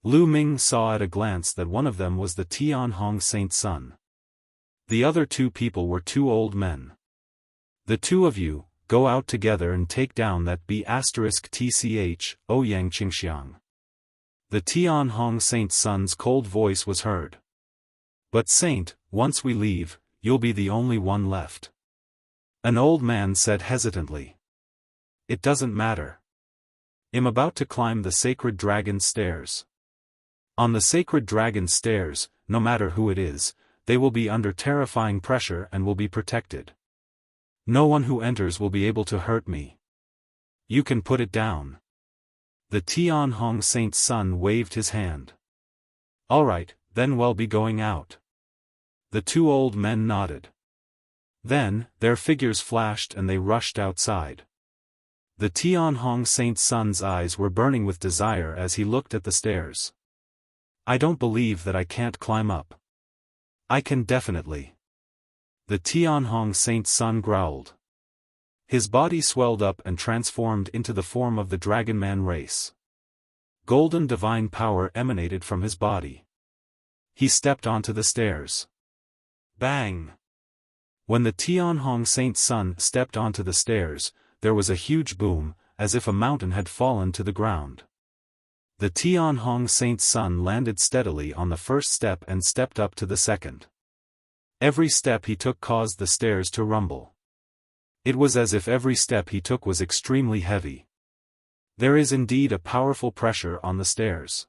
Lu Ming saw at a glance that one of them was the Tianhong Saint's son. The other two people were two old men. The two of you, go out together and take down that B*TCH, Ouyang Qingxiang. The Tianhong Saint's son's cold voice was heard. But Saint, once we leave, you'll be the only one left. An old man said hesitantly. It doesn't matter. I'm about to climb the sacred dragon stairs. On the sacred dragon stairs, no matter who it is, they will be under terrifying pressure and will be protected. No one who enters will be able to hurt me. You can put it down. The Tianhong Saint's son waved his hand. All right, then we'll be going out. The two old men nodded. Then, their figures flashed and they rushed outside. The Tianhong Saint's son's eyes were burning with desire as he looked at the stairs. I don't believe that I can't climb up. I can definitely. The Tianhong Saint's son growled. His body swelled up and transformed into the form of the Dragon Man race. Golden divine power emanated from his body. He stepped onto the stairs. Bang! When the Tianhong Saint's son stepped onto the stairs, there was a huge boom, as if a mountain had fallen to the ground. The Tianhong Saint's son landed steadily on the first step and stepped up to the second. Every step he took caused the stairs to rumble. It was as if every step he took was extremely heavy. There is indeed a powerful pressure on the stairs.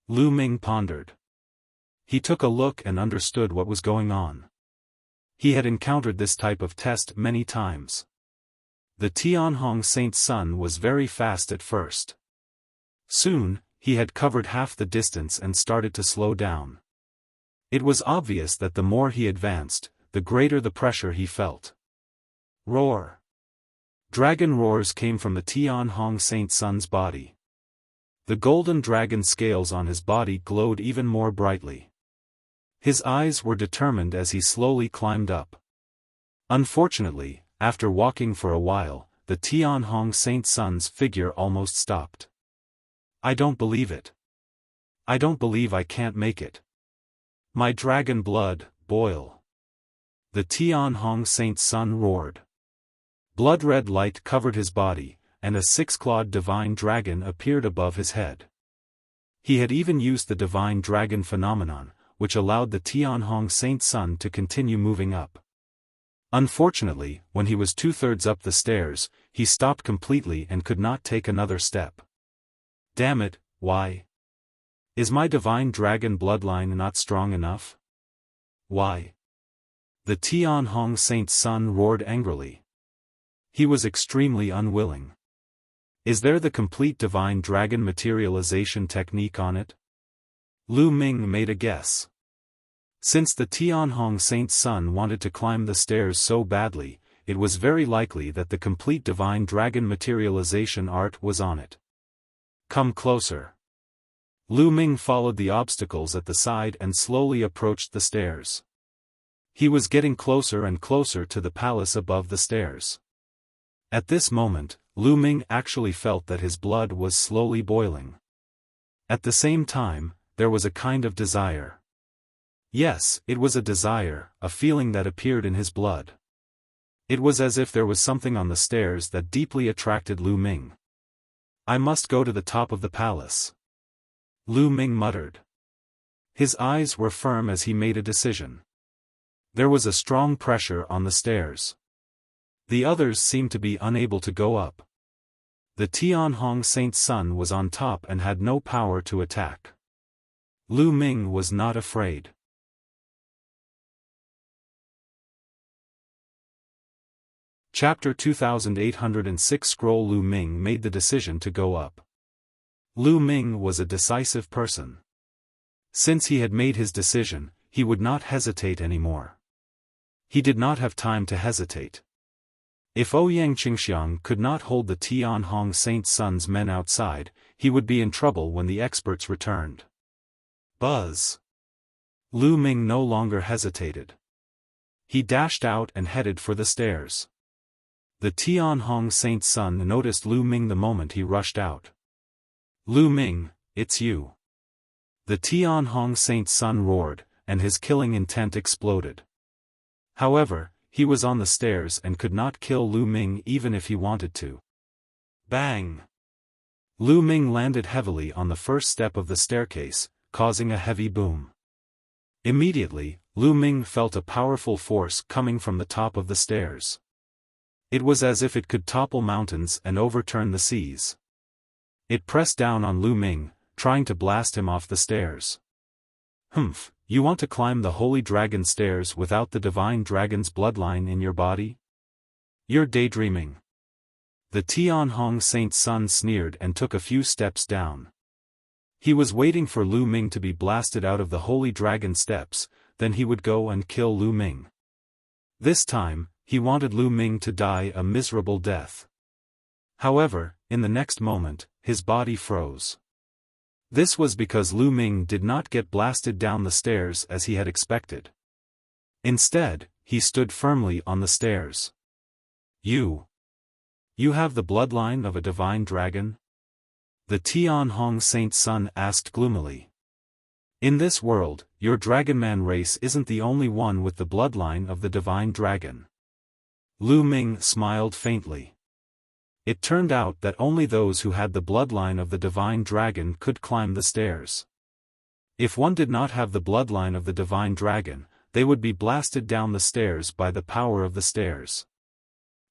Lu Ming pondered. He took a look and understood what was going on. He had encountered this type of test many times. The Tianhong Saint's son was very fast at first. Soon, he had covered half the distance and started to slow down. It was obvious that the more he advanced, the greater the pressure he felt. Roar! Dragon roars came from the Tianhong Saint's son's body. The golden dragon scales on his body glowed even more brightly. His eyes were determined as he slowly climbed up. Unfortunately, after walking for a while, the Tianhong Saint's son's figure almost stopped. I don't believe it. I don't believe I can't make it. My dragon blood, boil. The Tianhong Saint's son roared. Blood-red light covered his body, and a six-clawed divine dragon appeared above his head. He had even used the divine dragon phenomenon, which allowed the Tianhong Saint Sun to continue moving up. Unfortunately, when he was two-thirds up the stairs, he stopped completely and could not take another step. Damn it, why? Is my divine dragon bloodline not strong enough? Why? The Tianhong Saint Sun roared angrily. He was extremely unwilling. Is there the complete divine dragon materialization technique on it? Lu Ming made a guess. Since the Tianhong Saint Sun wanted to climb the stairs so badly, it was very likely that the complete divine dragon materialization art was on it. Come closer. Lu Ming followed the obstacles at the side and slowly approached the stairs. He was getting closer and closer to the palace above the stairs. At this moment, Lu Ming actually felt that his blood was slowly boiling. At the same time, there was a kind of desire. Yes, it was a desire, a feeling that appeared in his blood. It was as if there was something on the stairs that deeply attracted Lu Ming. I must go to the top of the palace. Lu Ming muttered. His eyes were firm as he made a decision. There was a strong pressure on the stairs. The others seemed to be unable to go up. The Tianhong Saint Sun was on top and had no power to attack. Lu Ming was not afraid. Chapter 2806 Scroll Lu Ming made the decision to go up. Lu Ming was a decisive person. Since he had made his decision, he would not hesitate anymore. He did not have time to hesitate. If Ouyang Qingxiang could not hold the Tianhong Saint Sun's men outside, he would be in trouble when the experts returned. Buzz! Lu Ming no longer hesitated. He dashed out and headed for the stairs. The Tianhong Saint Sun noticed Lu Ming the moment he rushed out. Lu Ming, it's you. The Tianhong Saint Sun roared, and his killing intent exploded. However, he was on the stairs and could not kill Lu Ming even if he wanted to. Bang! Lu Ming landed heavily on the first step of the staircase, causing a heavy boom. Immediately, Lu Ming felt a powerful force coming from the top of the stairs. It was as if it could topple mountains and overturn the seas. It pressed down on Lu Ming, trying to blast him off the stairs. Humph, you want to climb the Holy Dragon stairs without the Divine Dragon's bloodline in your body? You're daydreaming. The Tianhong Saint Sun sneered and took a few steps down. He was waiting for Lu Ming to be blasted out of the Holy Dragon steps, then he would go and kill Lu Ming. This time, he wanted Lu Ming to die a miserable death. However, in the next moment, his body froze. This was because Lu Ming did not get blasted down the stairs as he had expected. Instead, he stood firmly on the stairs. You have the bloodline of a divine dragon? The Tianhong Saint Sun asked gloomily. In this world, your Dragonman race isn't the only one with the bloodline of the divine dragon. Lu Ming smiled faintly. It turned out that only those who had the bloodline of the divine dragon could climb the stairs. If one did not have the bloodline of the divine dragon, they would be blasted down the stairs by the power of the stairs.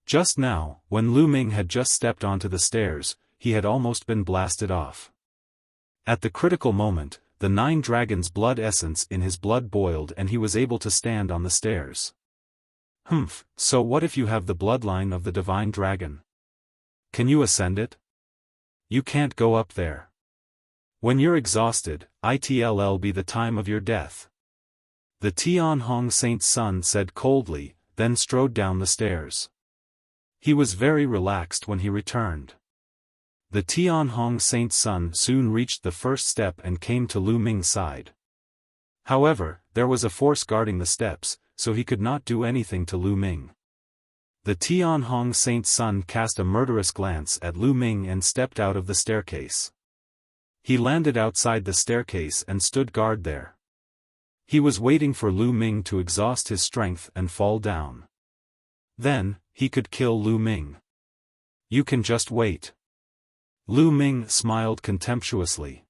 Just now, when Lu Ming had just stepped onto the stairs, he had almost been blasted off. At the critical moment, the 9 dragons' blood essence in his blood boiled and he was able to stand on the stairs. Humph, so what if you have the bloodline of the divine dragon? Can you ascend it? You can't go up there. When you're exhausted, it'll be the time of your death. The Tianhong Saint Sun said coldly, then strode down the stairs. He was very relaxed when he returned. The Tianhong Saint Sun soon reached the first step and came to Lu Ming's side. However, there was a force guarding the steps, so he could not do anything to Lu Ming. The Tianhong Saint Sun cast a murderous glance at Lu Ming and stepped out of the staircase. He landed outside the staircase and stood guard there. He was waiting for Lu Ming to exhaust his strength and fall down. Then, he could kill Lu Ming. You can just wait. Lu Ming smiled contemptuously.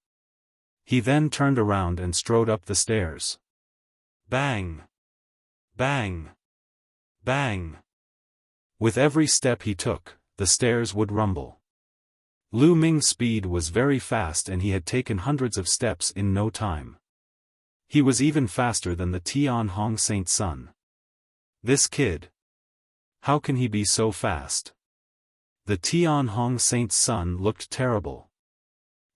He then turned around and strode up the stairs. Bang! Bang! Bang! With every step he took, the stairs would rumble. Lu Ming's speed was very fast and he had taken hundreds of steps in no time. He was even faster than the Tian Hong Saint's son. This kid. How can he be so fast? The Tian Hong Saint's son looked terrible.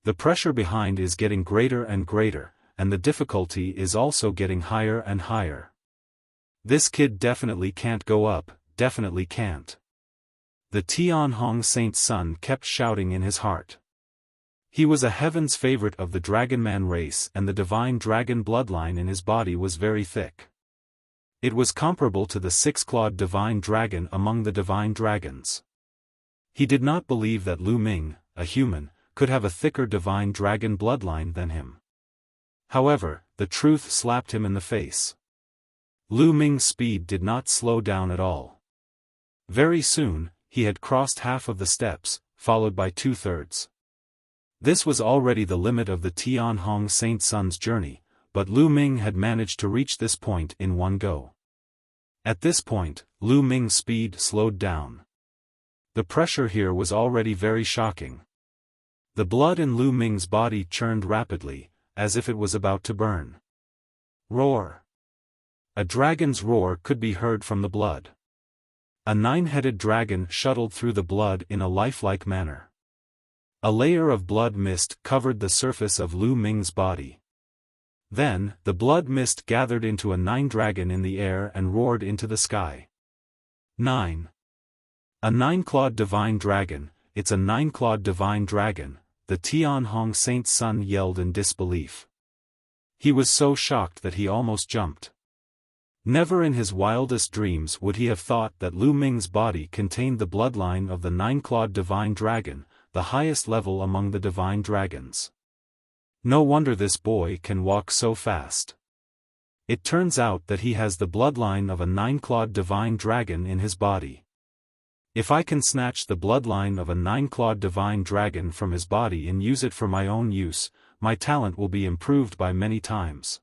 The pressure behind is getting greater and greater, and the difficulty is also getting higher and higher. This kid definitely can't go up, definitely can't. The Tian Hong Saint's son kept shouting in his heart. He was a heaven's favorite of the Dragon Man race and the divine dragon bloodline in his body was very thick. It was comparable to the six-clawed divine dragon among the divine dragons. He did not believe that Lu Ming, a human, could have a thicker divine dragon bloodline than him. However, the truth slapped him in the face. Lu Ming's speed did not slow down at all. Very soon, he had crossed half of the steps, followed by 2/3. This was already the limit of the Tian Hong Saint's son's journey, but Lu Ming had managed to reach this point in one go. At this point, Lu Ming's speed slowed down. The pressure here was already very shocking. The blood in Lu Ming's body churned rapidly, as if it was about to burn. Roar! A dragon's roar could be heard from the blood. A 9-headed dragon shuttled through the blood in a lifelike manner. A layer of blood mist covered the surface of Lu Ming's body. Then, the blood mist gathered into a 9-dragon in the air and roared into the sky. 9. A 9-clawed divine dragon, it's a 9-clawed divine dragon, the Tian Hong Saint's son yelled in disbelief. He was so shocked that he almost jumped. Never in his wildest dreams would he have thought that Lu Ming's body contained the bloodline of the 9-clawed divine dragon, the highest level among the divine dragons. No wonder this boy can walk so fast. It turns out that he has the bloodline of a 9-clawed divine dragon in his body. If I can snatch the bloodline of a 9-clawed divine dragon from his body and use it for my own use, my talent will be improved by many times.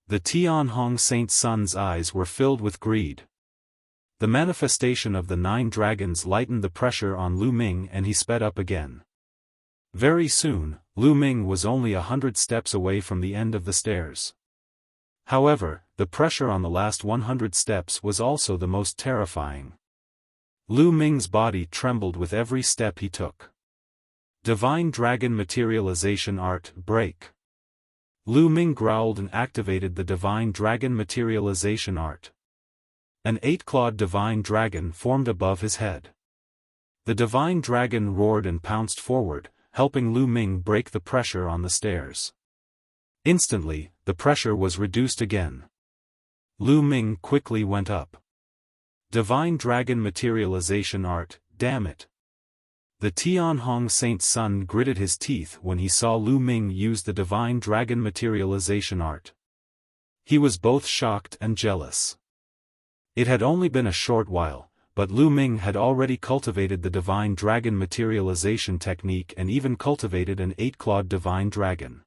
The Tian Hong Saint's son's eyes were filled with greed. The manifestation of the 9 dragons lightened the pressure on Lu Ming and he sped up again. Very soon, Lu Ming was only 100 steps away from the end of the stairs. However, the pressure on the last 100 steps was also the most terrifying. Lu Ming's body trembled with every step he took. Divine Dragon Materialization Art Break. Lu Ming growled and activated the Divine Dragon Materialization Art. An 8-clawed divine dragon formed above his head. The divine dragon roared and pounced forward, helping Lu Ming break the pressure on the stairs. Instantly, the pressure was reduced again. Lu Ming quickly went up. Divine Dragon Materialization Art, damn it. The Tian Hong Saint's son gritted his teeth when he saw Lu Ming use the Divine Dragon Materialization Art. He was both shocked and jealous. It had only been a short while, but Lu Ming had already cultivated the Divine Dragon Materialization technique and even cultivated an 8-clawed Divine Dragon.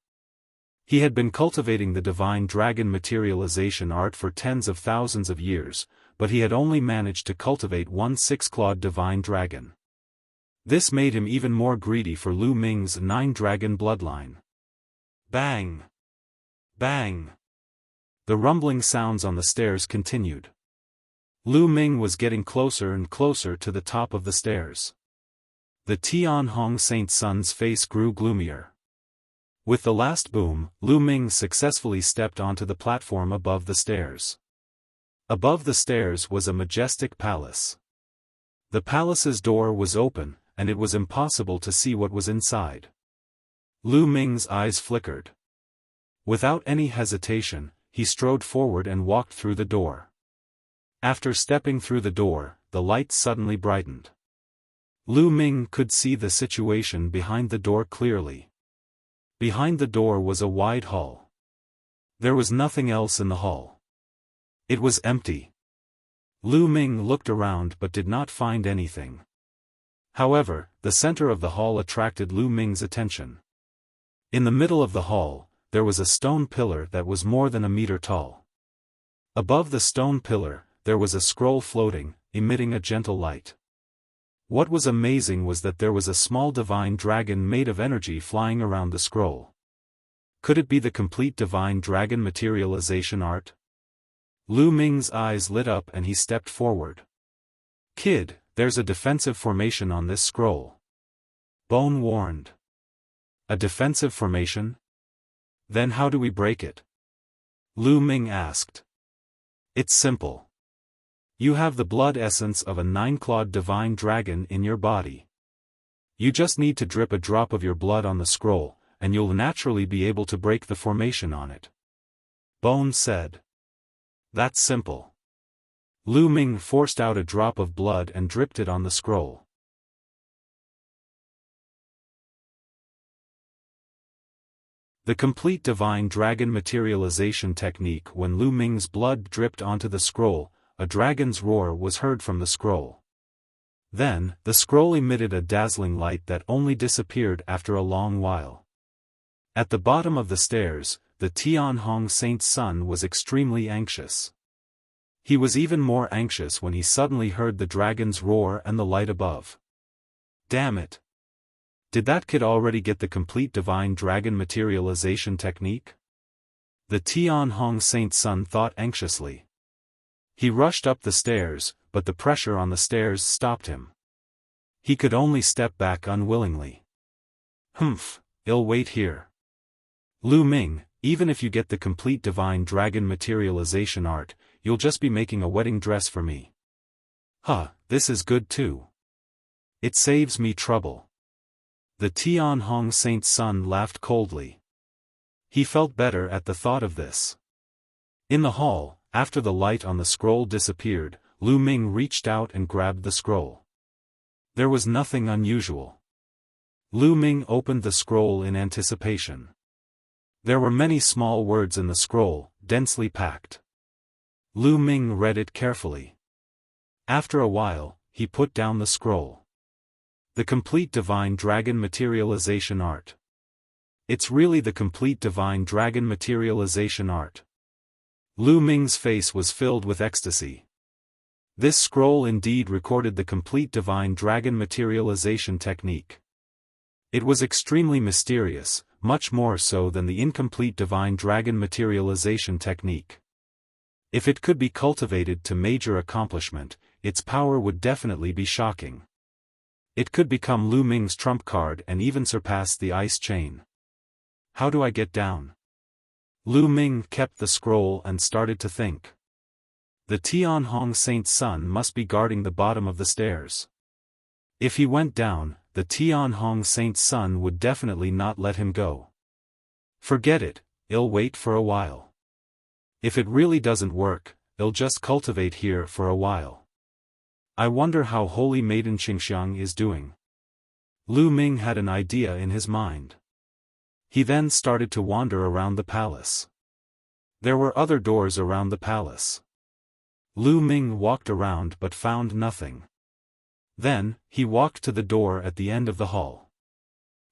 He had been cultivating the Divine Dragon Materialization Art for tens of thousands of years, but he had only managed to cultivate one 6-clawed Divine Dragon. This made him even more greedy for Lu Ming's 9-dragon bloodline. Bang! Bang! The rumbling sounds on the stairs continued. Lu Ming was getting closer and closer to the top of the stairs. The Tian Hong Saint's son's face grew gloomier. With the last boom, Lu Ming successfully stepped onto the platform above the stairs. Above the stairs was a majestic palace. The palace's door was open, and it was impossible to see what was inside. Lu Ming's eyes flickered. Without any hesitation, he strode forward and walked through the door. After stepping through the door, the light suddenly brightened. Lu Ming could see the situation behind the door clearly. Behind the door was a wide hall. There was nothing else in the hall. It was empty. Lu Ming looked around but did not find anything. However, the center of the hall attracted Lu Ming's attention. In the middle of the hall, there was a stone pillar that was more than a meter tall. Above the stone pillar, there was a scroll floating, emitting a gentle light. What was amazing was that there was a small divine dragon made of energy flying around the scroll. Could it be the complete divine dragon materialization art? Lu Ming's eyes lit up and he stepped forward. "Kid, there's a defensive formation on this scroll," Bone warned. "A defensive formation? Then how do we break it?" Lu Ming asked. "It's simple. You have the blood essence of a 9-clawed divine dragon in your body. You just need to drip a drop of your blood on the scroll, and you'll naturally be able to break the formation on it," Bone said. "That's simple." Lu Ming forced out a drop of blood and dripped it on the scroll. The complete divine dragon materialization technique. When Lu Ming's blood dripped onto the scroll, a dragon's roar was heard from the scroll. Then, the scroll emitted a dazzling light that only disappeared after a long while. At the bottom of the stairs, the Tianhong Saint's son was extremely anxious. He was even more anxious when he suddenly heard the dragon's roar and the light above. Damn it! Did that kid already get the complete divine dragon materialization technique? The Tianhong Saint's son thought anxiously. He rushed up the stairs, but the pressure on the stairs stopped him. He could only step back unwillingly. "Humph, I'll wait here. Lu Ming, even if you get the complete divine dragon materialization art, you'll just be making a wedding dress for me." "Huh, this is good too. It saves me trouble." The Tianhong Saint's son laughed coldly. He felt better at the thought of this. In the hall, after the light on the scroll disappeared, Lu Ming reached out and grabbed the scroll. There was nothing unusual. Lu Ming opened the scroll in anticipation. There were many small words in the scroll, densely packed. Lu Ming read it carefully. After a while, he put down the scroll. The complete divine dragon materialization art. It's really the complete divine dragon materialization art. Lu Ming's face was filled with ecstasy. This scroll indeed recorded the complete divine dragon materialization technique. It was extremely mysterious, much more so than the incomplete divine dragon materialization technique. If it could be cultivated to major accomplishment, its power would definitely be shocking. It could become Lu Ming's trump card and even surpass the ice chain. How do I get down? Lu Ming kept the scroll and started to think. The Tianhong Saint's son must be guarding the bottom of the stairs. If he went down, the Tianhong Saint's son would definitely not let him go. Forget it, I'll wait for a while. If it really doesn't work, I'll just cultivate here for a while. I wonder how Holy Maiden Xingxiang is doing. Lu Ming had an idea in his mind. He then started to wander around the palace. There were other doors around the palace. Lu Ming walked around but found nothing. Then, he walked to the door at the end of the hall.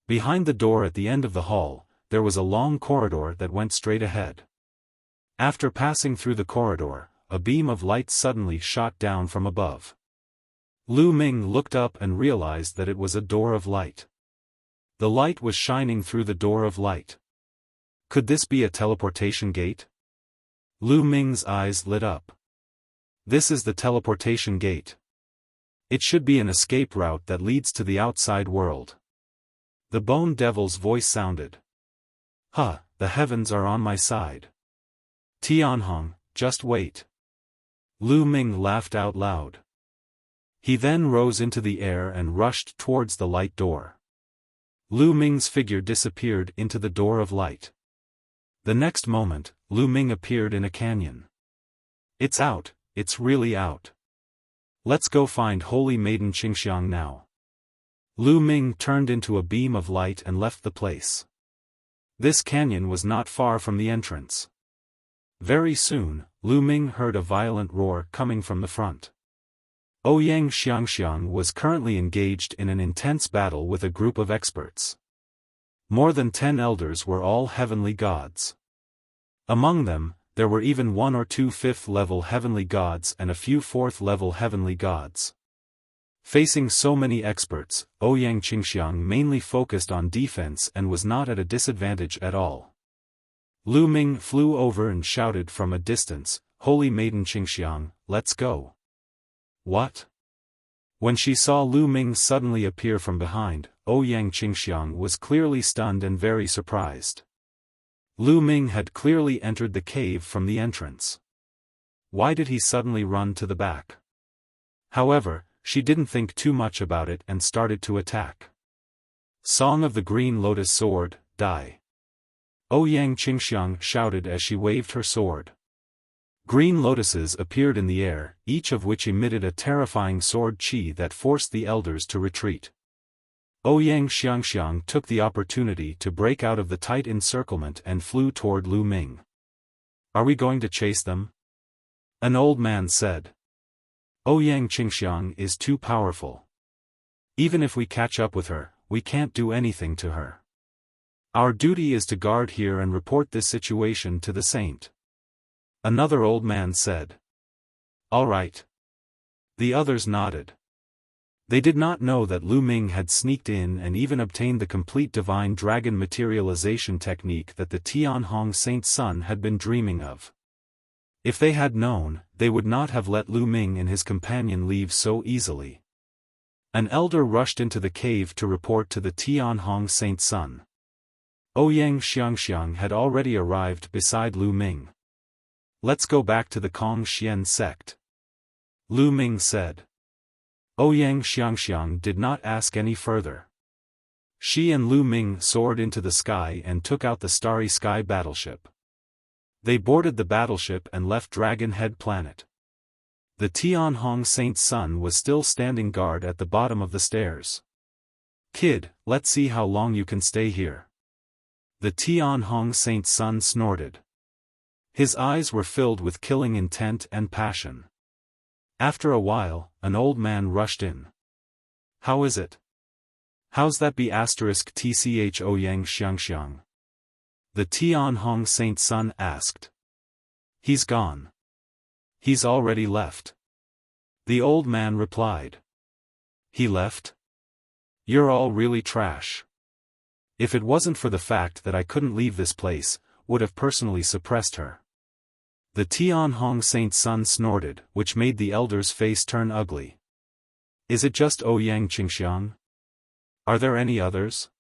Behind the door at the end of the hall, there was a long corridor that went straight ahead. After passing through the corridor, a beam of light suddenly shot down from above. Lu Ming looked up and realized that it was a door of light. The light was shining through the door of light. Could this be a teleportation gate? Lu Ming's eyes lit up. This is the teleportation gate. It should be an escape route that leads to the outside world. The Bone Devil's voice sounded. "Huh, the heavens are on my side. Tianhong, just wait." Lu Ming laughed out loud. He then rose into the air and rushed towards the light door. Lu Ming's figure disappeared into the door of light. The next moment, Lu Ming appeared in a canyon. "It's out, it's really out. Let's go find Holy Maiden Xingxiang now." Lu Ming turned into a beam of light and left the place. This canyon was not far from the entrance. Very soon, Lu Ming heard a violent roar coming from the front. Ouyang Xiangxiang was currently engaged in an intense battle with a group of experts. More than 10 elders were all heavenly gods. Among them, there were even 1 or 2 5th-level heavenly gods and a few 4th-level heavenly gods. Facing so many experts, Ouyang Qingxiang mainly focused on defense and was not at a disadvantage at all. Lu Ming flew over and shouted from a distance, "Holy Maiden Qingxiang, let's go." What? When she saw Lu Ming suddenly appear from behind, Ouyang Qingxiang was clearly stunned and very surprised. Lu Ming had clearly entered the cave from the entrance. Why did he suddenly run to the back? However, she didn't think too much about it and started to attack. Song of the Green Lotus Sword, die. Ouyang Qingxiang shouted as she waved her sword. Green lotuses appeared in the air, each of which emitted a terrifying sword chi that forced the elders to retreat. Ouyang Xiangxiang took the opportunity to break out of the tight encirclement and flew toward Lu Ming. "Are we going to chase them?" an old man said. "Ouyang Qingxiang is too powerful. Even if we catch up with her, we can't do anything to her. Our duty is to guard here and report this situation to the saint," another old man said. "All right." The others nodded. They did not know that Lu Ming had sneaked in and even obtained the complete divine dragon materialization technique that the Tianhong Saint Sun had been dreaming of. If they had known, they would not have let Lu Ming and his companion leave so easily. An elder rushed into the cave to report to the Tianhong Saint Sun. Ouyang Xiangxiang had already arrived beside Lu Ming. "Let's go back to the Kongxian sect," Lu Ming said. Ouyang Xiangxiang did not ask any further. She and Lu Ming soared into the sky and took out the Starry Sky battleship. They boarded the battleship and left Dragon Head Planet. The Tianhong Saint Sun was still standing guard at the bottom of the stairs. "Kid, let's see how long you can stay here." The Tianhong Saint Sun snorted. His eyes were filled with killing intent and passion. After a while, an old man rushed in. "How is it? How's that be *tch Ouyang Xiangxiang?" the Tianhong Saint Sun asked. "He's gone. He's already left," the old man replied. "He left? You're all really trash. If it wasn't for the fact that I couldn't leave this place, would have personally suppressed her." The Tianhong Saint Sun snorted, which made the elder's face turn ugly. "Is it just Ouyang Qingxiang? Are there any others?"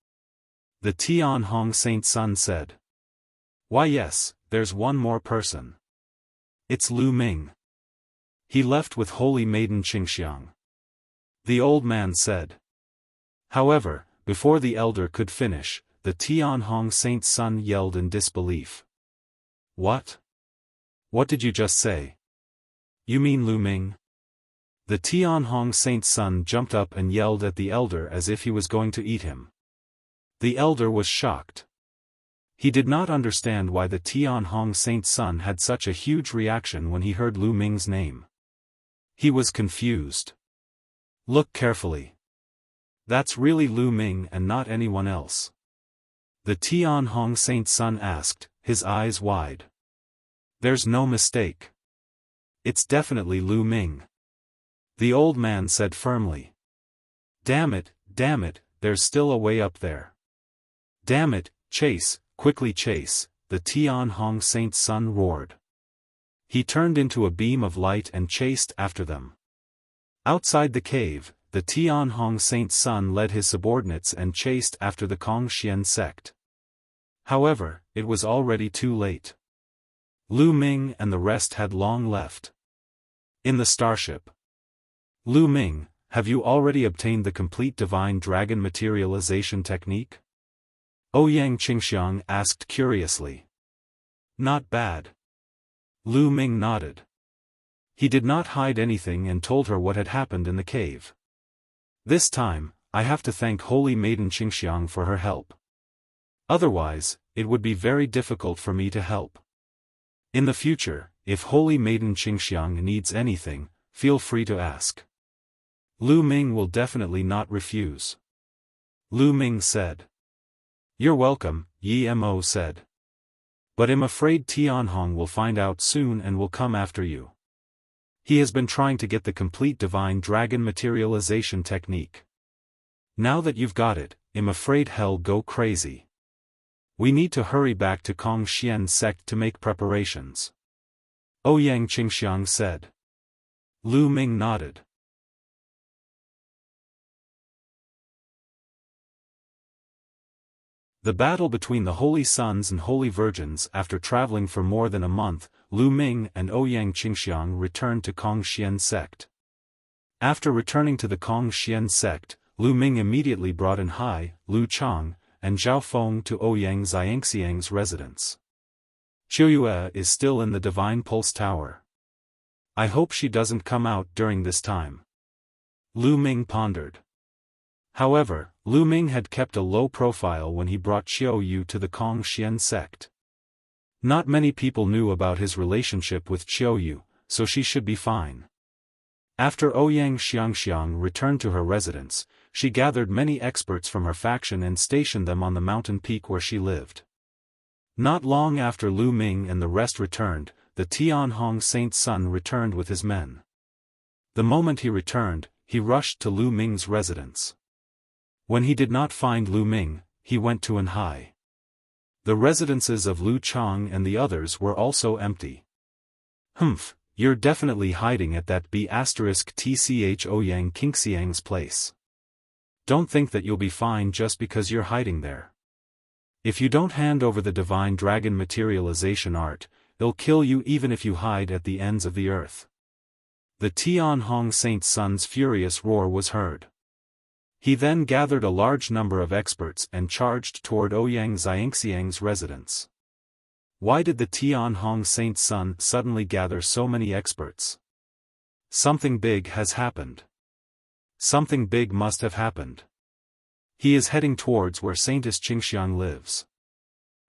the Tianhong Saint Sun said. "Why yes, there's one more person. It's Lu Ming. He left with Holy Maiden Qingxiang," the old man said. However, before the elder could finish, the Tianhong Saint Sun yelled in disbelief. "What? What did you just say? You mean Lu Ming?" The Tianhong Saint Sun jumped up and yelled at the elder as if he was going to eat him. The elder was shocked. He did not understand why the Tianhong Saint Sun had such a huge reaction when he heard Lu Ming's name. He was confused. "Look carefully. That's really Lu Ming and not anyone else?" the Tianhong Saint Sun asked, his eyes wide. "There's no mistake. It's definitely Lu Ming," the old man said firmly. Damn it, there's still a way up there. Damn it, chase, quickly chase," the Tianhong Saint Sun roared. He turned into a beam of light and chased after them. Outside the cave, the Tianhong Saint Sun led his subordinates and chased after the Kongxian sect. However, it was already too late. Lu Ming and the rest had long left. In the starship. "Lu Ming, have you already obtained the complete divine dragon materialization technique?" Ouyang Qingxiang asked curiously. "Not bad." Lu Ming nodded. He did not hide anything and told her what had happened in the cave. "This time, I have to thank Holy Maiden Qingxiang for her help. Otherwise, it would be very difficult for me to help. In the future, if Holy Maiden Qingxiang needs anything, feel free to ask." Lu Ming will definitely not refuse. Lu Ming said. You're welcome, Yi Mo said. But I'm afraid Tianhong will find out soon and will come after you. He has been trying to get the complete divine dragon materialization technique. Now that you've got it, I'm afraid he'll go crazy. We need to hurry back to Kongxian sect to make preparations. Ouyang Qingxiang said. Lu Ming nodded. The battle between the Holy Sons and Holy Virgins. After traveling for more than a month, Lu Ming and Ouyang Qingxiang returned to Kongxian sect. After returning to the Kongxian sect, Lu Ming immediately brought in Hai, Lu Chang, and Xiaofan to Ouyang Xiangxiang's residence. Qiuyue is still in the Divine Pulse Tower. I hope she doesn't come out during this time. Lu Ming pondered. However, Lu Ming had kept a low profile when he brought Qiuyu to the Kongxian sect. Not many people knew about his relationship with Qiuyu, so she should be fine. After Ouyang Xiangxiang returned to her residence, she gathered many experts from her faction and stationed them on the mountain peak where she lived. Not long after Lu Ming and the rest returned, the Tianhong Saint's son returned with his men. The moment he returned, he rushed to Lu Ming's residence. When he did not find Lu Ming, he went to Anhai. The residences of Lu Chang and the others were also empty. Humph, you're definitely hiding at that B*TCH Ouyang Qingxiang's place. Don't think that you'll be fine just because you're hiding there. If you don't hand over the divine dragon materialization art, it'll kill you even if you hide at the ends of the earth. The Tianhong Saint's son's furious roar was heard. He then gathered a large number of experts and charged toward Ouyang Xiangxiang's residence. Why did the Tianhong Saint's son suddenly gather so many experts? Something big has happened. Something big must have happened. He is heading towards where Saintess Qingxiang lives.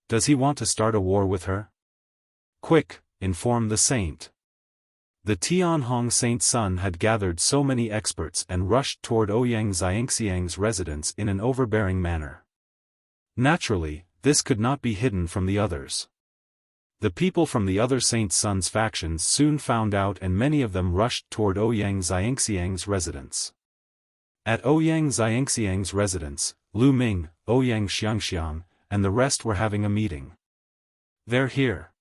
Does he want to start a war with her? Quick, inform the saint. The Tianhong Saint's son had gathered so many experts and rushed toward Ouyang Xiangxiang's residence in an overbearing manner. Naturally, this could not be hidden from the others. The people from the other Saint's son's factions soon found out and many of them rushed toward Ouyang Xiangxiang's residence. At Ouyang Xiangxiang's residence, Lu Ming, Ouyang Xiangxiang, and the rest were having a meeting. They're here.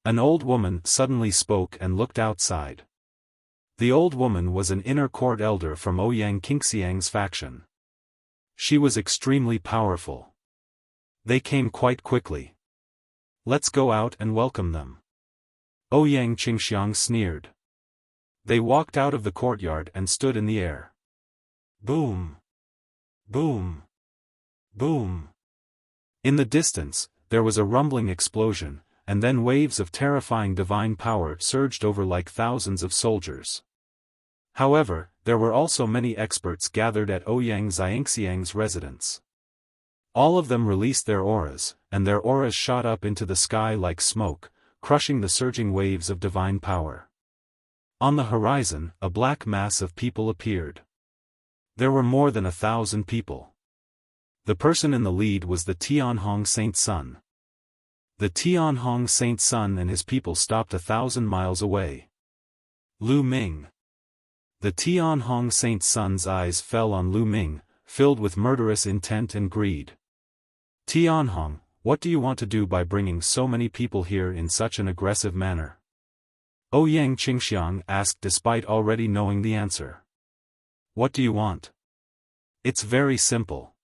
An old woman suddenly spoke and looked outside. The old woman was an inner court elder from Ouyang Qingxiang's faction. She was extremely powerful. They came quite quickly. Let's go out and welcome them. Ouyang Qingxiang sneered. They walked out of the courtyard and stood in the air. Boom! Boom! Boom! In the distance, there was a rumbling explosion, and then waves of terrifying divine power surged over like thousands of soldiers. However, there were also many experts gathered at Ouyang Xiangxiang's residence. All of them released their auras, and their auras shot up into the sky like smoke, crushing the surging waves of divine power. On the horizon, a black mass of people appeared. There were more than 1,000 people. The person in the lead was the Tianhong Saint's son. The Tianhong Saint's son and his people stopped 1,000 miles away. Lu Ming. The Tianhong Saint's son's eyes fell on Lu Ming, filled with murderous intent and greed. Tianhong, what do you want to do by bringing so many people here in such an aggressive manner? Ouyang Qingxiang asked despite already knowing the answer. What do you want? It's very simple.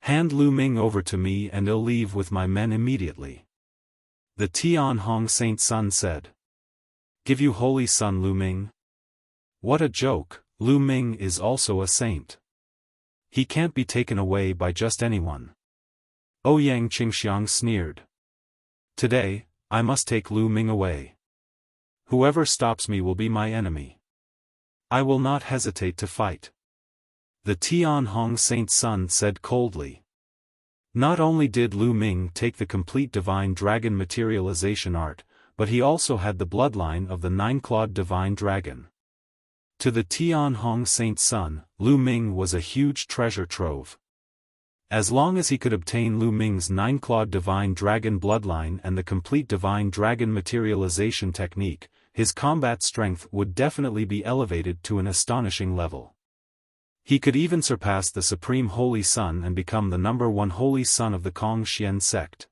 Hand Lu Ming over to me and I'll leave with my men immediately. The Tianhong Saint's son said. Give you holy son Lu Ming? What a joke, Lu Ming is also a saint. He can't be taken away by just anyone. Ouyang Qingxiang sneered. Today, I must take Lu Ming away. Whoever stops me will be my enemy. I will not hesitate to fight. The Tianhong Saint's son said coldly. Not only did Lu Ming take the complete divine dragon materialization art, but he also had the bloodline of the nine-clawed divine dragon. To the Tianhong Saint's son, Lu Ming was a huge treasure trove. As long as he could obtain Lu Ming's 9-clawed divine dragon bloodline and the complete divine dragon materialization technique, his combat strength would definitely be elevated to an astonishing level. He could even surpass the Supreme Holy Sun and become the #1 Holy Son of the Kong-Xian sect.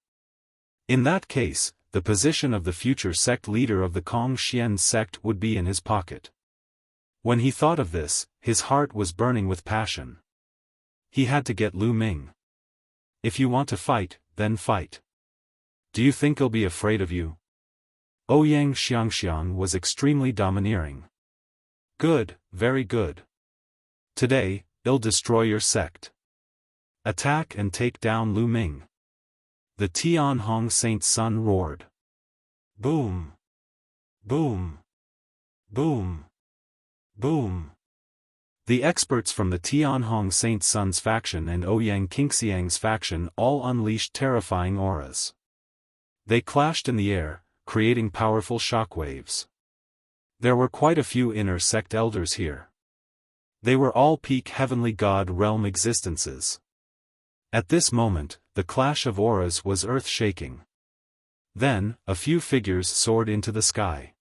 In that case, the position of the future sect leader of the Kong-Xian sect would be in his pocket. When he thought of this, his heart was burning with passion. He had to get Lu Ming. If you want to fight, then fight. Do you think he'll be afraid of you? Ouyang Xiangxiang was extremely domineering. Good, very good. Today, I'll destroy your sect. Attack and take down Lu Ming. The Tianhong Saint's son roared. Boom! Boom! Boom! Boom! The experts from the Tianhong Saint's son's faction and Ouyang Qingxiang's faction all unleashed terrifying auras. They clashed in the air, creating powerful shockwaves. There were quite a few inner sect elders here. They were all peak heavenly god realm existences. At this moment, the clash of auras was earth-shaking. Then, a few figures soared into the sky.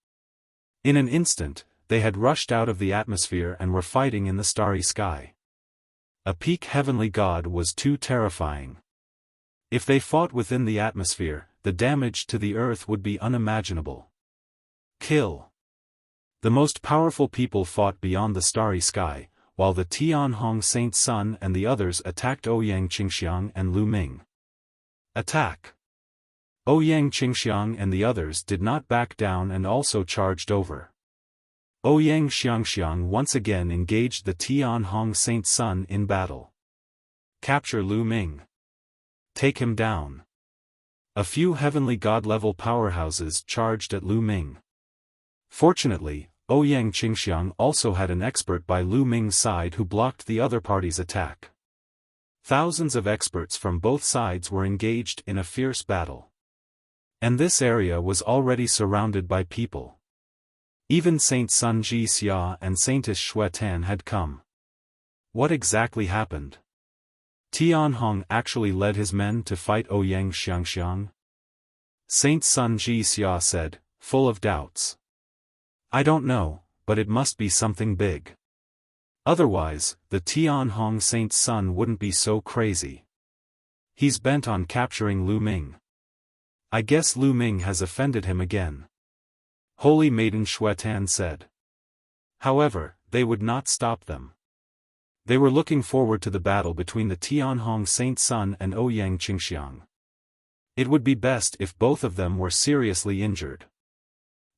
In an instant, they had rushed out of the atmosphere and were fighting in the starry sky. A peak heavenly god was too terrifying. If they fought within the atmosphere, the damage to the earth would be unimaginable. Kill. The most powerful people fought beyond the starry sky, while the Tianhong Saint's son and the others attacked Ouyang Qingxiang and Lu Ming. Attack! Ouyang Qingxiang and the others did not back down and also charged over. Ouyang Xiangxiang once again engaged the Tianhong Saint's son in battle. Capture Lu Ming. Take him down. A few heavenly god-level powerhouses charged at Lu Ming. Fortunately, Ouyang Qingxiang also had an expert by Lu Ming's side who blocked the other party's attack. Thousands of experts from both sides were engaged in a fierce battle. And this area was already surrounded by people. Even Saint Sun Ji Xia and Saintess Xuetan had come. What exactly happened? Tianhong actually led his men to fight Ouyang Xiangxiang? Saint Sun Ji Xia said, full of doubts. I don't know, but it must be something big. Otherwise, the Tianhong Saint's son wouldn't be so crazy. He's bent on capturing Lu Ming. I guess Lu Ming has offended him again. Holy Maiden Xuetan said. However, they would not stop them. They were looking forward to the battle between the Tianhong Saint's son and Ouyang Qingxiang. It would be best if both of them were seriously injured.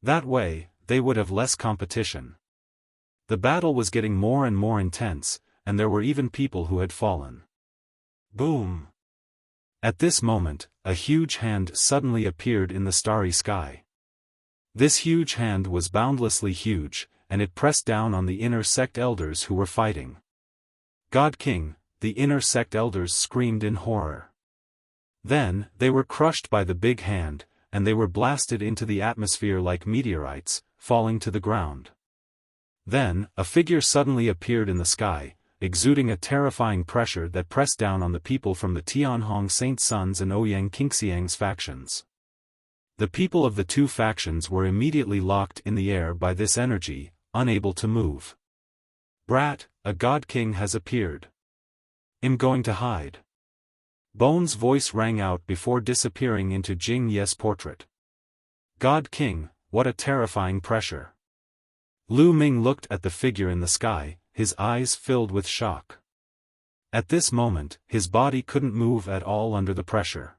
That way, they would have less competition. The battle was getting more and more intense, and there were even people who had fallen. Boom! At this moment, a huge hand suddenly appeared in the starry sky. This huge hand was boundlessly huge, and it pressed down on the inner sect elders who were fighting. God King, the inner sect elders screamed in horror. Then, they were crushed by the big hand, and they were blasted into the atmosphere like meteorites, falling to the ground. Then, a figure suddenly appeared in the sky, exuding a terrifying pressure that pressed down on the people from the Tianhong Saint's sons and Ouyang Qingxiang's factions. The people of the two factions were immediately locked in the air by this energy, unable to move. Brat, a god king has appeared. I'm going to hide. Bone's voice rang out before disappearing into Jing Ye's portrait. God king, what a terrifying pressure. Lu Ming looked at the figure in the sky, his eyes filled with shock. At this moment, his body couldn't move at all under the pressure.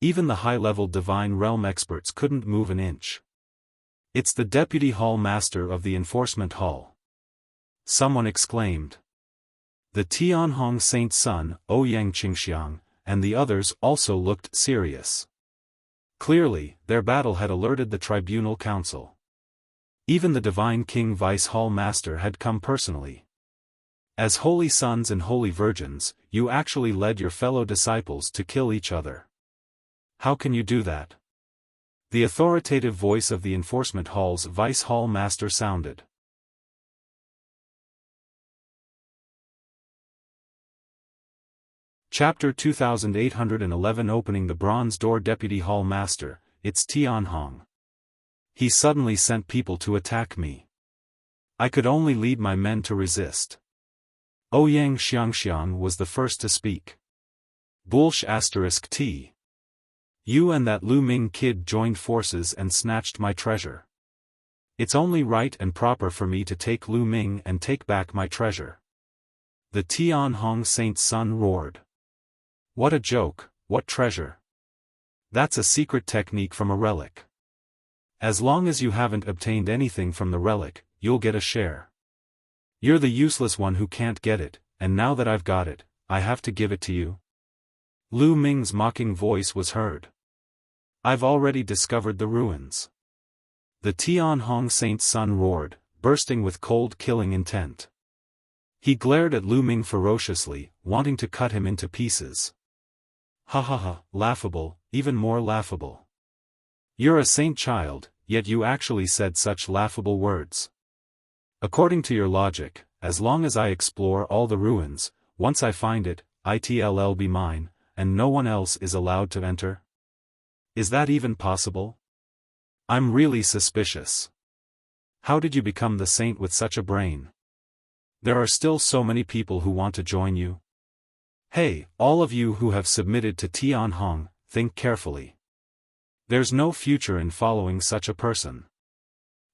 Even the high-level divine realm experts couldn't move an inch. It's the deputy hall master of the enforcement hall. Someone exclaimed. The Tianhong Saint's son, Ouyang Qingxiang, and the others also looked serious. Clearly, their battle had alerted the tribunal council. Even the divine king vice hall master had come personally. As holy sons and holy virgins, you actually led your fellow disciples to kill each other. How can you do that? The authoritative voice of the enforcement hall's vice hall master sounded. Chapter 2811 Opening the Bronze Door. Deputy Hall Master, it's Tianhong. He suddenly sent people to attack me. I could only lead my men to resist. Ouyang Xiangxiang was the first to speak. Bullsh *T. You and that Lu Ming kid joined forces and snatched my treasure. It's only right and proper for me to take Lu Ming and take back my treasure. The Tianhong Saint's son roared. What a joke, what treasure? That's a secret technique from a relic. As long as you haven't obtained anything from the relic, you'll get a share. You're the useless one who can't get it, and now that I've got it, I have to give it to you. Lu Ming's mocking voice was heard. I've already discovered the ruins. The Tianhong Saint's son roared, bursting with cold killing intent. He glared at Lu Ming ferociously, wanting to cut him into pieces. Ha ha ha, laughable, even more laughable. You're a saint child, yet you actually said such laughable words. According to your logic, as long as I explore all the ruins, once I find it, it'll be mine, and no one else is allowed to enter? Is that even possible? I'm really suspicious. How did you become the saint with such a brain? There are still so many people who want to join you. Hey, all of you who have submitted to Tianhong, think carefully. There's no future in following such a person.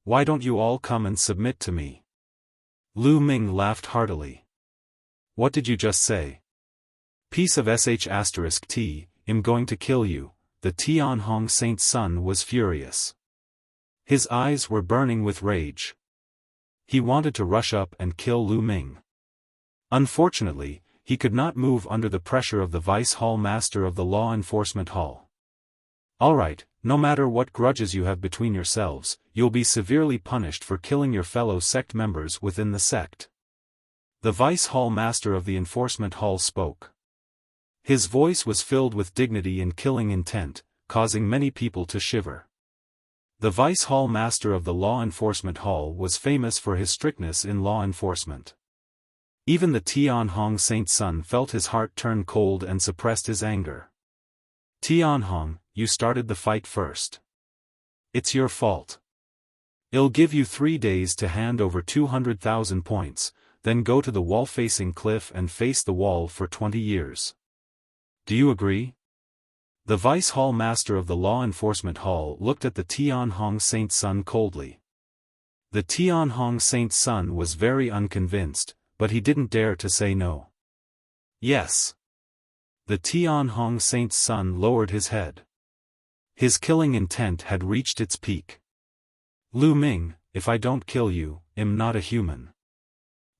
Why don't you all come and submit to me? Lu Ming laughed heartily. What did you just say? Piece of *T, I'm going to kill you. The Tianhong Saint's son was furious. His eyes were burning with rage. He wanted to rush up and kill Lu Ming. Unfortunately, he could not move under the pressure of the Vice Hall Master of the Law Enforcement Hall. Alright, no matter what grudges you have between yourselves, you'll be severely punished for killing your fellow sect members within the sect. The Vice Hall Master of the Enforcement Hall spoke. His voice was filled with dignity and killing intent, causing many people to shiver. The Vice Hall Master of the Law Enforcement Hall was famous for his strictness in law enforcement. Even the Tianhong Saint's son felt his heart turn cold and suppressed his anger. Tianhong, you started the fight first. It's your fault. I'll give you 3 days to hand over 200,000 points, then go to the wall-facing cliff and face the wall for 20 years. Do you agree? The Vice Hall Master of the Law Enforcement Hall looked at the Tianhong Saint's son coldly. The Tianhong Saint's son was very unconvinced, but he didn't dare to say no. Yes. The Tianhong Saint's son lowered his head. His killing intent had reached its peak. Lu Ming, if I don't kill you, I'm not a human.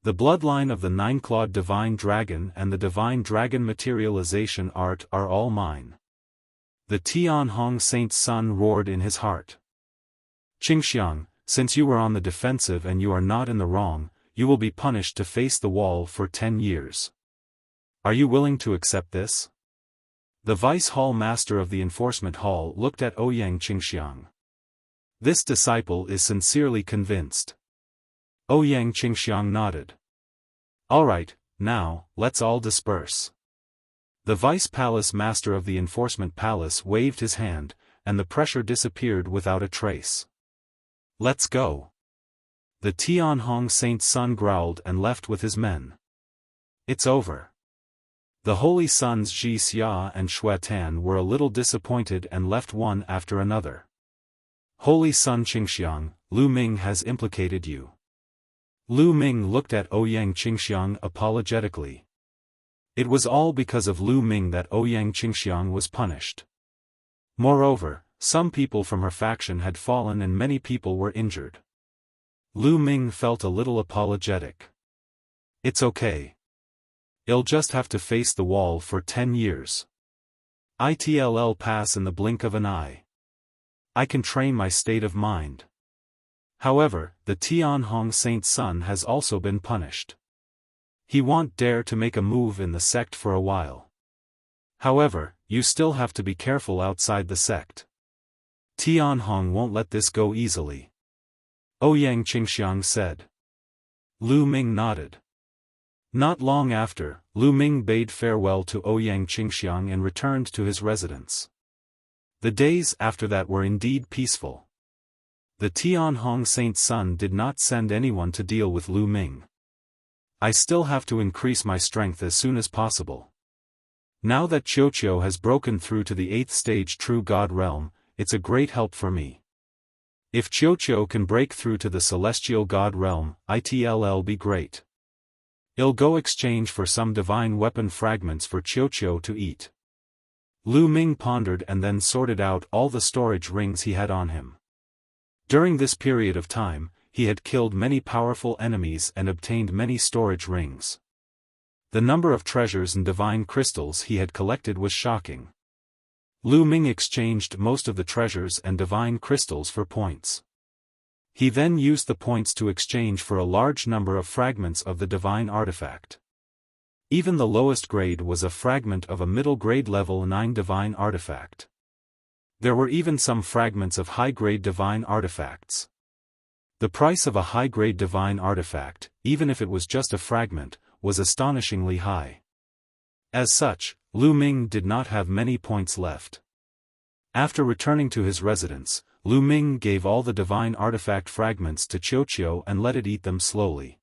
The bloodline of the nine-clawed divine dragon and the divine dragon materialization art are all mine. The Tianhong Saint's son roared in his heart. Qingxiang, since you were on the defensive and you are not in the wrong, you will be punished to face the wall for 10 years. Are you willing to accept this? The Vice Hall Master of the Enforcement Hall looked at Ouyang Qingxiang. This disciple is sincerely convinced. Ouyang Qingxiang nodded. Alright, now, let's all disperse. The Vice Palace Master of the Enforcement Palace waved his hand, and the pressure disappeared without a trace. Let's go. The Tianhong Saint's son growled and left with his men. It's over. The holy sons Ji Xia and Xuetan were a little disappointed and left one after another. Holy son Qingxiang, Lu Ming has implicated you. Lu Ming looked at Ouyang Qingxiang apologetically. It was all because of Lu Ming that Ouyang Qingxiang was punished. Moreover, some people from her faction had fallen and many people were injured. Lu Ming felt a little apologetic. It's okay. I'll just have to face the wall for 10 years. It'll pass in the blink of an eye. I can train my state of mind. However, the Tianhong Saint's son has also been punished. He won't dare to make a move in the sect for a while. However, you still have to be careful outside the sect. Tianhong won't let this go easily. Ouyang Qingxiang said. Lu Ming nodded. Not long after, Lu Ming bade farewell to Ouyang Qingxiang and returned to his residence. The days after that were indeed peaceful. The Tianhong Saint's son did not send anyone to deal with Lu Ming. I still have to increase my strength as soon as possible. Now that Qiuqiu has broken through to the 8th stage True God realm, it's a great help for me. If Qiuqiu can break through to the Celestial God realm, it'll be great. I'll go exchange for some divine weapon fragments for Qiuqiu to eat. Lu Ming pondered and then sorted out all the storage rings he had on him. During this period of time, he had killed many powerful enemies and obtained many storage rings. The number of treasures and divine crystals he had collected was shocking. Lu Ming exchanged most of the treasures and divine crystals for points. He then used the points to exchange for a large number of fragments of the divine artifact. Even the lowest grade was a fragment of a middle grade level 9 divine artifact. There were even some fragments of high-grade divine artifacts. The price of a high-grade divine artifact, even if it was just a fragment, was astonishingly high. As such, Lu Ming did not have many points left. After returning to his residence, Lu Ming gave all the divine artifact fragments to Qiuqiu and let it eat them slowly.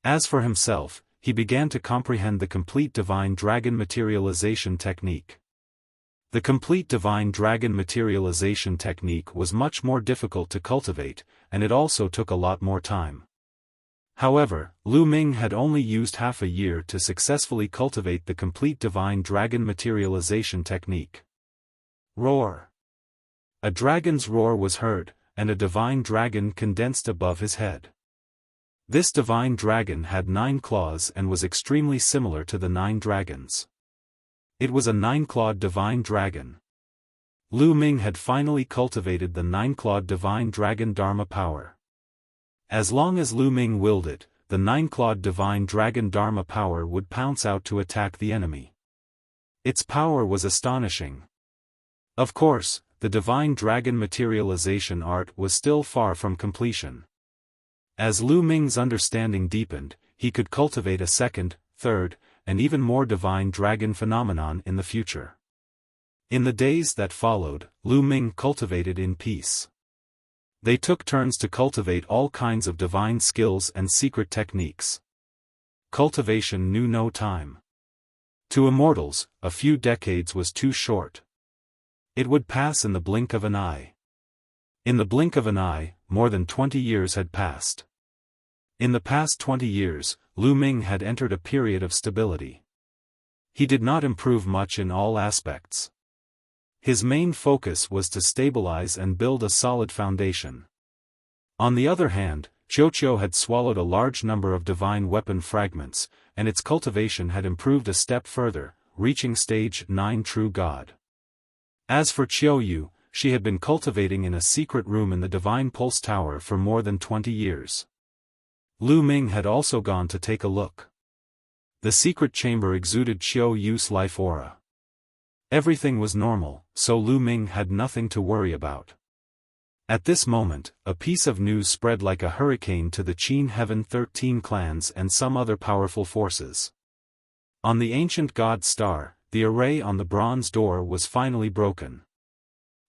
As for himself, he began to comprehend the complete divine dragon materialization technique. The complete divine dragon materialization technique was much more difficult to cultivate, and it also took a lot more time. However, Lu Ming had only used half a year to successfully cultivate the complete divine dragon materialization technique. Roar! A dragon's roar was heard, and a divine dragon condensed above his head. This divine dragon had 9 claws and was extremely similar to the 9 dragons. It was a 9-clawed divine dragon. Lu Ming had finally cultivated the 9-clawed divine dragon Dharma power. As long as Lu Ming willed it, the 9-clawed divine dragon Dharma power would pounce out to attack the enemy. Its power was astonishing. Of course, the divine dragon materialization art was still far from completion. As Lu Ming's understanding deepened, he could cultivate a second, third, and even more divine dragon phenomenon in the future. In the days that followed, Lu Ming cultivated in peace. They took turns to cultivate all kinds of divine skills and secret techniques. Cultivation knew no time. To immortals, a few decades was too short. It would pass in the blink of an eye. In the blink of an eye, more than 20 years had passed. In the past 20 years, Lu Ming had entered a period of stability. He did not improve much in all aspects. His main focus was to stabilize and build a solid foundation. On the other hand, Qiuqiu had swallowed a large number of divine weapon fragments, and its cultivation had improved a step further, reaching stage 9 True God. As for Qiuyu, she had been cultivating in a secret room in the Divine Pulse Tower for more than 20 years. Lu Ming had also gone to take a look. The secret chamber exuded Qiuyu's life aura. Everything was normal, so Lu Ming had nothing to worry about. At this moment, a piece of news spread like a hurricane to the Qin Heaven 13 clans and some other powerful forces. On the ancient god star, the array on the bronze door was finally broken.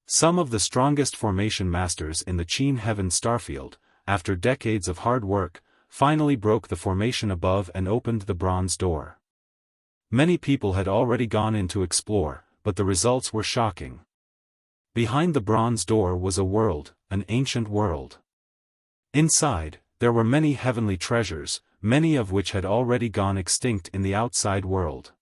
Some of the strongest formation masters in the Qin Heaven starfield, after decades of hard work, finally broke the formation above and opened the bronze door. Many people had already gone in to explore, but the results were shocking. Behind the bronze door was a world, an ancient world. Inside, there were many heavenly treasures, many of which had already gone extinct in the outside world.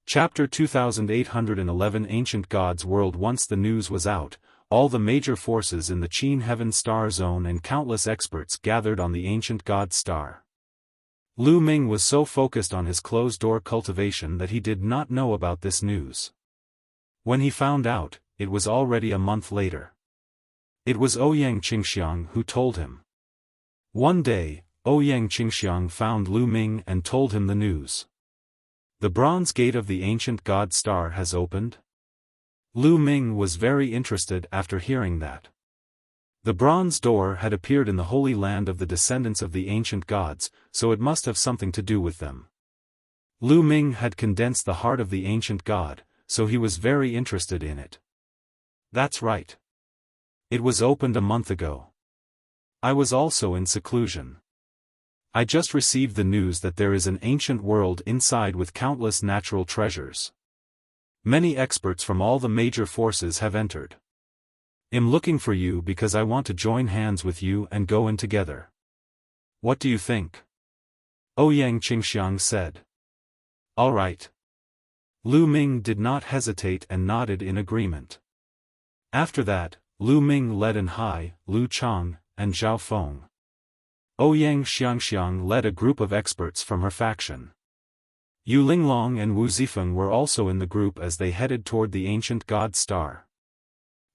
Chapter 2811 Ancient Gods World. Once the news was out, all the major forces in the Qin Heaven Star Zone and countless experts gathered on the ancient god star. Lu Ming was so focused on his closed-door cultivation that he did not know about this news. When he found out, it was already a month later. It was Ouyang Qingxiang who told him. One day, Ouyang Qingxiang found Lu Ming and told him the news. The bronze gate of the ancient god star has opened? Lu Ming was very interested after hearing that. The bronze door had appeared in the holy land of the descendants of the ancient gods, so it must have something to do with them. Lu Ming had condensed the heart of the ancient god, so he was very interested in it. That's right. It was opened a month ago. I was also in seclusion. I just received the news that there is an ancient world inside with countless natural treasures. Many experts from all the major forces have entered. I'm looking for you because I want to join hands with you and go in together. What do you think? Ouyang Qingxiang said. All right. Lu Ming did not hesitate and nodded in agreement. After that, Lu Ming led Anhai, Lu Chang, and Xiaofan. Ouyang Xiangxiang led a group of experts from her faction. Yu Linglong and Wu Zifeng were also in the group as they headed toward the ancient god star.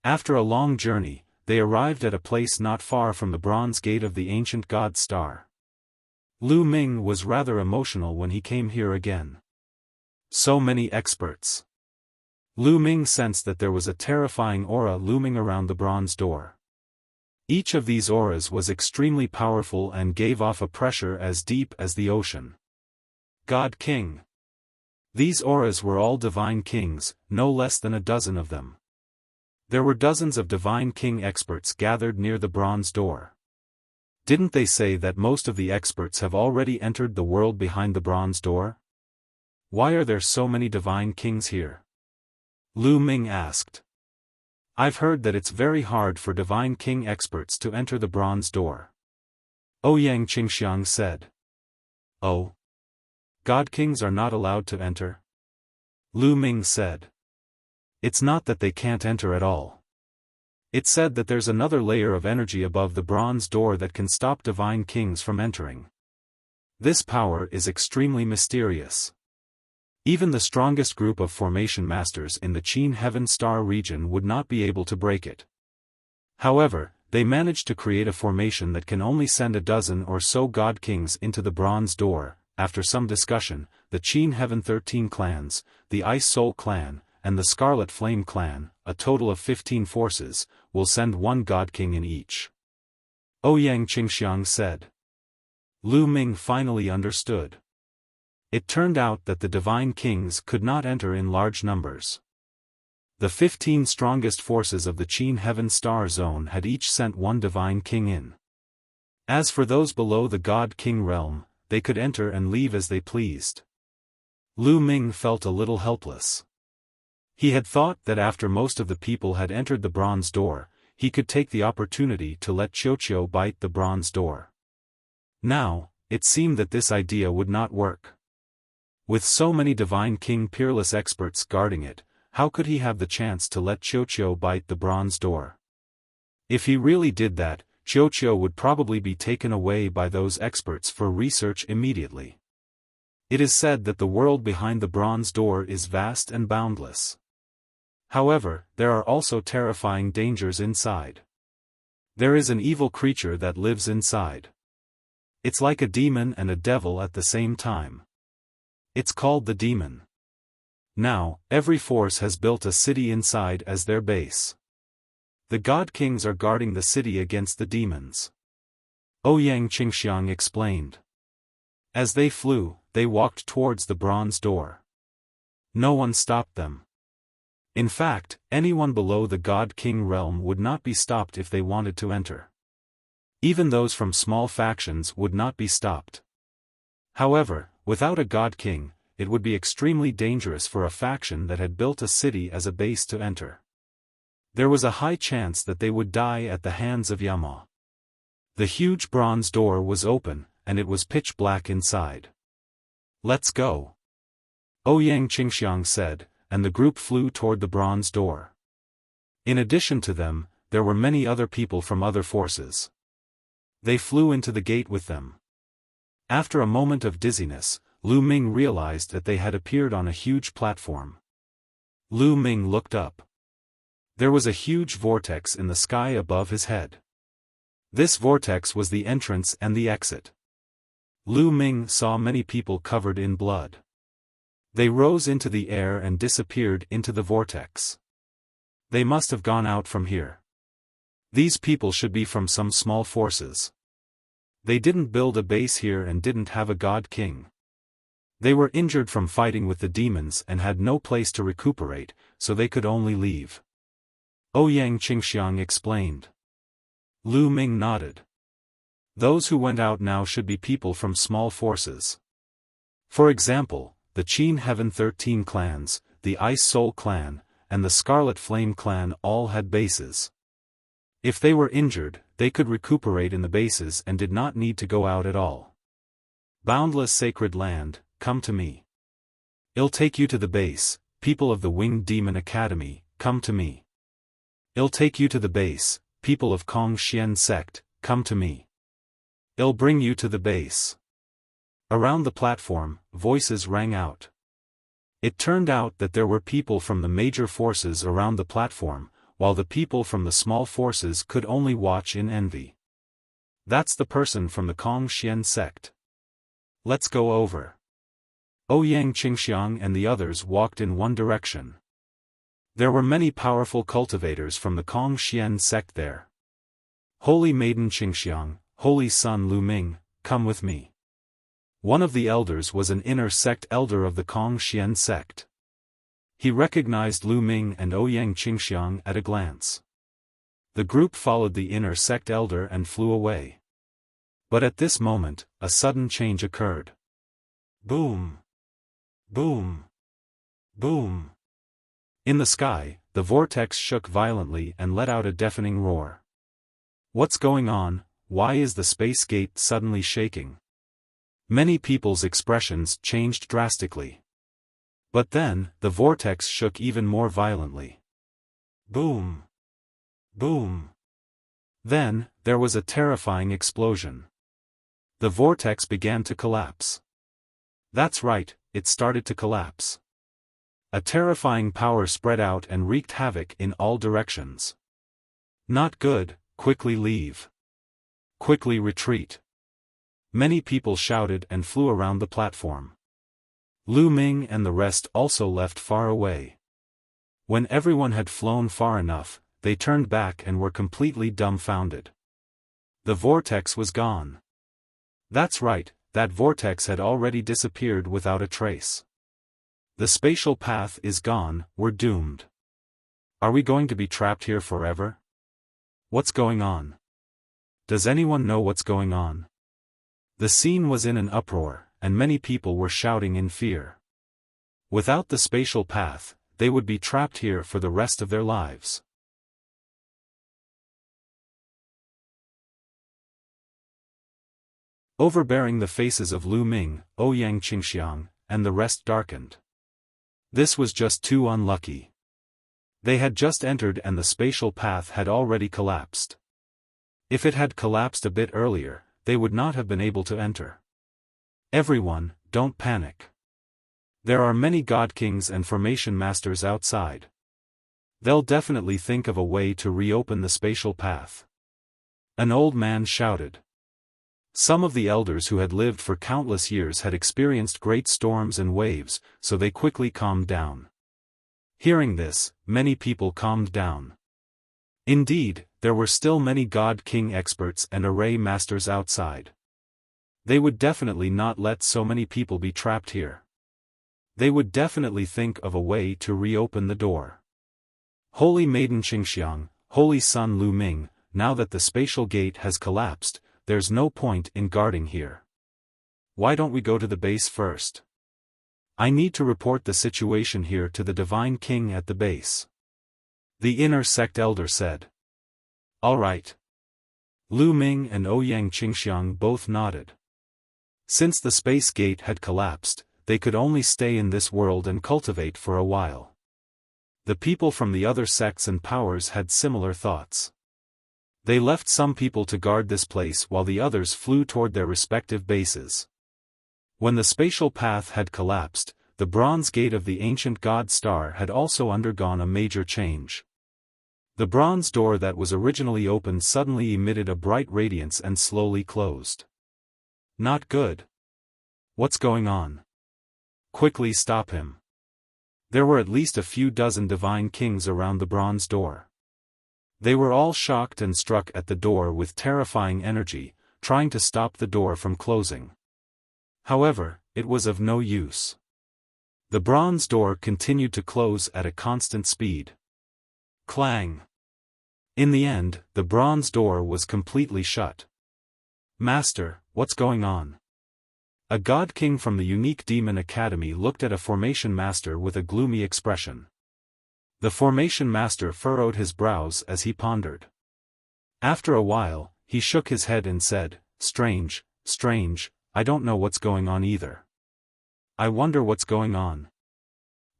After a long journey, they arrived at a place not far from the bronze gate of the ancient god star. Lu Ming was rather emotional when he came here again. So many experts. Lu Ming sensed that there was a terrifying aura looming around the bronze door. Each of these auras was extremely powerful and gave off a pressure as deep as the ocean. God King. These auras were all divine kings, no less than a dozen of them. There were dozens of divine king experts gathered near the bronze door. Didn't they say that most of the experts have already entered the world behind the bronze door? Why are there so many divine kings here? Lu Ming asked. I've heard that it's very hard for divine king experts to enter the bronze door. Ouyang Qingxiang said. Oh. God kings are not allowed to enter? Lu Ming said. It's not that they can't enter at all. It's said that there's another layer of energy above the bronze door that can stop divine kings from entering. This power is extremely mysterious. Even the strongest group of formation masters in the Qin Heaven Star region would not be able to break it. However, they managed to create a formation that can only send a dozen or so god kings into the bronze door. After some discussion, the Qin Heaven 13 clans, the Ice Soul clan, and the Scarlet Flame clan, a total of 15 forces, will send one god king in each. Ouyang Qingxiang said. Lu Ming finally understood. It turned out that the divine kings could not enter in large numbers. The 15 strongest forces of the Qin Heaven Star Zone had each sent one divine king in. As for those below the god king realm, they could enter and leave as they pleased. Lu Ming felt a little helpless. He had thought that after most of the people had entered the bronze door, he could take the opportunity to let Qiuqiu bite the bronze door. Now, it seemed that this idea would not work. With so many divine king peerless experts guarding it, how could he have the chance to let Qiuqiu bite the bronze door? If he really did that, Qiuqiu would probably be taken away by those experts for research immediately. It is said that the world behind the bronze door is vast and boundless. However, there are also terrifying dangers inside. There is an evil creature that lives inside. It's like a demon and a devil at the same time. It's called the demon. Now, every force has built a city inside as their base. The god kings are guarding the city against the demons. Ouyang Qingxiang explained. As they flew, they walked towards the bronze door. No one stopped them. In fact, anyone below the god king realm would not be stopped if they wanted to enter. Even those from small factions would not be stopped. However, without a god king, it would be extremely dangerous for a faction that had built a city as a base to enter. There was a high chance that they would die at the hands of Yama. The huge bronze door was open, and it was pitch black inside. Let's go. Ouyang Qingxiang said, and the group flew toward the bronze door. In addition to them, there were many other people from other forces. They flew into the gate with them. After a moment of dizziness, Lu Ming realized that they had appeared on a huge platform. Lu Ming looked up. There was a huge vortex in the sky above his head. This vortex was the entrance and the exit. Lu Ming saw many people covered in blood. They rose into the air and disappeared into the vortex. They must have gone out from here. These people should be from some small forces. They didn't build a base here and didn't have a god king. They were injured from fighting with the demons and had no place to recuperate, so they could only leave. Ouyang Qingxiang explained. Lu Ming nodded. Those who went out now should be people from small forces. For example, the Qin Heaven 13 clans, the Ice Soul clan, and the Scarlet Flame clan all had bases. If they were injured, they could recuperate in the bases and did not need to go out at all. Boundless sacred land, come to me. I'll take you to the base, people of the Winged Demon Academy, come to me. I'll take you to the base, people of Kong Xian sect, come to me. I'll bring you to the base. Around the platform, voices rang out. It turned out that there were people from the major forces around the platform, while the people from the small forces could only watch in envy. That's the person from the Kong Xian sect. Let's go over. Ouyang Qingxiang and the others walked in one direction. There were many powerful cultivators from the Kong Xian sect there. Holy Maiden Qingxiang, Holy Son Lu Ming, come with me. One of the elders was an inner sect elder of the Kong Xian sect. He recognized Lu Ming and Ouyang Qingxiang at a glance. The group followed the inner sect elder and flew away. But at this moment, a sudden change occurred. Boom! Boom! Boom! In the sky, the vortex shook violently and let out a deafening roar. What's going on? Why is the space gate suddenly shaking? Many people's expressions changed drastically. But then, the vortex shook even more violently. Boom! Boom! Then, there was a terrifying explosion. The vortex began to collapse. That's right, it started to collapse. A terrifying power spread out and wreaked havoc in all directions. Not good, quickly leave. Quickly retreat. Many people shouted and flew around the platform. Lu Ming and the rest also left far away. When everyone had flown far enough, they turned back and were completely dumbfounded. The vortex was gone. That's right, that vortex had already disappeared without a trace. The spatial path is gone, we're doomed. Are we going to be trapped here forever? What's going on? Does anyone know what's going on? The scene was in an uproar, and many people were shouting in fear. Without the spatial path, they would be trapped here for the rest of their lives. Overbearing the faces of Lu Ming, Ouyang Qingxiang, and the rest darkened. This was just too unlucky. They had just entered and the spatial path had already collapsed. If it had collapsed a bit earlier, they would not have been able to enter. Everyone, don't panic. There are many God Kings and Formation Masters outside. They'll definitely think of a way to reopen the spatial path. An old man shouted. Some of the elders who had lived for countless years had experienced great storms and waves, so they quickly calmed down. Hearing this, many people calmed down. Indeed, there were still many God King experts and array masters outside. They would definitely not let so many people be trapped here. They would definitely think of a way to reopen the door. Holy Maiden Qingxiang, Holy Son Lu Ming, now that the spatial gate has collapsed, there's no point in guarding here. Why don't we go to the base first? I need to report the situation here to the Divine King at the base. The inner sect elder said. All right. Lu Ming and Ouyang Qingxiang both nodded. Since the space gate had collapsed, they could only stay in this world and cultivate for a while. The people from the other sects and powers had similar thoughts. They left some people to guard this place while the others flew toward their respective bases. When the spatial path had collapsed, the bronze gate of the ancient god star had also undergone a major change. The bronze door that was originally opened suddenly emitted a bright radiance and slowly closed. Not good. What's going on? Quickly stop him. There were at least a few dozen divine kings around the bronze door. They were all shocked and struck at the door with terrifying energy, trying to stop the door from closing. However, it was of no use. The bronze door continued to close at a constant speed. Clang! In the end, the bronze door was completely shut. "Master, what's going on?" A god king from the unique demon academy looked at a formation master with a gloomy expression. The formation master furrowed his brows as he pondered. After a while, he shook his head and said, "Strange, strange, I don't know what's going on either. I wonder what's going on."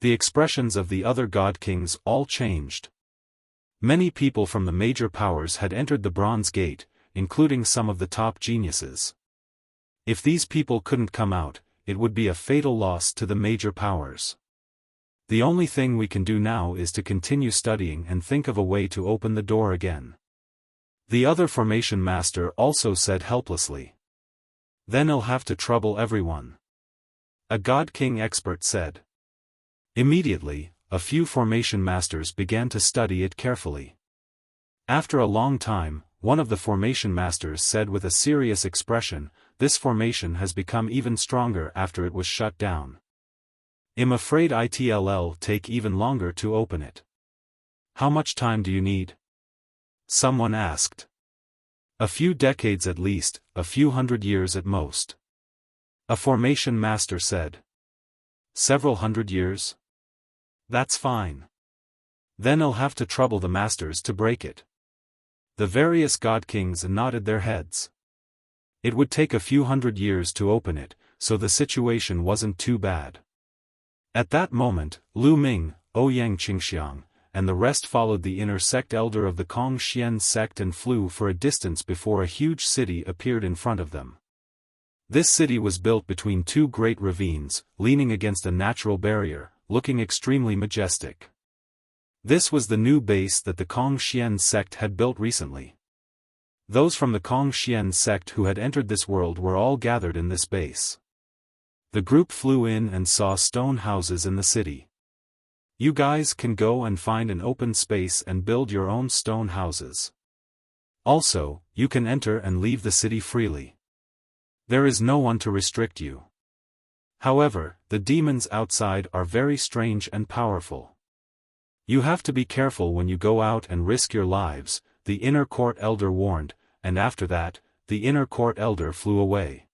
The expressions of the other god kings all changed. Many people from the major powers had entered the Bronze Gate, including some of the top geniuses. If these people couldn't come out, it would be a fatal loss to the major powers. The only thing we can do now is to continue studying and think of a way to open the door again. The other formation master also said helplessly. "Then I'll have to trouble everyone," a God King expert said. Immediately, a few formation masters began to study it carefully. After a long time, one of the formation masters said with a serious expression, "This formation has become even stronger after it was shut down. I'm afraid it'll take even longer to open it." "How much time do you need?" someone asked. "A few decades at least, a few hundred years at most," a formation master said. "Several hundred years? That's fine. Then I'll have to trouble the masters to break it." The various god kings nodded their heads. It would take a few hundred years to open it, so the situation wasn't too bad. At that moment, Lu Ming, Ouyang Qingxiang, and the rest followed the inner sect elder of the Kong Xian sect and flew for a distance before a huge city appeared in front of them. This city was built between two great ravines, leaning against a natural barrier, looking extremely majestic. This was the new base that the Kong Xian sect had built recently. Those from the Kong Xian sect who had entered this world were all gathered in this base. The group flew in and saw stone houses in the city. "You guys can go and find an open space and build your own stone houses. Also, you can enter and leave the city freely. There is no one to restrict you. However, the demons outside are very strange and powerful. You have to be careful when you go out and risk your lives," the inner court elder warned, and after that, the inner court elder flew away.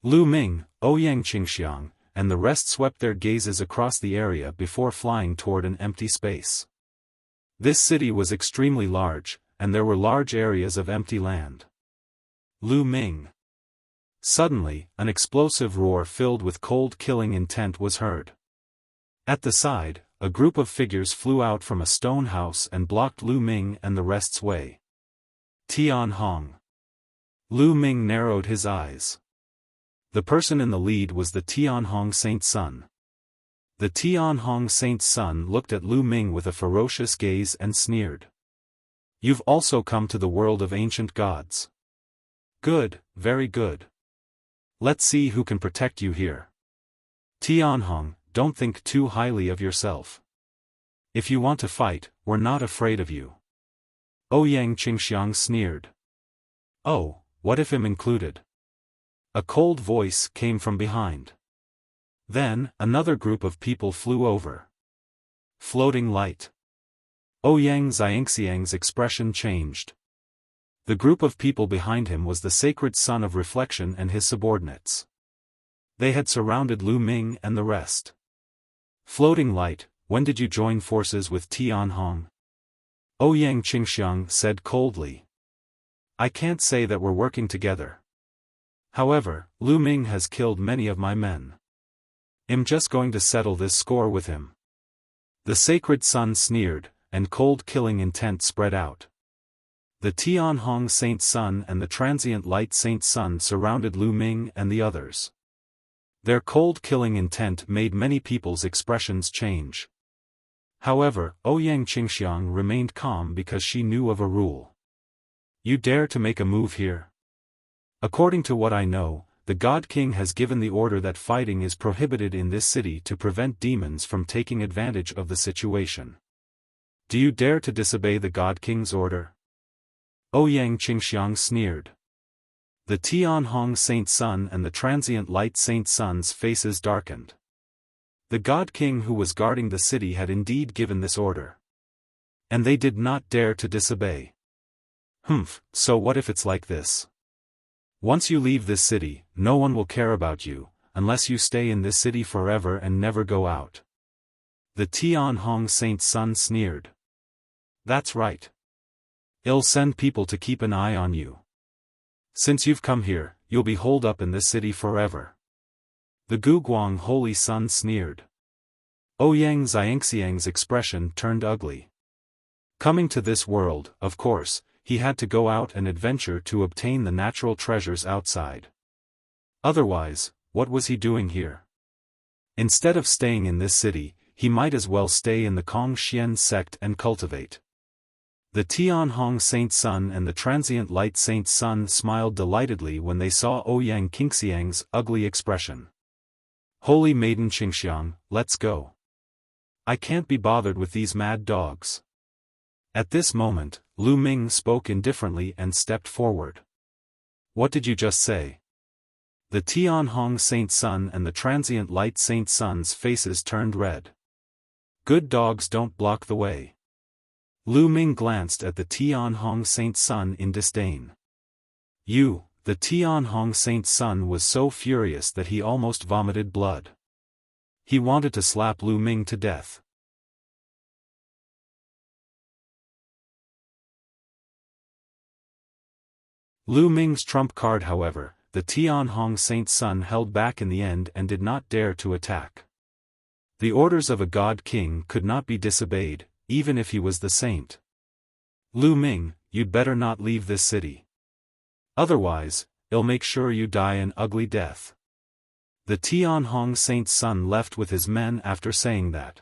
Lu Ming, Ouyang Qingxiang, and the rest swept their gazes across the area before flying toward an empty space. This city was extremely large, and there were large areas of empty land. Lu Ming. Suddenly, an explosive roar filled with cold killing intent was heard. At the side, a group of figures flew out from a stone house and blocked Lu Ming and the rest's way. Tian Hong. Lu Ming narrowed his eyes. The person in the lead was the Tian Hong Saint's son. The Tian Hong Saint's son looked at Lu Ming with a ferocious gaze and sneered. "You've also come to the world of ancient gods. Good, very good. Let's see who can protect you here. Tian Hong, don't think too highly of yourself. If you want to fight, we're not afraid of you." Ouyang Qingxiang sneered. "Oh, what if I'm included?" A cold voice came from behind. Then, another group of people flew over. Floating light. Ouyang Xiangxiang's expression changed. The group of people behind him was the sacred son of reflection and his subordinates. They had surrounded Lu Ming and the rest. "Floating light, when did you join forces with Tian Hong?" Ouyang Qingxiang said coldly. "I can't say that we're working together. However, Lu Ming has killed many of my men. I'm just going to settle this score with him." The sacred son sneered, and cold killing intent spread out. The Tian Hong Saint's son and the transient light Saint's son surrounded Lu Ming and the others. Their cold killing intent made many people's expressions change. However, Ouyang Qingxiang remained calm because she knew of a rule. "You dare to make a move here? According to what I know, the God King has given the order that fighting is prohibited in this city to prevent demons from taking advantage of the situation. Do you dare to disobey the God King's order? Ouyang Qingxiang sneered. The Tianhong Saint Sun and the transient light Saint Sun's faces darkened. The God King who was guarding the city had indeed given this order. And they did not dare to disobey. Humph, so what if it's like this? Once you leave this city, no one will care about you, unless you stay in this city forever and never go out. The Tianhong Saint Sun sneered. That's right. I'll send people to keep an eye on you. Since you've come here, you'll be holed up in this city forever. The Guguang Holy Sun sneered. Ouyang Xiangxiang's expression turned ugly. Coming to this world, of course, he had to go out and adventure to obtain the natural treasures outside. Otherwise, what was he doing here? Instead of staying in this city, he might as well stay in the Kongxian sect and cultivate. The Tianhong Saint Sun and the transient light Saint Sun smiled delightedly when they saw Ouyang Qingxiang's ugly expression. Holy Maiden Qingxiang, let's go. I can't be bothered with these mad dogs. At this moment, Lu Ming spoke indifferently and stepped forward. What did you just say? The Tianhong Saint Sun and the transient light Saint Sun's faces turned red. Good dogs don't block the way. Lu Ming glanced at the Tianhong Saint Sun in disdain. The Tianhong Saint Sun was so furious that he almost vomited blood. He wanted to slap Lu Ming to death. Lu Ming's trump card, however, the Tianhong Saint Sun held back in the end and did not dare to attack. The orders of a God King could not be disobeyed, even if he was the saint. Lu Ming, you'd better not leave this city. Otherwise, I'll make sure you die an ugly death. The Tianhong Saint Sun left with his men after saying that.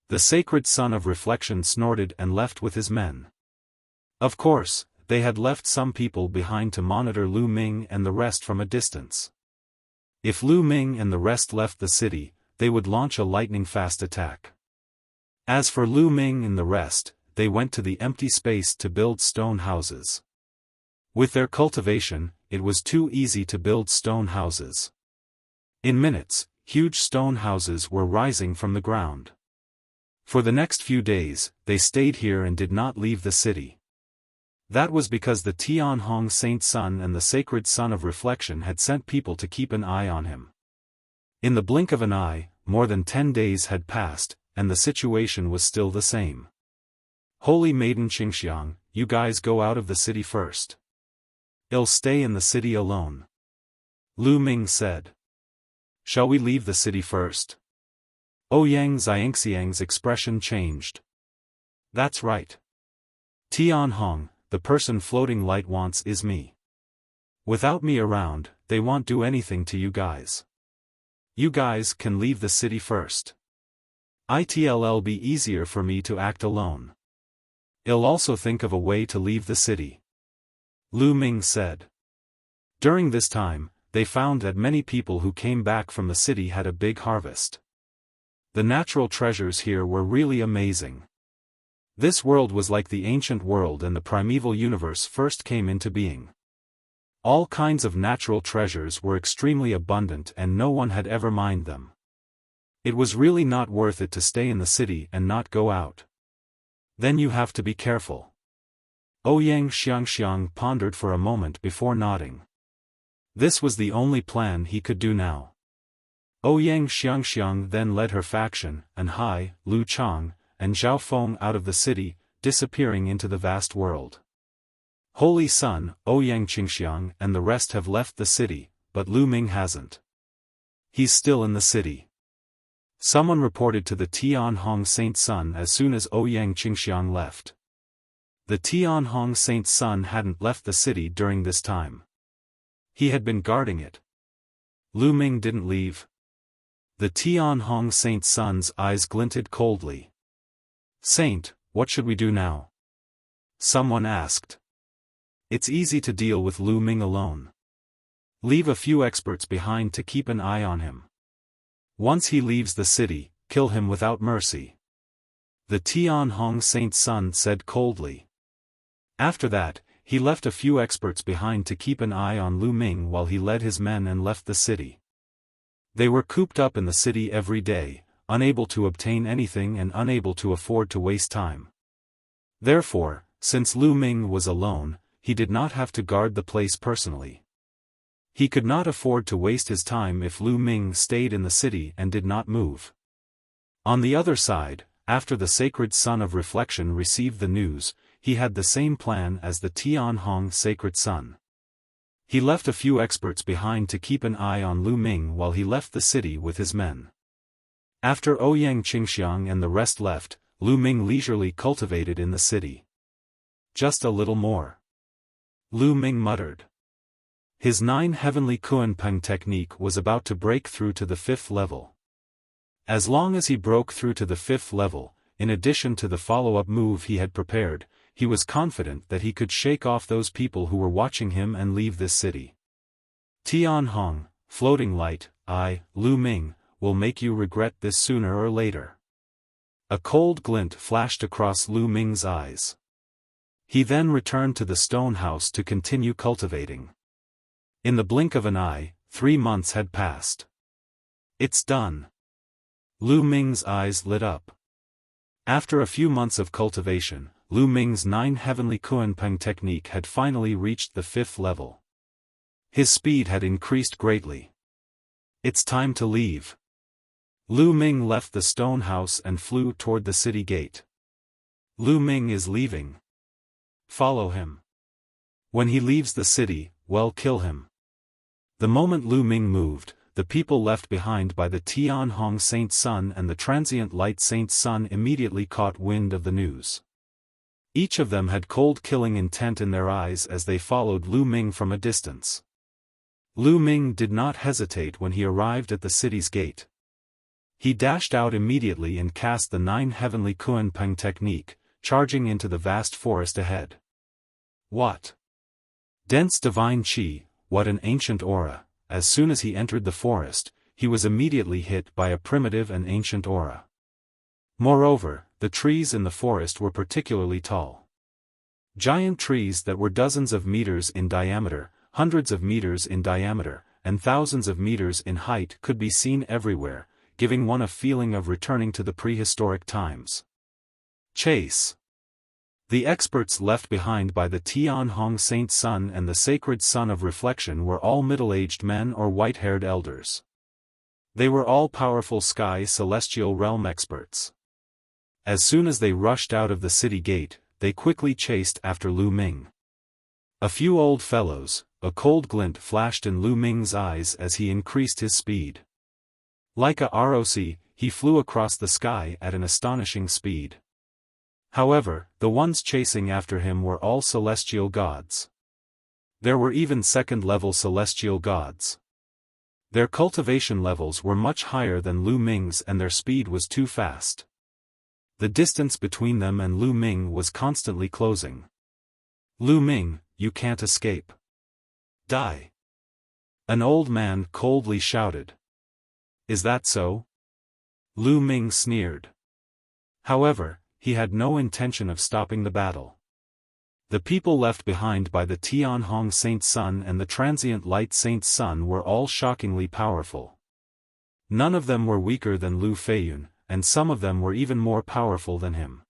The sacred Sun of Reflection snorted and left with his men. Of course, they had left some people behind to monitor Lu Ming and the rest from a distance. If Lu Ming and the rest left the city, they would launch a lightning-fast attack. As for Lu Ming and the rest, they went to the empty space to build stone houses. With their cultivation, it was too easy to build stone houses. In minutes, huge stone houses were rising from the ground. For the next few days, they stayed here and did not leave the city. That was because the Tianhong Saint Sun and the sacred Sun of Reflection had sent people to keep an eye on him. In the blink of an eye, more than 10 days had passed, and the situation was still the same. Holy Maiden Qingxiang, you guys go out of the city first. I'll stay in the city alone. Lu Ming said. Shall we leave the city first? Ouyang Xiangxiang's expression changed. That's right. Tianhong, the person floating light wants is me. Without me around, they won't do anything to you guys. You guys can leave the city first. It'll be easier for me to act alone. I'll also think of a way to leave the city. Lu Ming said. During this time, they found that many people who came back from the city had a big harvest. The natural treasures here were really amazing. This world was like the ancient world and the primeval universe first came into being. All kinds of natural treasures were extremely abundant and no one had ever mined them. It was really not worth it to stay in the city and not go out. Then you have to be careful. Ouyang Xiangxiang pondered for a moment before nodding. This was the only plan he could do now. Ouyang Xiangxiang then led her faction, and Hai, Lu Chang, and Xiaofan out of the city, disappearing into the vast world. Holy Sun, Ouyang Qingxiang and the rest have left the city, but Lu Ming hasn't. He's still in the city. Someone reported to the Tianhong Saint Sun as soon as Ouyang Qingxiang left. The Tianhong Saint Sun hadn't left the city during this time. He had been guarding it. Lu Ming didn't leave. The Tianhong Saint Sun's eyes glinted coldly. Saint, what should we do now? Someone asked. It's easy to deal with Lu Ming alone. Leave a few experts behind to keep an eye on him. Once he leaves the city, kill him without mercy. the Tianhong Saint Sun said coldly. After that, he left a few experts behind to keep an eye on Lu Ming while he led his men and left the city. They were cooped up in the city every day, unable to obtain anything and unable to afford to waste time. Therefore, since Lu Ming was alone, he did not have to guard the place personally. He could not afford to waste his time if Lu Ming stayed in the city and did not move. On the other side, after the sacred Sun of Reflection received the news, he had the same plan as the Tianhong Sacred Sun. He left a few experts behind to keep an eye on Lu Ming while he left the city with his men. After Ouyang Qingxiang and the rest left, Lu Ming leisurely cultivated in the city. Just a little more. Lu Ming muttered. His 9 heavenly Kunpeng technique was about to break through to the 5th level. As long as he broke through to the 5th level, in addition to the follow-up move he had prepared, he was confident that he could shake off those people who were watching him and leave this city. Tianhong, floating light, Lu Ming, will make you regret this sooner or later. A cold glint flashed across Lu Ming's eyes. He then returned to the stone house to continue cultivating. In the blink of an eye, 3 months had passed. It's done. Lu Ming's eyes lit up. After a few months of cultivation, Lu Ming's 9 heavenly Kunpeng technique had finally reached the 5th level. His speed had increased greatly. It's time to leave. Lu Ming left the stone house and flew toward the city gate. Lu Ming is leaving. Follow him. When he leaves the city, well, kill him. The moment Lu Ming moved, the people left behind by the Tianhong Saint Sun and the transient light Saint Sun immediately caught wind of the news. Each of them had cold-killing intent in their eyes as they followed Lu Ming from a distance. Lu Ming did not hesitate when he arrived at the city's gate. He dashed out immediately and cast the 9 heavenly Kunpeng technique, charging into the vast forest ahead. What? Dense divine qi, what an ancient aura! As soon as he entered the forest, he was immediately hit by a primitive and ancient aura. Moreover, the trees in the forest were particularly tall. Giant trees that were dozens of meters in diameter, hundreds of meters in diameter, and thousands of meters in height could be seen everywhere, giving one a feeling of returning to the prehistoric times. Chase. The experts left behind by the Tianhong Saint Sun and the sacred Sun of Reflection were all middle-aged men or white-haired elders. They were all powerful sky celestial realm experts. As soon as they rushed out of the city gate, they quickly chased after Lu Ming. A few old fellows, a cold glint flashed in Lu Ming's eyes as he increased his speed. Like a ROC, he flew across the sky at an astonishing speed. However, the ones chasing after him were all celestial gods. There were even second-level celestial gods. Their cultivation levels were much higher than Lu Ming's and their speed was too fast. The distance between them and Lu Ming was constantly closing. Lu Ming, you can't escape. Die. An old man coldly shouted. Is that so? Lu Ming sneered. However, he had no intention of stopping the battle. The people left behind by the Tianhong Saint Sun and the transient light Saint Sun were all shockingly powerful. None of them were weaker than Lu Feiyun, and some of them were even more powerful than him.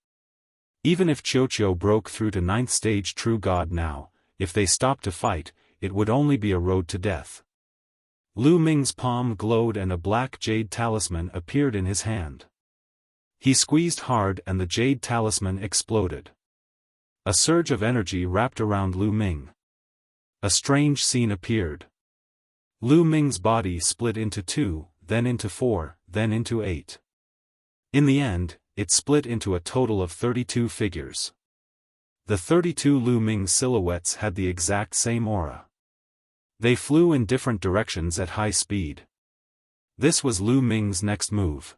Even if Qiuqiu broke through to 9th stage True God now, if they stopped to fight, it would only be a road to death. Lu Ming's palm glowed and a black jade talisman appeared in his hand. He squeezed hard and the jade talisman exploded. A surge of energy wrapped around Lu Ming. A strange scene appeared. Lu Ming's body split into 2, then into 4, then into 8. In the end, it split into a total of 32 figures. The 32 Lu Ming silhouettes had the exact same aura. They flew in different directions at high speed. This was Lu Ming's next move.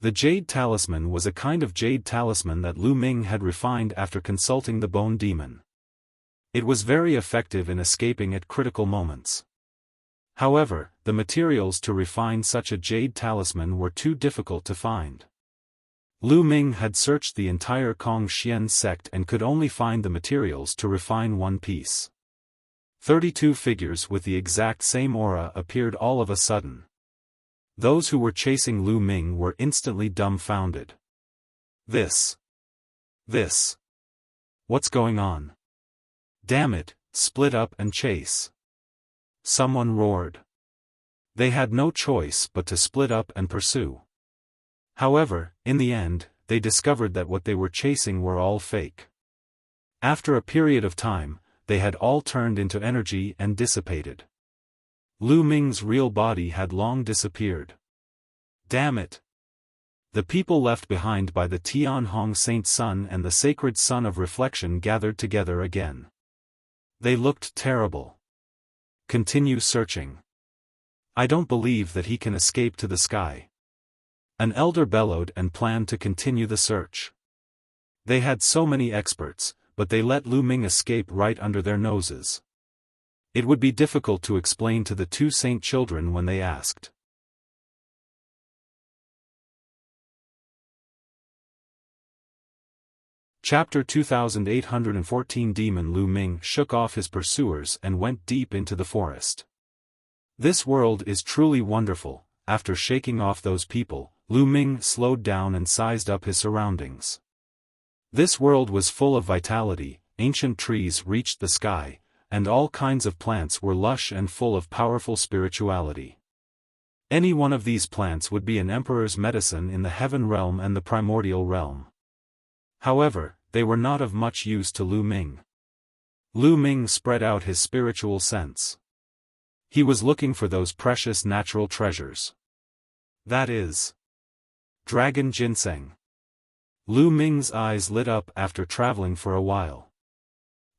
The jade talisman was a kind of jade talisman that Lu Ming had refined after consulting the bone demon. It was very effective in escaping at critical moments. However, the materials to refine such a jade talisman were too difficult to find. Lu Ming had searched the entire Kongxian sect and could only find the materials to refine one piece. 32 figures with the exact same aura appeared all of a sudden. Those who were chasing Lu Ming were instantly dumbfounded. This. What's going on? Damn it, split up and chase. Someone roared. They had no choice but to split up and pursue. However, in the end, they discovered that what they were chasing were all fake. After a period of time, they had all turned into energy and dissipated. Lu Ming's real body had long disappeared. Damn it! The people left behind by the Tianhong Saint Sun and the sacred Sun of Reflection gathered together again. They looked terrible. Continue searching. I don't believe that he can escape to the sky. An elder bellowed and planned to continue the search. They had so many experts, but they let Lu Ming escape right under their noses. It would be difficult to explain to the two saint children when they asked. Chapter 2814 Demon Lu Ming shook off his pursuers and went deep into the forest. This world is truly wonderful. After shaking off those people, Lu Ming slowed down and sized up his surroundings. This world was full of vitality, ancient trees reached the sky, and all kinds of plants were lush and full of powerful spirituality. Any one of these plants would be an emperor's medicine in the heaven realm and the primordial realm. However, they were not of much use to Lu Ming. Lu Ming spread out his spiritual sense. He was looking for those precious natural treasures. That is, dragon ginseng. Lu Ming's eyes lit up after traveling for a while.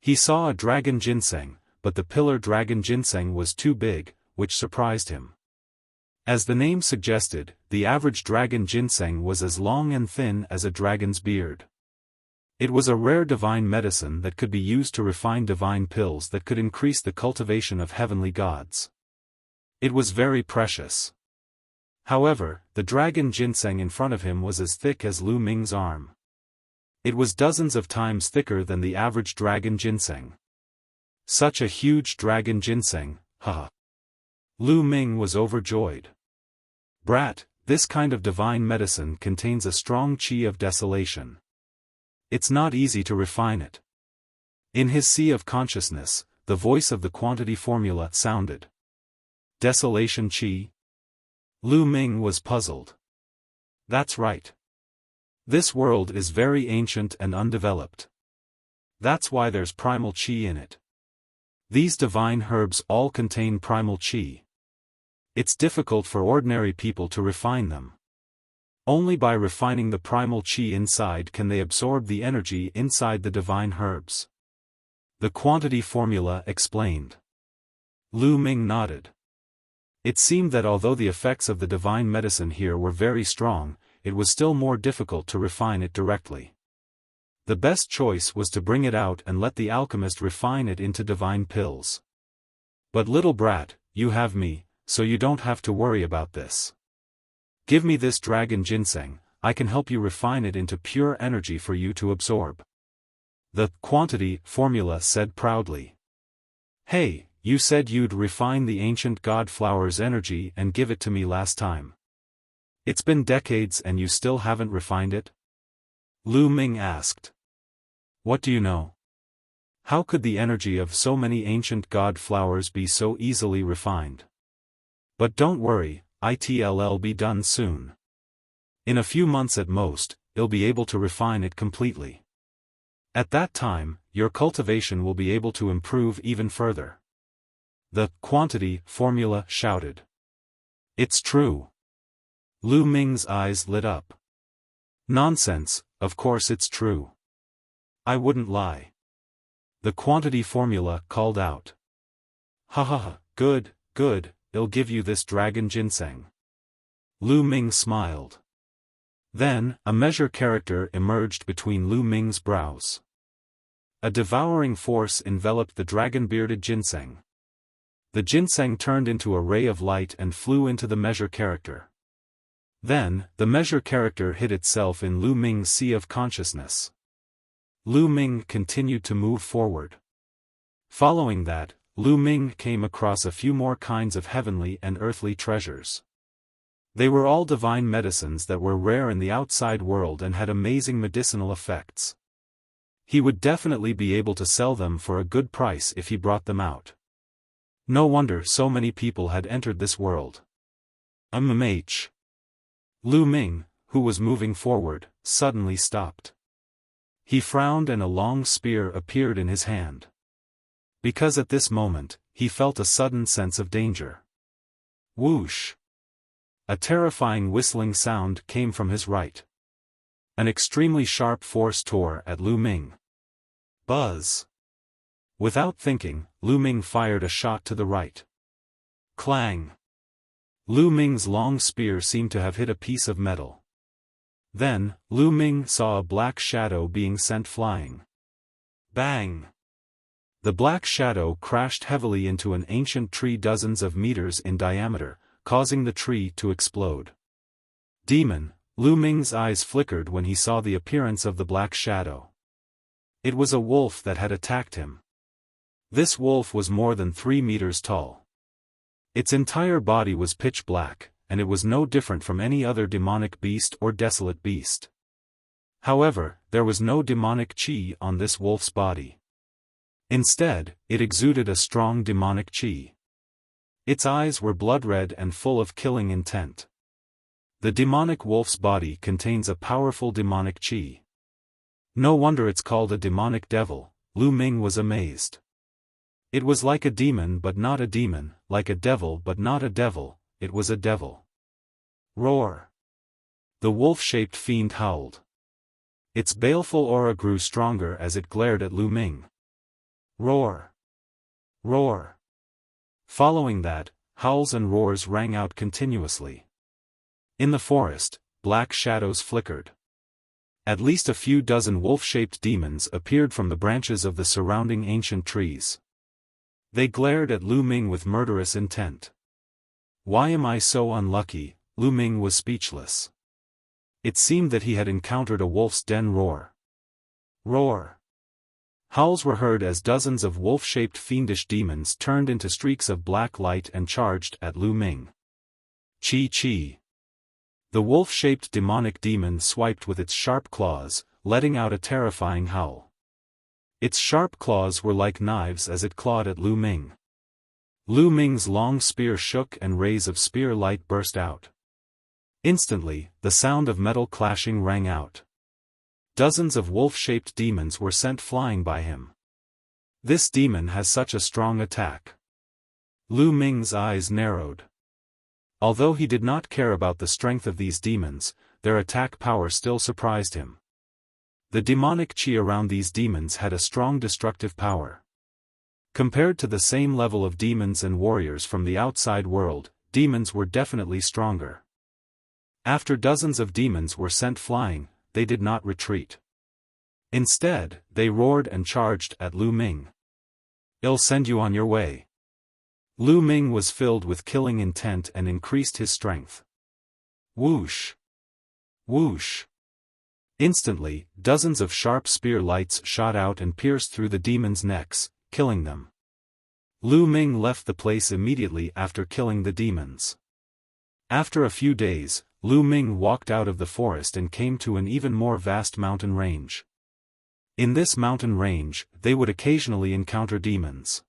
He saw a dragon ginseng, but the pillar dragon ginseng was too big, which surprised him. As the name suggested, the average dragon ginseng was as long and thin as a dragon's beard. It was a rare divine medicine that could be used to refine divine pills that could increase the cultivation of heavenly gods. It was very precious. However, the dragon ginseng in front of him was as thick as Lu Ming's arm. It was dozens of times thicker than the average dragon ginseng. Such a huge dragon ginseng, haha. Lu Ming was overjoyed. Brat, this kind of divine medicine contains a strong qi of desolation. It's not easy to refine it. In his sea of consciousness, the voice of the quantity formula sounded. Desolation qi? Lu Ming was puzzled. That's right. This world is very ancient and undeveloped. That's why there's primal qi in it. These divine herbs all contain primal qi. It's difficult for ordinary people to refine them. Only by refining the primal qi inside can they absorb the energy inside the divine herbs. The quantity formula explained. Lu Ming nodded. It seemed that although the effects of the divine medicine here were very strong, it was still more difficult to refine it directly. The best choice was to bring it out and let the alchemist refine it into divine pills. But little brat, you have me, so you don't have to worry about this. Give me this dragon ginseng, I can help you refine it into pure energy for you to absorb. The quantity formula said proudly. Hey, you said you'd refine the ancient god flower's energy and give it to me last time. It's been decades and you still haven't refined it? Lu Ming asked. What do you know? How could the energy of so many ancient god flowers be so easily refined? But don't worry, it'll be done soon. In a few months at most, you'll be able to refine it completely. At that time, your cultivation will be able to improve even further. The quantity formula shouted. It's true. Lu Ming's eyes lit up. Nonsense, of course it's true. I wouldn't lie. The quantity formula called out. Ha ha ha, good, good, I'll give you this dragon ginseng. Lu Ming smiled. Then, a measure character emerged between Lu Ming's brows. A devouring force enveloped the dragon-bearded ginseng. The ginseng turned into a ray of light and flew into the measure character. Then, the measure character hid itself in Lu Ming's sea of consciousness. Lu Ming continued to move forward. Following that, Lu Ming came across a few more kinds of heavenly and earthly treasures. They were all divine medicines that were rare in the outside world and had amazing medicinal effects. He would definitely be able to sell them for a good price if he brought them out. No wonder so many people had entered this world. Lu Ming, who was moving forward, suddenly stopped. He frowned and a long spear appeared in his hand. Because at this moment, he felt a sudden sense of danger. Whoosh! A terrifying whistling sound came from his right. An extremely sharp force tore at Lu Ming. Buzz! Without thinking, Lu Ming fired a shot to the right. Clang! Lu Ming's long spear seemed to have hit a piece of metal. Then, Lu Ming saw a black shadow being sent flying. Bang! The black shadow crashed heavily into an ancient tree dozens of meters in diameter, causing the tree to explode. Demon! Lu Ming's eyes flickered when he saw the appearance of the black shadow. It was a wolf that had attacked him. This wolf was more than 3 meters tall. Its entire body was pitch black, and it was no different from any other demonic beast or desolate beast. However, there was no demonic chi on this wolf's body. Instead, it exuded a strong demonic chi. Its eyes were blood-red and full of killing intent. The demonic wolf's body contains a powerful demonic chi. No wonder it's called a demonic devil. Lu Ming was amazed. It was like a demon but not a demon, like a devil but not a devil, it was a devil. Roar! The wolf-shaped fiend howled. Its baleful aura grew stronger as it glared at Lu Ming. Roar! Roar! Following that, howls and roars rang out continuously. In the forest, black shadows flickered. At least a few dozen wolf-shaped demons appeared from the branches of the surrounding ancient trees. They glared at Lu Ming with murderous intent. Why am I so unlucky? Lu Ming was speechless. It seemed that he had encountered a wolf's den roar. Roar! Howls were heard as dozens of wolf-shaped fiendish demons turned into streaks of black light and charged at Lu Ming. Chi! The wolf-shaped demonic demon swiped with its sharp claws, letting out a terrifying howl. Its sharp claws were like knives as it clawed at Lu Ming. Lu Ming's long spear shook and rays of spear light burst out. Instantly, the sound of metal clashing rang out. Dozens of wolf-shaped demons were sent flying by him. This demon has such a strong attack. Lu Ming's eyes narrowed. Although he did not care about the strength of these demons, their attack power still surprised him. The demonic chi around these demons had a strong destructive power. Compared to the same level of demons and warriors from the outside world, demons were definitely stronger. After dozens of demons were sent flying, they did not retreat. Instead, they roared and charged at Lu Ming. "I'll send you on your way." Lu Ming was filled with killing intent and increased his strength. Whoosh! Whoosh! Instantly, dozens of sharp spear lights shot out and pierced through the demons' necks, killing them. Lu Ming left the place immediately after killing the demons. After a few days, Lu Ming walked out of the forest and came to an even more vast mountain range. In this mountain range, they would occasionally encounter demons.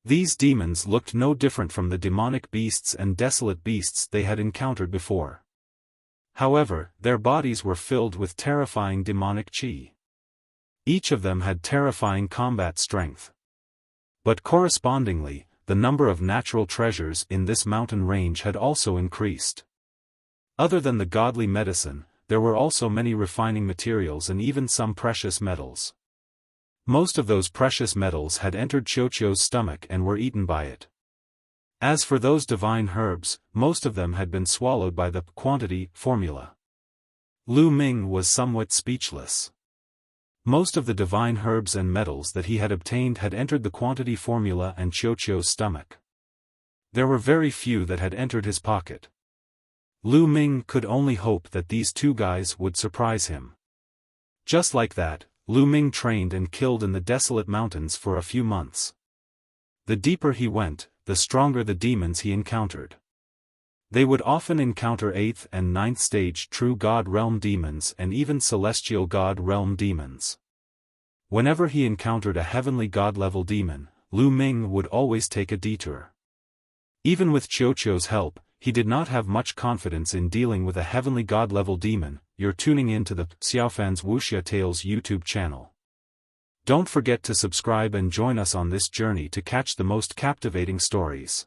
These demons looked no different from the demonic beasts and desolate beasts they had encountered before. However, their bodies were filled with terrifying demonic chi. Each of them had terrifying combat strength. But correspondingly, the number of natural treasures in this mountain range had also increased. Other than the godly medicine, there were also many refining materials and even some precious metals. Most of those precious metals had entered Qiuqiu's stomach and were eaten by it. As for those divine herbs, most of them had been swallowed by the quantity formula. Lu Ming was somewhat speechless. Most of the divine herbs and metals that he had obtained had entered the quantity formula and Qiuqiu's stomach. There were very few that had entered his pocket. Lu Ming could only hope that these two guys would surprise him. Just like that, Lu Ming trained and killed in the desolate mountains for a few months. The deeper he went, the stronger the demons he encountered. They would often encounter 8th and 9th stage true God realm demons and even celestial God realm demons. Whenever he encountered a heavenly God level demon, Lu Ming would always take a detour. Even with Qiuqiu's help, he did not have much confidence in dealing with a heavenly God level demon. You're tuning in to the Xiaofan's Wuxia Tales YouTube channel. Don't forget to subscribe and join us on this journey to catch the most captivating stories.